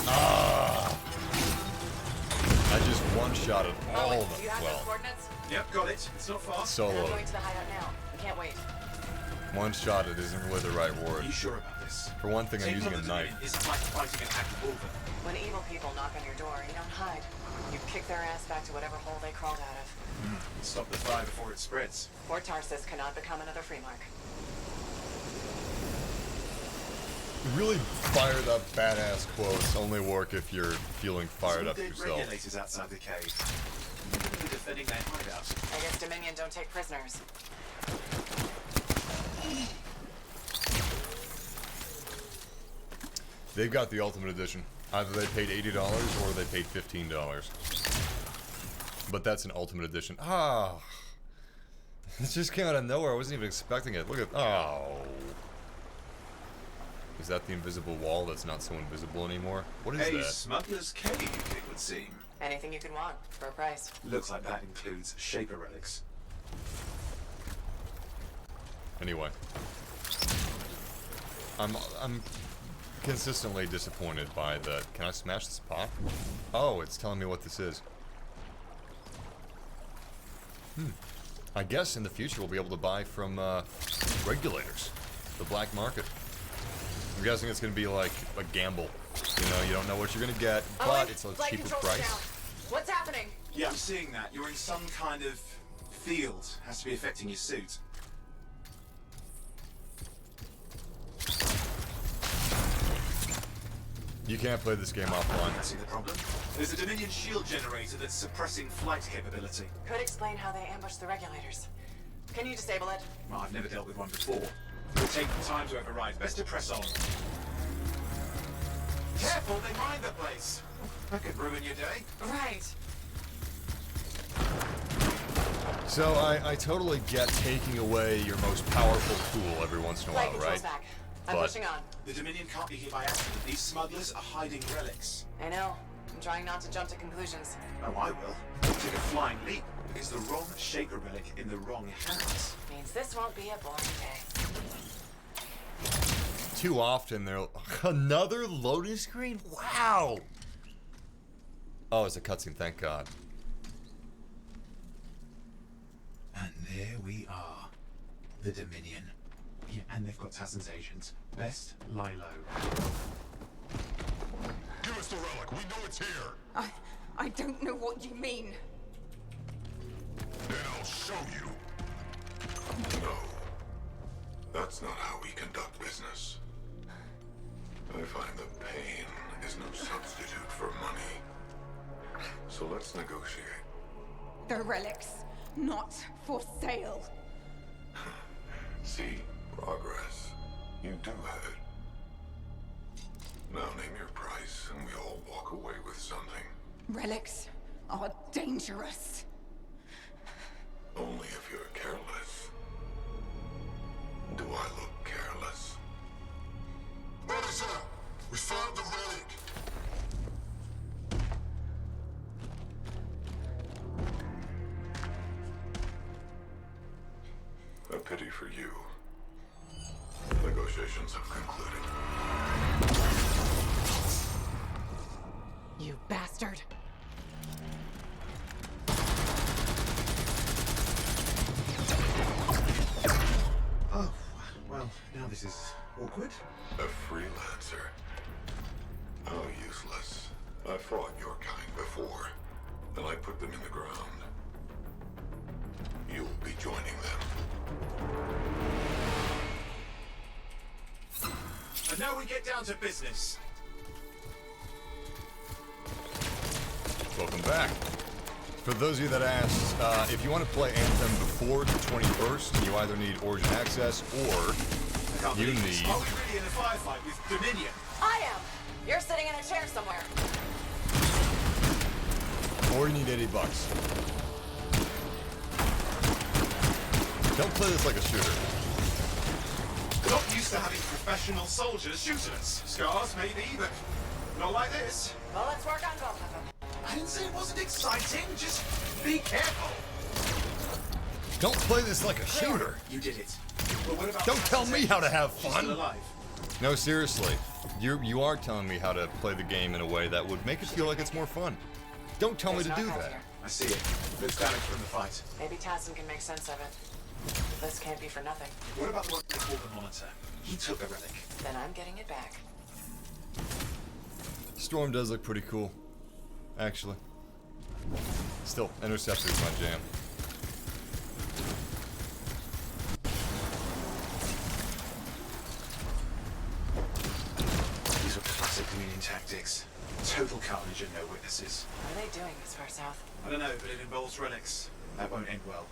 Ah! I just one-shotted all of them. Do you have those coordinates? Yep, got it. It's not far. Solo. I'm going to the hideout now. I can't wait. One-shotted isn't really the right word. Are you sure about this? For one thing, I'm Taking using on a the knife. Dominion isn't like fighting an active wolf. When evil people knock on your door, you don't hide. You kick their ass back to whatever hole they crawled out of. Stop the fire before it spreads. Or Tarsis cannot become another Freemark. Really fired up badass quotes only work if you're feeling fired up Some dead yourself. regulators outside the cave. They're defending their hideout. I guess Dominion don't take prisoners. They've got the Ultimate Edition. Either they paid $80 or they paid $15. But that's an Ultimate Edition. Ah! It just came out of nowhere. I wasn't even expecting it. Look at... Oh. Is that the invisible wall that's not so invisible anymore? What is A that? smuggler's cave, it would seem. Anything you could want, for a price. Looks like that includes Shaper relics. Anyway. I'm consistently disappointed by the... Can I smash this pot? Oh, it's telling me what this is. I guess in the future we'll be able to buy from regulators. The black market. I'm guessing it's going to be like a gamble. You know, you don't know what you're going to get, but it's a cheaper price. What's happening? Yeah, I'm seeing that. You're in some kind of field. Has to be affecting your suit. You can't play this game offline. I see the problem. There's a Dominion shield generator that's suppressing flight capability. Could explain how they ambushed the regulators. Can you disable it? Well, I've never dealt with one before. It'll take time to override. Best to press on. Careful, they mine the place. That could ruin your day. Right. So I totally get taking away your most powerful tool every once in a while, right? Back. I'm But pushing on. The Dominion can't be here by accident. These smugglers are hiding relics. I know. I'm trying not to jump to conclusions. Oh, I will. Take a flying leap. It's the wrong Shaper relic in the wrong hands. Means this won't be a boring day. too often they're... Another loading screen? Wow! Oh, it's a cutscene, thank God. And there we are. The Dominion. Yeah, and they've got Tassin's agents. Best lie low. Give us the relic. We know it's here. I don't know what you mean. Then I'll show you. No. That's not how we conduct business. I find that pain is no substitute for money. So let's negotiate. The relics, not for sale. See? Progress. You do have it. Now name your price and we all walk away with something. Relics are dangerous. Only if you're careless. Do I look careless? What is that? We found the relic! A pity for you. Negotiations have concluded. You bastard. Oh, well, now this is awkward. A freelancer. How useless. I fought your kind before, and I put them in the ground. You'll be joining them. Now we get down to business. Welcome back. For those of you that asked, if you want to play Anthem before the 21st, you either need Origin Access or you need... Are we really in a firefight with Dominion? I am. You're sitting in a chair somewhere. Or you need $80. Don't play this like a shooter. Not used to having professional soldiers shooting us. Scars, maybe, but not like this. Well, let's work on both of them. I didn't say it wasn't exciting. Just be careful. Don't play this like a shooter. You did it. But what about Don't tell me how to have She's fun. still alive. No, seriously. You are telling me how to play the game in a way that would make it feel like it's more fun. Don't tell me to do that. I see it. There's damage from the fight. Maybe Tassin can make sense of it. This can't be for nothing. What about the one they called the Monitor? He took the relic. Then I'm getting it back. Storm does look pretty cool, actually. Still, Interceptor is my jam. These were classic Dominion tactics. Total carnage and no witnesses. What are they doing this far south? I don't know, but it involves relics. That won't end well.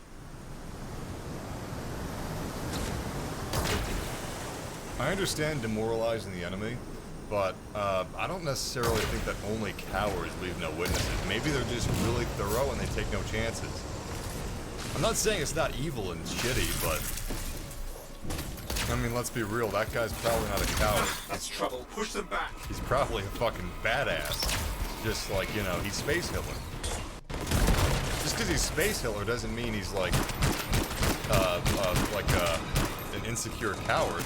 I understand demoralizing the enemy, but I don't necessarily think that only cowards leave no witnesses. Maybe they're just really thorough and they take no chances. I'm not saying it's not evil and shitty, but I mean, let's be real, that guy's probably not a coward. That's trouble. Push them back. He's probably a fucking badass. Just like, you know, he's Space Hitler. Just because he's Space Hitler doesn't mean he's like an insecure coward.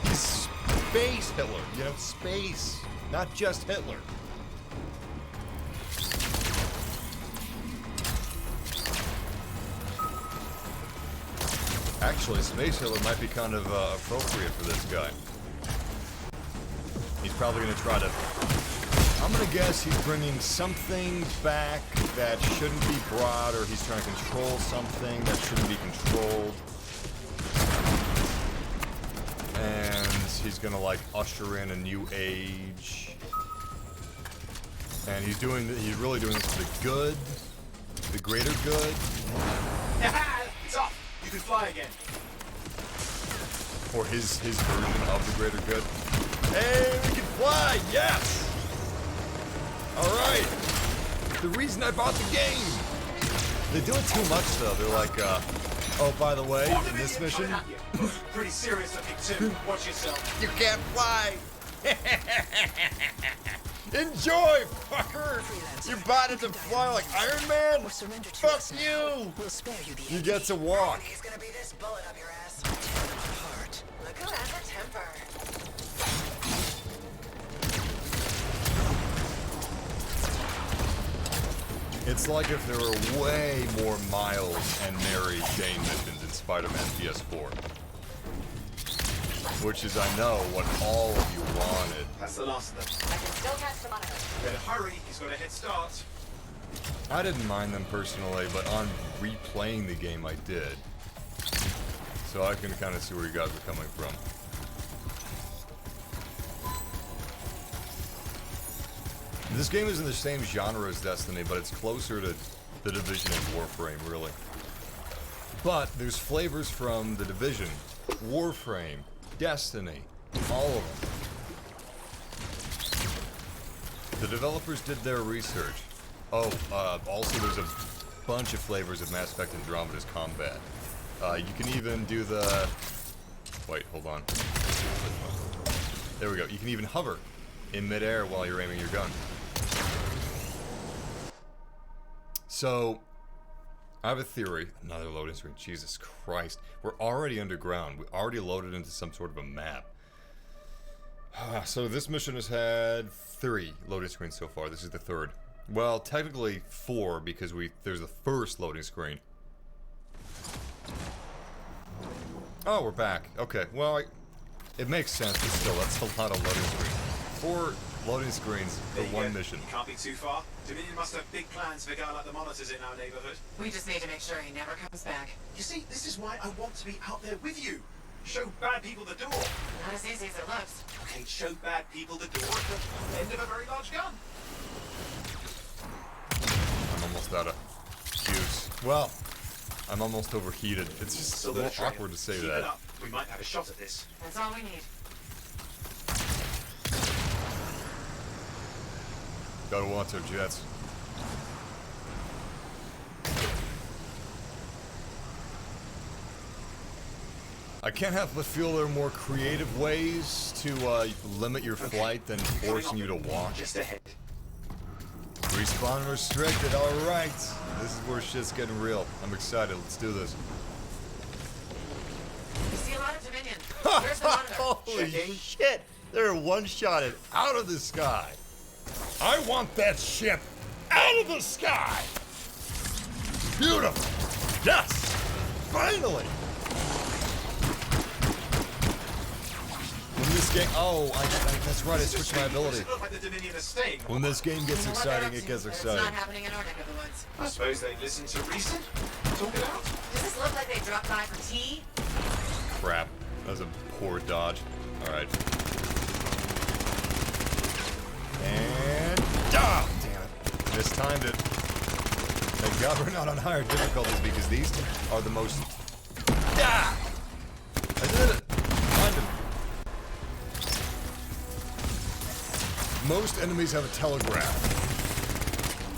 He's Space Hitler, you know, space, not just Hitler. Actually, Space Hitler might be kind of appropriate for this guy. He's probably going to try to... I'm going to guess he's bringing something back that shouldn't be brought, or he's trying to control something that shouldn't be controlled. And he's going to, like, usher in a new age. And he's really doing this for the good, the greater good. It's off. You can fly again. Or his version of the greater good. Hey, we can fly! Yes! Alright! The reason I bought the game! They do it too much, though. They're like, oh, by the way, in this mission... Pretty serious looking too. Watch yourself. You can't fly! Enjoy, fucker! You bought it to fly like Iron Man? Fuck you! You get to walk. He's gonna be this bullet up your ass. Tear them apart. Look who has a temper. It's like if there were way more Miles and Mary Jane missions in Spider-Man PS4. Which is, I know, what all of you wanted. That's the last of them. I can still catch them on it. Better hurry. He's got a head start. I didn't mind them personally, but on replaying the game, I did. So I can kind of see where you guys are coming from. This game is in the same genre as Destiny, but it's closer to The Division and Warframe, really. But there's flavors from The Division, Warframe, Destiny, all of them. The developers did their research. Oh, also there's a bunch of flavors of Mass Effect Andromeda's combat. You can even do the... Wait, hold on. There we go. You can even hover in midair while you're aiming your gun. So, I have a theory. Another loading screen. Jesus Christ. We're already underground. We already loaded into some sort of a map. So this mission has had 3 loading screens so far. This is the 3rd. Well, technically 4 because there's the first loading screen. Oh, we're back. Okay, well, it makes sense, but still, that's a lot of loading screens. 4 loading screens for one mission. Can't be too far. Dominion must have big plans for a guy like the Monitors in our neighborhood. We just need to make sure he never comes back. You see, this is why I want to be out there with you. Show bad people the door. Not as easy as it looks. Okay, show bad people the door at the end of a very large gun. I'm almost out of juice. Well, I'm almost overheated. It's just a little awkward to say Keep that. it up. We might have a shot at this. That's all we need. Gotta watch our jets. I can't help but feel there are more creative ways to limit your flight than forcing you to walk. Just ahead. Respawn restricted, alright. This is where shit's getting real. I'm excited, let's do this. You see a lot of Dominion. Where's the monitor? Holy shit! They're one-shotted out of the sky. I want that ship out of the sky! Beautiful! Yes! Finally! When this game... Oh, that's right, I switched my ability. When this game gets exciting, it gets exciting. It's not happening in our neck of the woods. I suppose they listen to reason. Talk it out. Does this look like they dropped by for tea? Crap. That was a poor dodge. Alright. And... Ah! Damn it. Mistimed it. Thank God we're not on higher difficulties because these are the most... Ah! I did it! Kind of. Most enemies have a telegraph.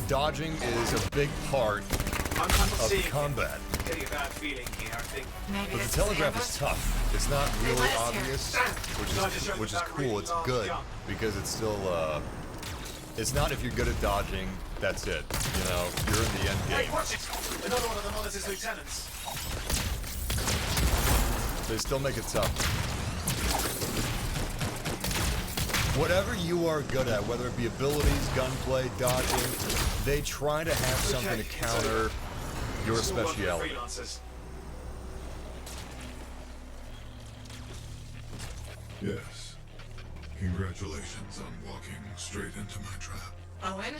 Dodging is a big part of combat. I'm getting a bad feeling here, I think. But the telegraph is tough. It's not really obvious, which is cool. It's good because it's still it's not if you're good at dodging, that's it. You know, you're in the end game. Hey, watch it! Another one of the monitor's lieutenants. They still make it tough. Whatever you are good at, whether it be abilities, gunplay, dodging, they try to have something to counter your speciality. Yes. Congratulations on walking straight into my trap. Owen?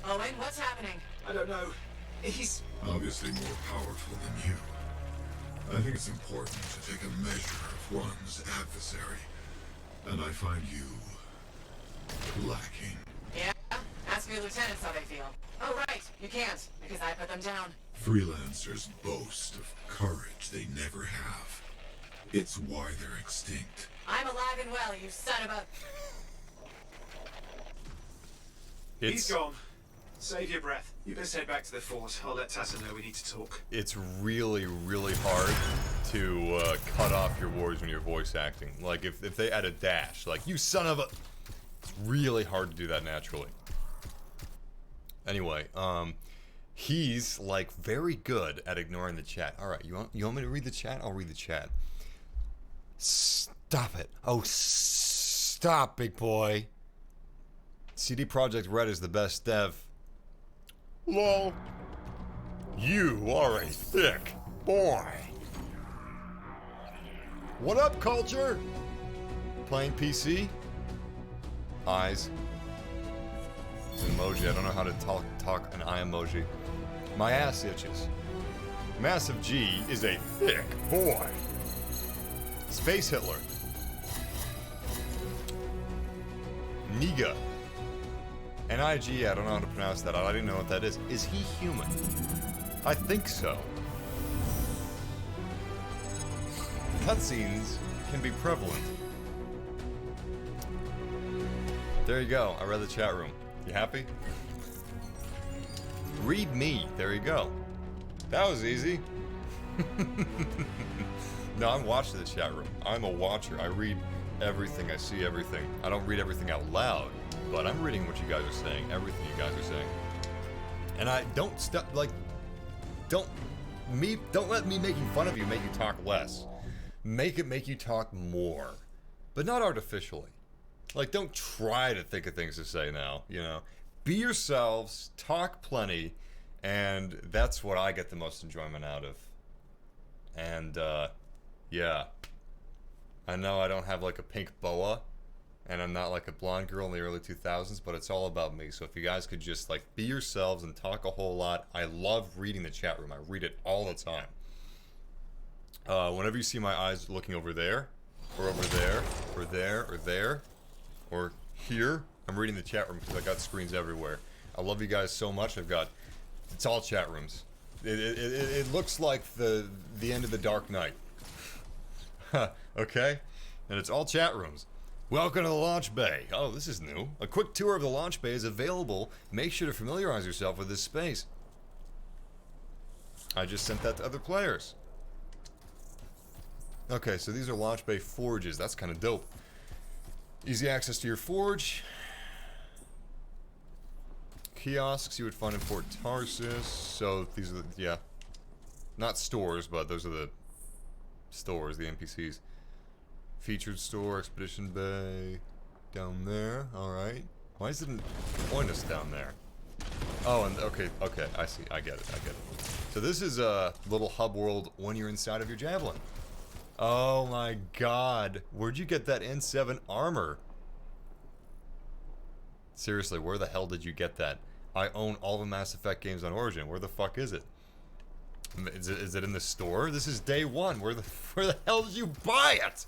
Owen, what's happening? I don't know. He's obviously more powerful than you. I think it's important to take a measure of one's adversary, and I find you lacking. Yeah? Ask your lieutenants how they feel. Oh, right. You can't, because I put them down. Freelancers boast of courage they never have. It's why they're extinct. I'm alive and well, you son of a... He's gone. Save your breath. You best head back to the fort. I'll let Tassa know we need to talk. It's really, really hard to cut off your words when you're voice acting. Like, if they add a dash, like, you son of a... It's really hard to do that naturally. Anyway, he's, like, very good at ignoring the chat. Alright, you want me to read the chat? I'll read the chat. Stop it. Oh, stop, big boy. CD Projekt Red is the best dev. Lol. You are a thick boy. What up, culture? Playing PC? Eyes. Emoji. I don't know how to talk an eye emoji. My ass itches. Massive G is a thick boy. Space Hitler. Niga. N-I-G, I don't know how to pronounce that. I didn't know what that is. Is he human? I think so. Cutscenes can be prevalent. There you go. I read the chat room. You happy? Read me. There you go. That was easy. No, I'm watching the chat room. I'm a watcher. I read everything. I see everything. I don't read everything out loud, but I'm reading what you guys are saying. Everything you guys are saying. And I don't stop. Like, don't let me making fun of you make you talk less. Make it make you talk more, but not artificially. Like, don't try to think of things to say now. You know, be yourselves. Talk plenty, and that's what I get the most enjoyment out of. And yeah, I know I don't have like a pink boa, and I'm not like a blonde girl in the early 2000s, but it's all about me. So if you guys could just like be yourselves and talk a whole lot. I love reading the chat room. I read it all the time. Whenever you see my eyes looking over there, or over there, or there, or there, or here, I'm reading the chat room because I got screens everywhere. I love you guys so much. It's all chat rooms. It looks like the end of the Dark Knight. Okay? And it's all chat rooms. Welcome to the launch bay. Oh, this is new. A quick tour of the launch bay is available. Make sure to familiarize yourself with this space. I just sent that to other players. Okay, so these are launch bay forges. That's kind of dope. Easy access to your forge. Kiosks you would find in Fort Tarsis. So these are the, yeah, not stores, but those are the stores, the NPCs. Featured store, Expedition Bay, down there. All right. Why does it point us down there? Oh, and okay, I see. I get it. So this is a little hub world when you're inside of your Javelin. Oh my God, where'd you get that N7 armor? Seriously, where the hell did you get that? I own all the Mass Effect games on Origin. Where the fuck is it? Is it in the store? This is day one. Where the hell did you buy it?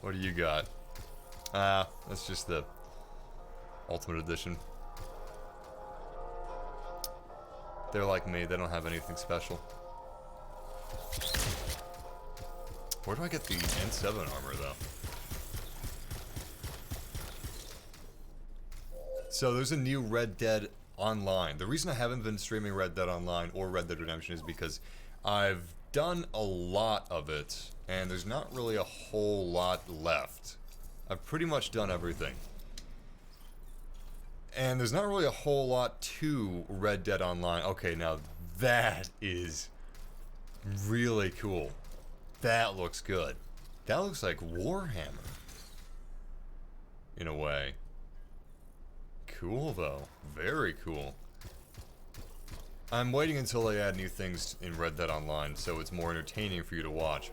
What do you got? That's just the Ultimate Edition. They're like me. They don't have anything special. Where do I get the N7 armor, though? So there's a new Red Dead Online. The reason I haven't been streaming Red Dead Online or Red Dead Redemption is because I've done a lot of it, and there's not really a whole lot left. I've pretty much done everything. And there's not really a whole lot to Red Dead Online. Okay, now that is really cool. That looks good. That looks like Warhammer. In a way. Cool, though. Very cool. I'm waiting until they add new things in Red Dead Online, so it's more entertaining for you to watch.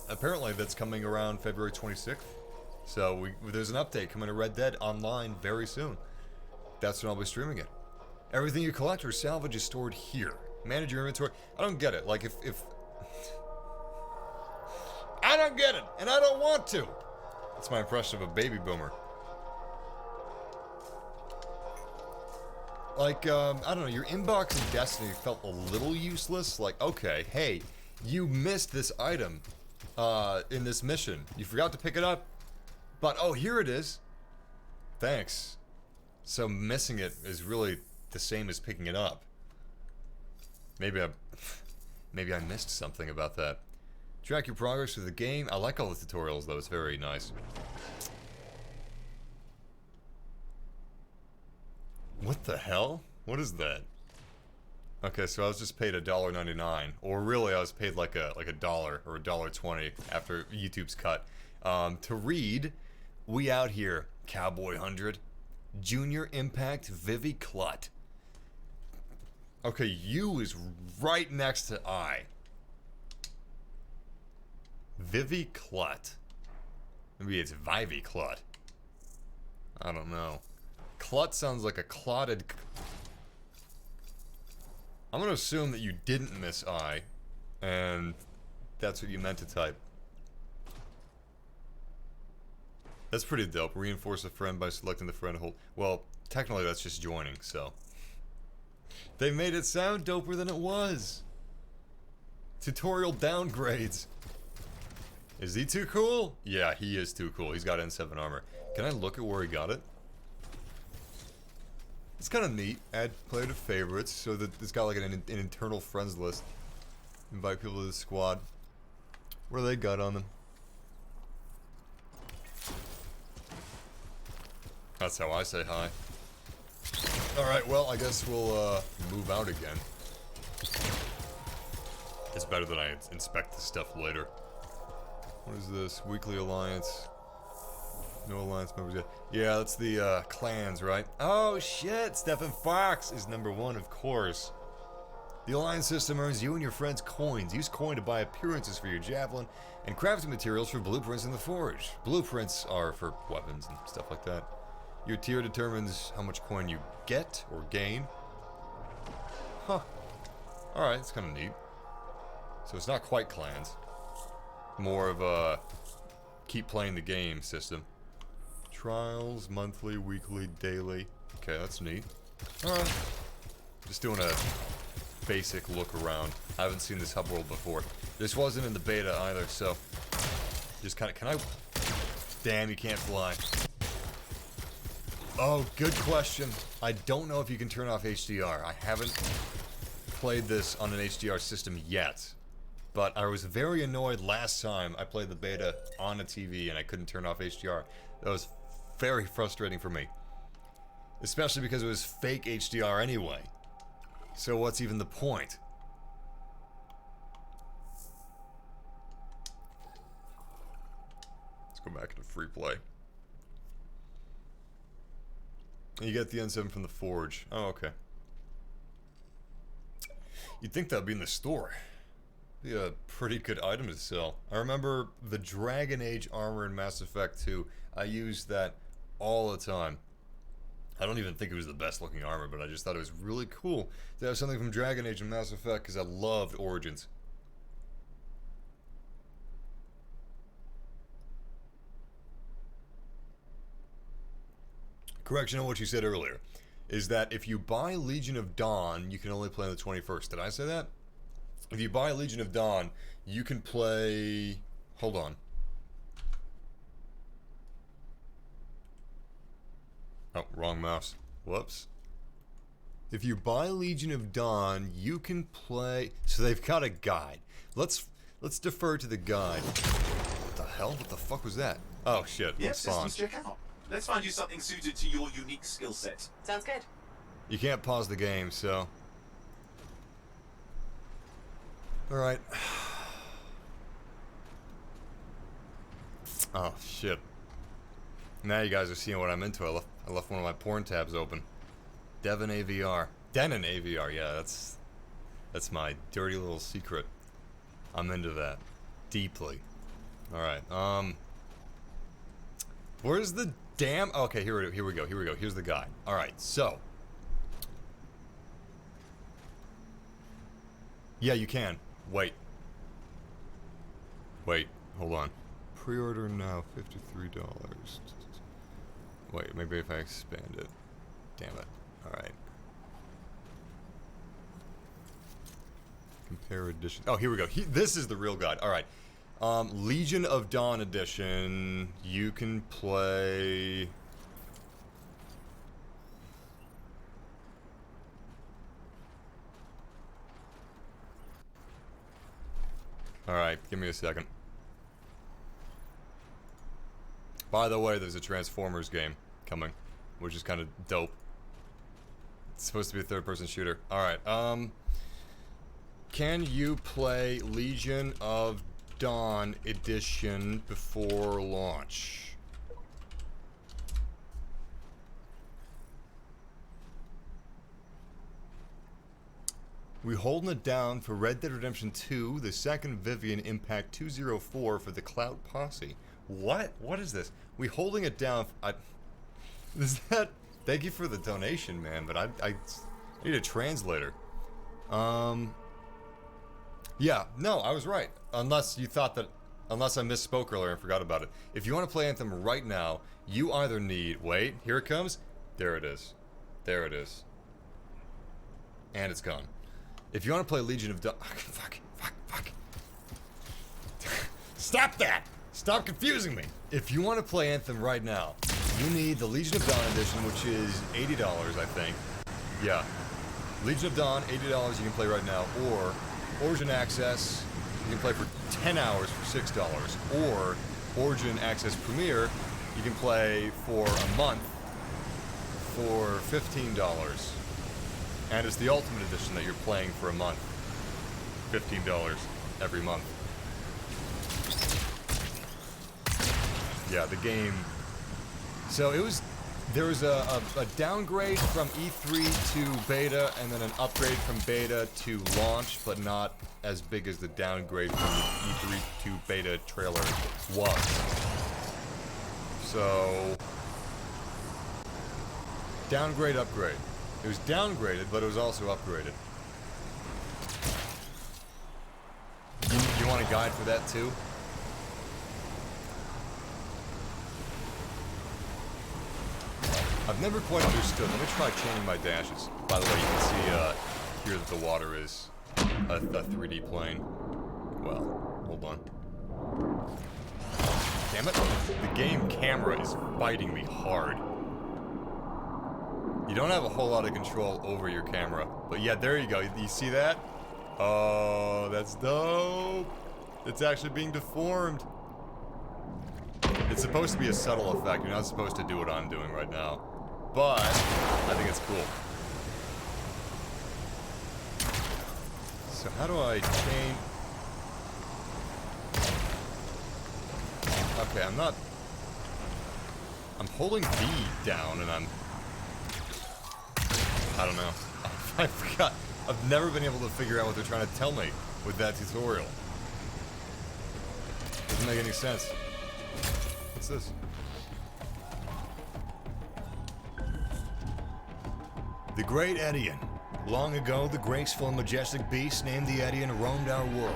Apparently, that's coming around February 26th. So, there's an update coming to Red Dead Online very soon. That's when I'll be streaming it. Everything you collect or salvage is stored here. Manage your inventory. I don't get it. Like, if I don't get it, and I don't want to. That's my impression of a baby boomer. Like, I don't know, your inbox in Destiny felt a little useless. Like, okay, hey, you missed this item in this mission. You forgot to pick it up, but oh, here it is. Thanks. So missing it is really the same as picking it up. Maybe I missed something about that. Track your progress through the game. I like all the tutorials, though. It's very nice. What the hell? What is that? Okay, so I was just paid $1.99, or really I was paid like a dollar or $1.20 after YouTube's cut to read. We out here, Cowboy 100, Junior Impact Vivi Clut. Okay, U is right next to I. Vivi Clut. Maybe it's Vivi Clut. I don't know. Clut sounds like a clotted. I'm gonna assume that you didn't miss I, and that's what you meant to type. That's pretty dope. Reinforce a friend by selecting the friend hold. Well, technically that's just joining, so. They made it sound doper than it was. Tutorial downgrades. Is he too cool? Yeah, he is too cool. He's got N7 armor. Can I look at where he got it? It's kind of neat. Add player to favorites so that it's got like an internal friends list. Invite people to the squad. What do they got on them? That's how I say hi. Alright, well, I guess we'll move out again. It's better that I inspect this stuff later. What is this? Weekly alliance. No alliance members yet. Yeah, that's the clans, right? Oh shit! Stephen Fox is #1, of course. The Alliance system earns you and your friends coins. Use coin to buy appearances for your Javelin and crafting materials for blueprints in the Forge. Blueprints are for weapons and stuff like that. Your tier determines how much coin you get or gain. Huh. Alright, it's kind of neat. So it's not quite clans. More of a keep playing the game system. Trials, monthly, weekly, daily. Okay, that's neat. Alright. Just doing a basic look around. I haven't seen this hub world before. This wasn't in the beta either, so just kind of, can I? Damn, you can't fly. Oh, good question. I don't know if you can turn off HDR. I haven't played this on an HDR system yet, but I was very annoyed last time I played the beta on a TV and I couldn't turn off HDR. That was very frustrating for me, especially because it was fake HDR anyway. So what's even the point? Let's go back into free play. And you get the N7 from the Forge. Oh, okay. You'd think that'd be in the store. Be a pretty good item to sell. I remember the Dragon Age armor in Mass Effect 2. I used that all the time. I don't even think it was the best looking armor, but I just thought it was really cool to have something from Dragon Age and Mass Effect because I loved Origins. Correction on what you said earlier is that if you buy Legion of Dawn, you can only play on the 21st. Did I say that? If you buy Legion of Dawn, you can play... Hold on. Oh, wrong mouse. Whoops. If you buy Legion of Dawn, you can play... So they've got a guide. Let's defer to the guide. What the hell? What the fuck was that? Oh shit. Yes, systems check out. Let's find you something suited to your unique skill set. Sounds good. You can't pause the game, so... Alright. Oh, shit. Now you guys are seeing what I'm into. I left one of my porn tabs open. Denon AVR, yeah, that's my dirty little secret. I'm into that. Deeply. Alright, where's the damn... Okay, here we go. Here's the guide. Alright, so... Yeah, you can. Wait, hold on. Pre-order now, $53. Wait, maybe if I expand it. Damn it. Alright. Compare edition. Oh, here we go. This is the real guide. Alright. Legion of Dawn edition. You can play... Alright, give me a second. By the way, there's a Transformers game coming, which is kind of dope. It's supposed to be a third-person shooter. Alright, can you play Legion of Dawn edition before launch? We holding it down for Red Dead Redemption 2, the second Vivian Impact 204 for the Cloud Posse. What? What is this? We holding it down. Is that? Thank you for the donation, man. But I need a translator. Yeah. No, I was right. Unless you thought that. Unless I misspoke earlier and forgot about it. If you want to play Anthem right now, you either need. Wait. Here it comes. There it is. There it is. And it's gone. If you want to play Legion of Dawn... Fuck. Stop that! Stop confusing me! If you want to play Anthem right now, you need the Legion of Dawn edition, which is $80, I think. Yeah. Legion of Dawn, $80 you can play right now. Or Origin Access, you can play for 10 hours for $6. Or Origin Access Premier, you can play for a month for $15. And it's the Ultimate Edition that you're playing for a month. $15 every month. Yeah, the game... So it was There was a downgrade from E3 to beta, and then an upgrade from beta to launch, but not as big as the downgrade from the E3 to beta trailer was. So, downgrade, upgrade. It was downgraded, but it was also upgraded. You want a guide for that too? I've never quite understood. Let me try changing my dashes. By the way, you can see here that the water is a 3D plane. Well, hold on. Damn it. The game camera is fighting me hard. You don't have a whole lot of control over your camera. But yeah, there you go. You see that? Oh, that's dope. It's actually being deformed. It's supposed to be a subtle effect. You're not supposed to do what I'm doing right now. But I think it's cool. So how do I change? Okay, I'm holding B down and I don't know. I forgot. I've never been able to figure out what they're trying to tell me with that tutorial. Doesn't make any sense. What's this? The Great Edian. Long ago, the graceful and majestic beast named the Edian roamed our world.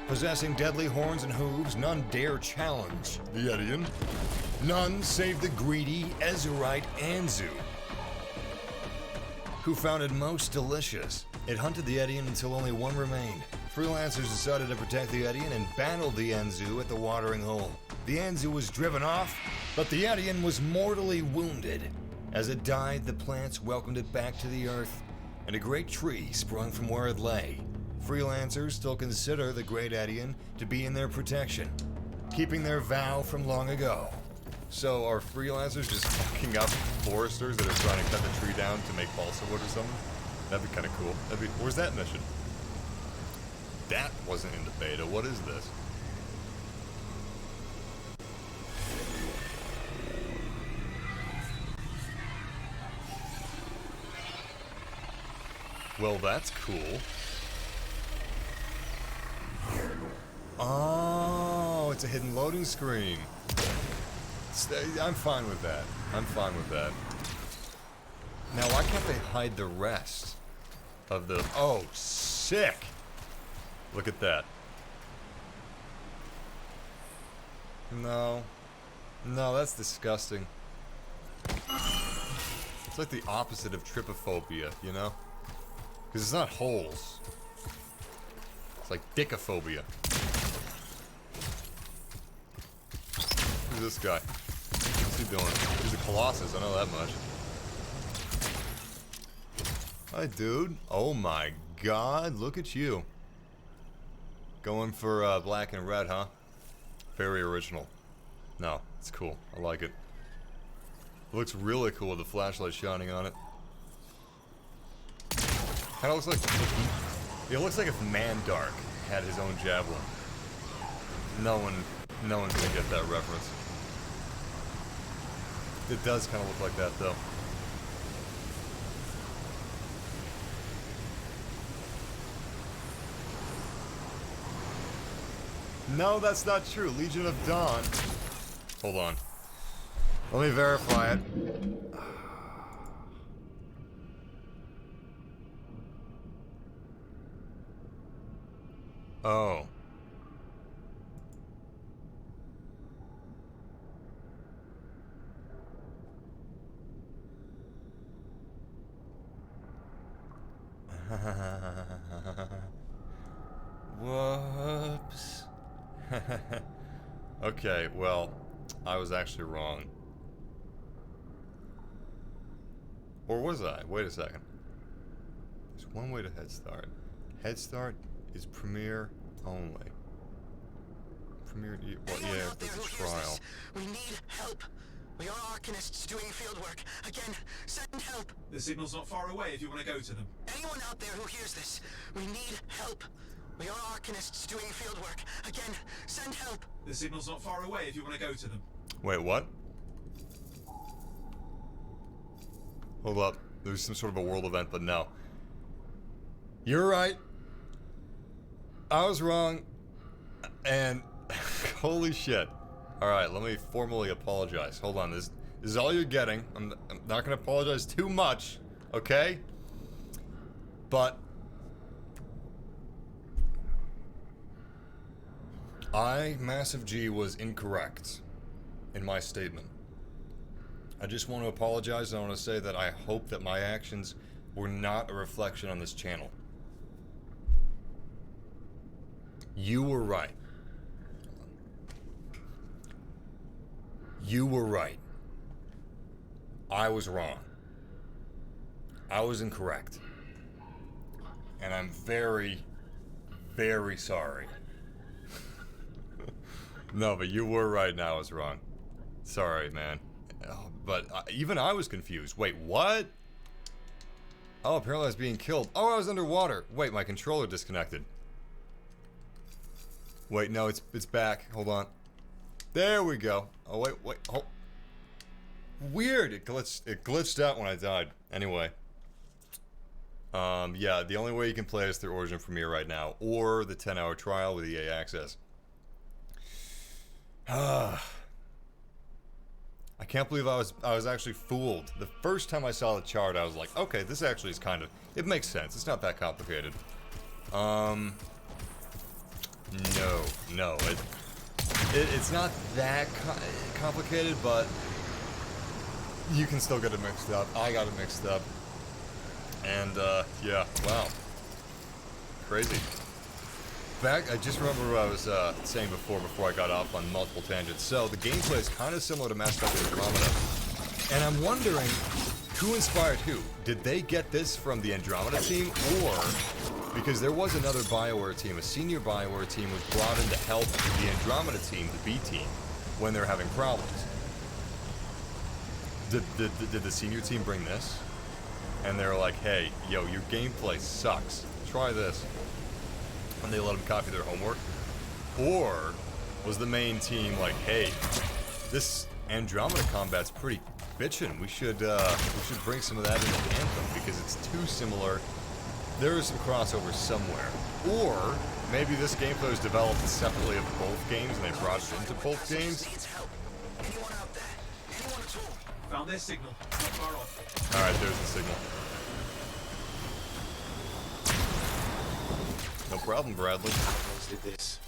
Possessing deadly horns and hooves, none dare challenge the Edian. None save the greedy Ezurite Anzu, who found it most delicious. It hunted the Edian until only one remained. Freelancers decided to protect the Edian and battled the Anzu at the watering hole. The Anzu was driven off, but the Edian was mortally wounded. As it died, the plants welcomed it back to the earth, and a great tree sprung from where it lay. Freelancers still consider the Great Edian to be in their protection, keeping their vow from long ago. So are freelancers just fucking up foresters that are trying to cut the tree down to make balsa wood or something? That'd be kind of cool. Where's that mission? That wasn't in the beta. What is this? Well, that's cool. Oh, it's a hidden loading screen. I'm fine with that. I'm fine with that. Now, why can't they hide the rest of the... Oh, sick! Look at that. No. No, that's disgusting. It's like the opposite of trypophobia, you know? Because it's not holes. It's like dickophobia. Who's this guy? What's he doing? He's a Colossus, I know that much. Hi, dude. Oh my god, look at you. Going for black and red, huh? Very original. No, it's cool. I like it. It looks really cool with the flashlight shining on it. Kinda looks like... It looks like if Mandark had his own Javelin. No one's gonna get that reference. It does kinda look like that, though. No, that's not true. Legion of Dawn. Hold on. Let me verify it. Oh. Whoops. Okay, well, I was actually wrong. Or was I? Wait a second. There's one way to Head Start. Head Start is Premiere only. Premiere, well, yeah, there's a trial. We need help. We are Arcanists doing field work. Again, send help. The signal's not far away if you want to go to them. Anyone out there who hears this, we need help. We are Arcanists doing field work. Again, send help. The signal's not far away if you want to go to them. Wait, what? Hold up. There's some sort of a world event, but no. You're right. I was wrong. And holy shit. Alright, let me formally apologize. Hold on, this is all you're getting. I'm not gonna apologize too much, okay? But I, Massive G, was incorrect in my statement. I just want to apologize, and I want to say that I hope that my actions were not a reflection on this channel. You were right. You were right. I was wrong. I was incorrect. And I'm very, very sorry. No, but you were right and I was wrong. Sorry, man. But even I was confused. Wait, what? Oh, apparently I was being killed. Oh, I was underwater. Wait, my controller disconnected. Wait, no, it's back. Hold on. There we go. Oh, wait. Oh. Weird. It glitched out when I died. Anyway. Yeah, the only way you can play is through Origin Premiere right now, or the 10-hour trial with EA Access. I can't believe I was actually fooled. The first time I saw the chart, I was like, okay, this actually is kind of, it makes sense. It's not that complicated. No, it's not that complicated, but you can still get it mixed up. I got it mixed up. And, yeah, wow. Crazy. I just remember what I was saying before I got off on multiple tangents. So, the gameplay is kind of similar to Mass Effect Andromeda. And I'm wondering, who inspired who? Did they get this from the Andromeda team, or because there was another BioWare team, a senior BioWare team was brought in to help the Andromeda team, the B team, when they're having problems. Did the senior team bring this? And they're like, hey, yo, your gameplay sucks. Try this. And they let them copy their homework? Or was the main team like, hey, this Andromeda combat's pretty bitchin'. We should bring some of that into Anthem because it's too similar. There is some crossover somewhere. Or maybe this gameplay was developed separately of both games and they brought it into both games. Found their signal. Not far off. Alright, there's the signal. No problem, Bradley. Did this.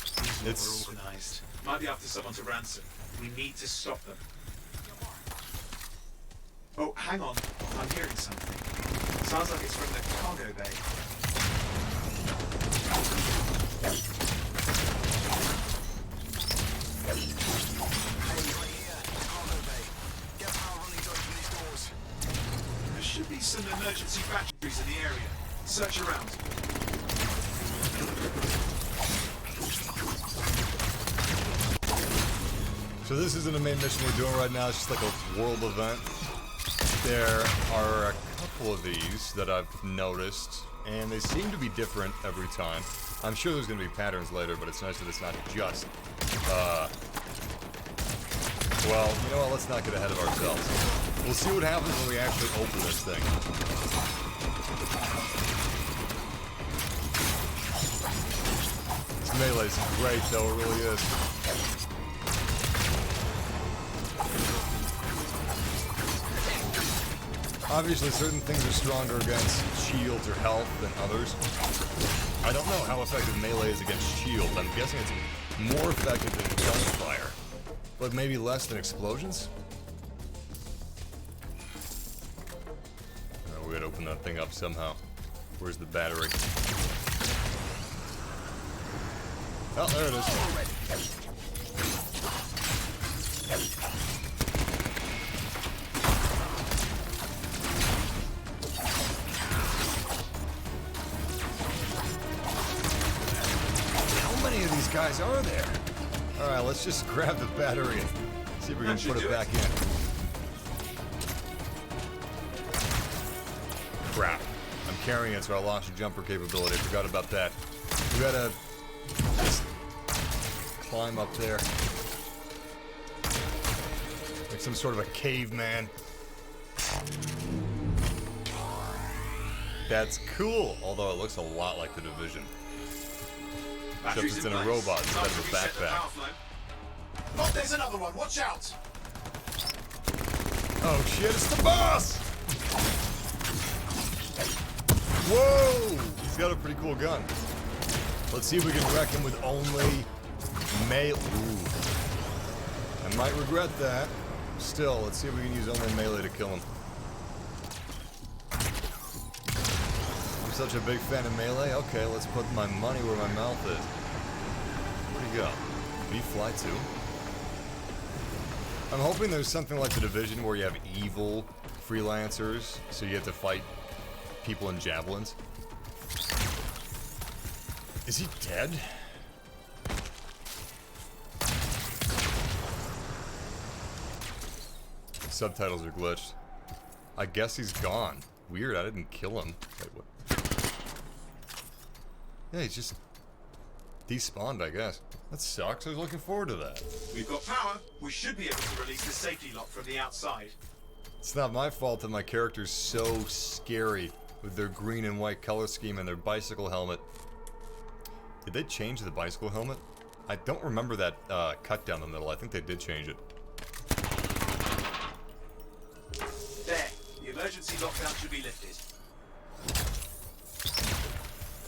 It's organized. Might be after someone to ransom. We need to stop them. Oh, hang on. I'm hearing something. Sounds like it's from the cargo bay. There should be some emergency batteries in the area. Search around. So this isn't a main mission we're doing right now, it's just like a world event. There are a couple of these that I've noticed, and they seem to be different every time. I'm sure there's going to be patterns later, but it's nice that it's not just, well, you know what, let's not get ahead of ourselves. We'll see what happens when we actually open this thing. This melee's great, though, it really is. Obviously, certain things are stronger against shields or health than others. I don't know how effective melee is against shield. I'm guessing it's more effective than gunfire, but maybe less than explosions? Oh, we gotta open that thing up somehow. Where's the battery? Oh, there it is. Guys are there? Alright, let's just grab the battery and see if we can put it back in. Crap. I'm carrying it, so I lost a jumper capability. I forgot about that. We gotta just climb up there. Like some sort of a caveman. That's cool, although it looks a lot like the Division. Except it's in a robot instead of a backpack. Oh, there's another one. Watch out! Oh shit, it's the boss! Whoa! He's got a pretty cool gun. Let's see if we can wreck him with only melee. Ooh. I might regret that. Still, let's see if we can use only melee to kill him. I'm such a big fan of melee. Okay, let's put my money where my mouth is. Where'd he go? Can he fly too? I'm hoping there's something like the Division where you have evil freelancers, so you have to fight people in javelins. Is he dead? Subtitles are glitched. I guess he's gone. Weird, I didn't kill him. Wait, what? Yeah, he's just despawned, I guess. That sucks. I was looking forward to that. We've got power. We should be able to release the safety lock from the outside. It's not my fault that my character's so scary with their green and white color scheme and their bicycle helmet. Did they change the bicycle helmet? I don't remember that cut down the middle. I think they did change it. There. The emergency lockdown should be lifted.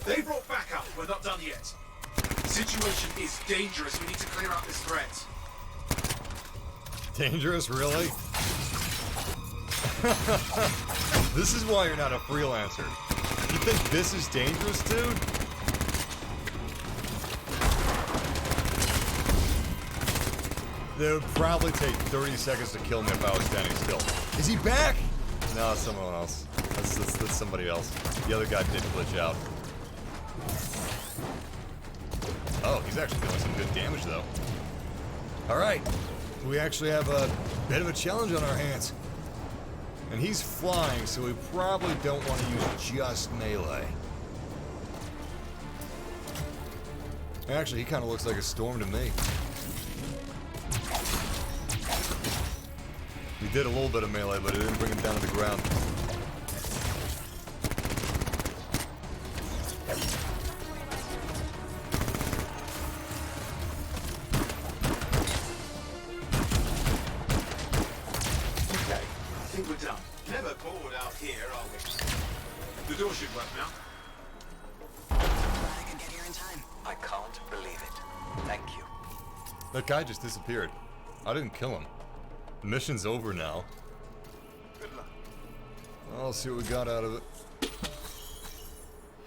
They brought backup. We're not done yet. Situation is dangerous. We need to clear out this threat. Dangerous, really? This is why you're not a freelancer. You think this is dangerous, dude? It would probably take 30 seconds to kill me if I was standing still. Is he back? No, it's someone else. That's somebody else. The other guy did glitch out. Oh, he's actually doing some good damage, though. Alright. We actually have a bit of a challenge on our hands. And he's flying, so we probably don't want to use just melee. Actually, he kind of looks like a storm to me. He did a little bit of melee, but it didn't bring him down to the ground. Okay, I think we're done. Never bored out here, are we? The door should work now. I can get here in time. I can't believe it. Thank you. That guy just disappeared. I didn't kill him. The mission's over now. Good luck. I'll see what we got out of it.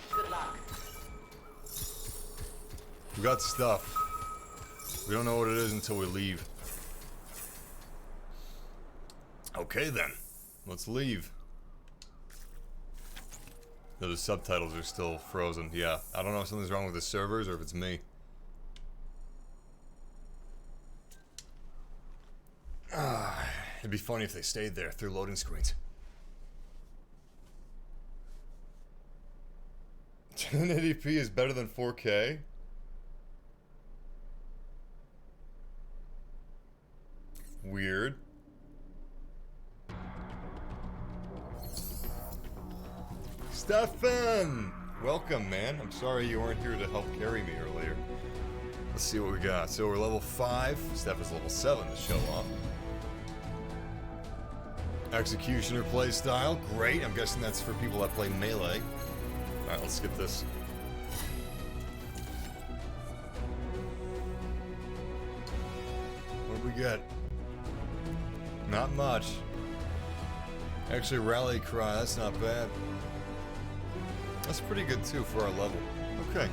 Good luck. We got stuff. We don't know what it is until we leave. Okay then. Let's leave. The subtitles are still frozen. Yeah. I don't know if something's wrong with the servers or if it's me. It'd be funny if they stayed there through loading screens. 1080p is better than 4K? Weird. Stefan! Welcome, man. I'm sorry you weren't here to help carry me earlier. Let's see what we got. So we're level 5. Stefan's level 7 to show off. Executioner playstyle, great. I'm guessing that's for people that play melee. Alright, let's skip this. What do we get? Not much. Actually, rally cry, that's not bad. That's pretty good too for our level. Okay.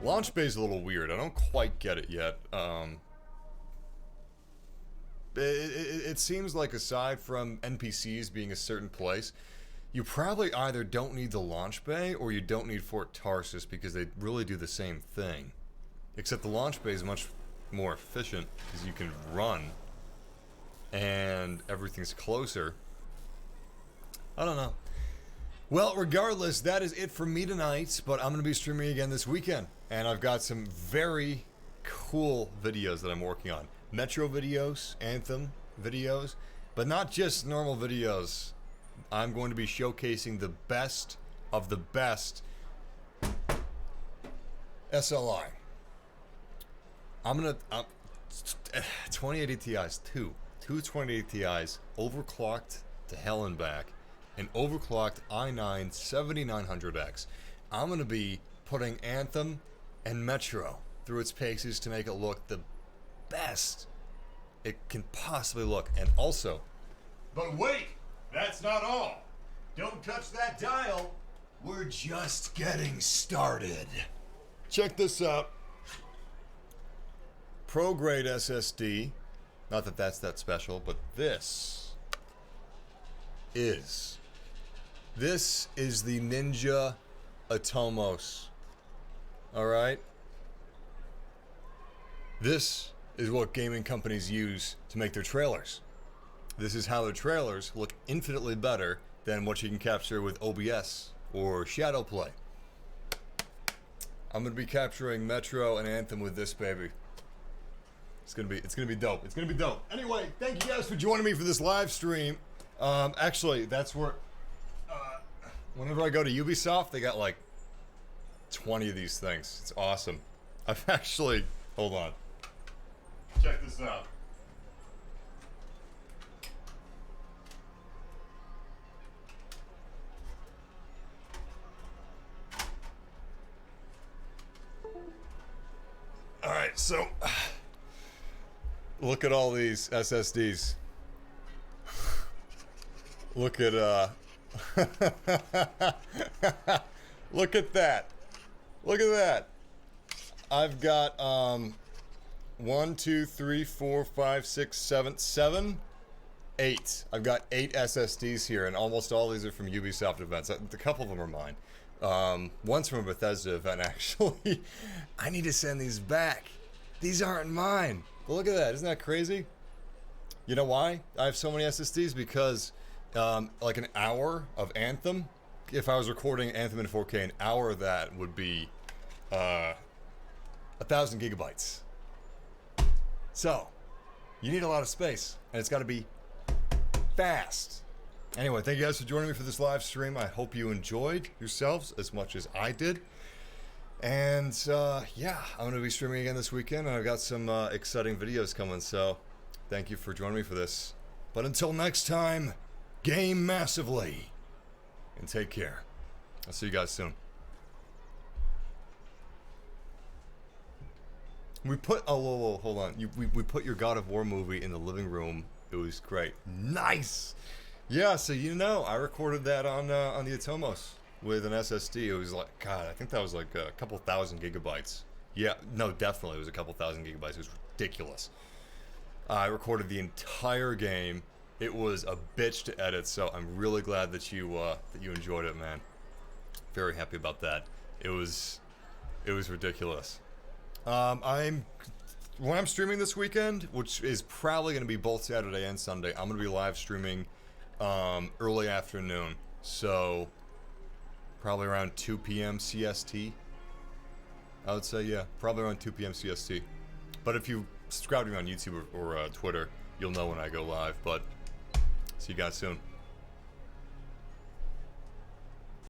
Launch bay is a little weird. I don't quite get it yet. It seems like aside from NPCs being a certain place, you probably either don't need the launch bay or you don't need Fort Tarsis because they really do the same thing. Except the launch bay is much more efficient because you can run and everything's closer. I don't know. Well, regardless, that is it for me tonight, but I'm going to be streaming again this weekend. And I've got some very cool videos that I'm working on. Metro videos, Anthem videos, But not just normal videos. I'm going to be showcasing the best of the best SLI. I'm gonna 2080 Ti's, two 2080 Ti's, overclocked to hell and back, an overclocked i9 7900X. I'm gonna be putting Anthem and Metro through its paces to make it look the best it can possibly look. And also, but wait, that's not all. Don't touch that dial. We're just getting started. Check this out. Pro grade SSD. Not that that's that special, but this is the Ninja Atomos. All right. This is what gaming companies use to make their trailers. This is how their trailers look infinitely better than what you can capture with OBS or Shadow Play. I'm gonna be capturing Metro and Anthem with this baby. It's gonna be dope. It's gonna be dope. Anyway, thank you guys for joining me for this live stream. Actually, that's where whenever I go to Ubisoft, they got like 20 of these things. It's awesome. I've actually, hold on. Check this out. All right, so look at all these SSDs. Look at look at that. Look at that. I've got 1, 2, 3, 4, 5, 6, 7, 8. I've got 8 SSDs here, and almost all these are from Ubisoft events. A couple of them are mine. One's from a Bethesda event, actually. I need to send these back. These aren't mine. But look at that. Isn't that crazy? You know why I have so many SSDs? Because like an hour of Anthem, if I was recording Anthem in 4K, an hour of that would be 1,000 gigabytes. So, you need a lot of space, and it's got to be fast. Anyway, thank you guys for joining me for this live stream. I hope you enjoyed yourselves as much as I did. And yeah, I'm going to be streaming again this weekend, and I've got some exciting videos coming, so thank you for joining me for this. But until next time, game massively, and take care. I'll see you guys soon. We put, oh, whoa, hold on. We put your God of War movie in the living room. It was great. Nice! Yeah, so you know, I recorded that on the Atomos with an SSD. It was like, God, I think that was like a couple thousand gigabytes. Yeah, no, definitely, it was a couple thousand gigabytes. It was ridiculous. I recorded the entire game. It was a bitch to edit, so I'm really glad that you enjoyed it, man. Very happy about that. It was ridiculous. When I'm streaming this weekend, which is probably going to be both Saturday and Sunday, I'm going to be live streaming early afternoon. So probably around 2 p.m. CST. I would say, yeah, probably around 2 p.m. CST. But if you subscribe to me on YouTube or Twitter, you'll know when I go live. But see you guys soon.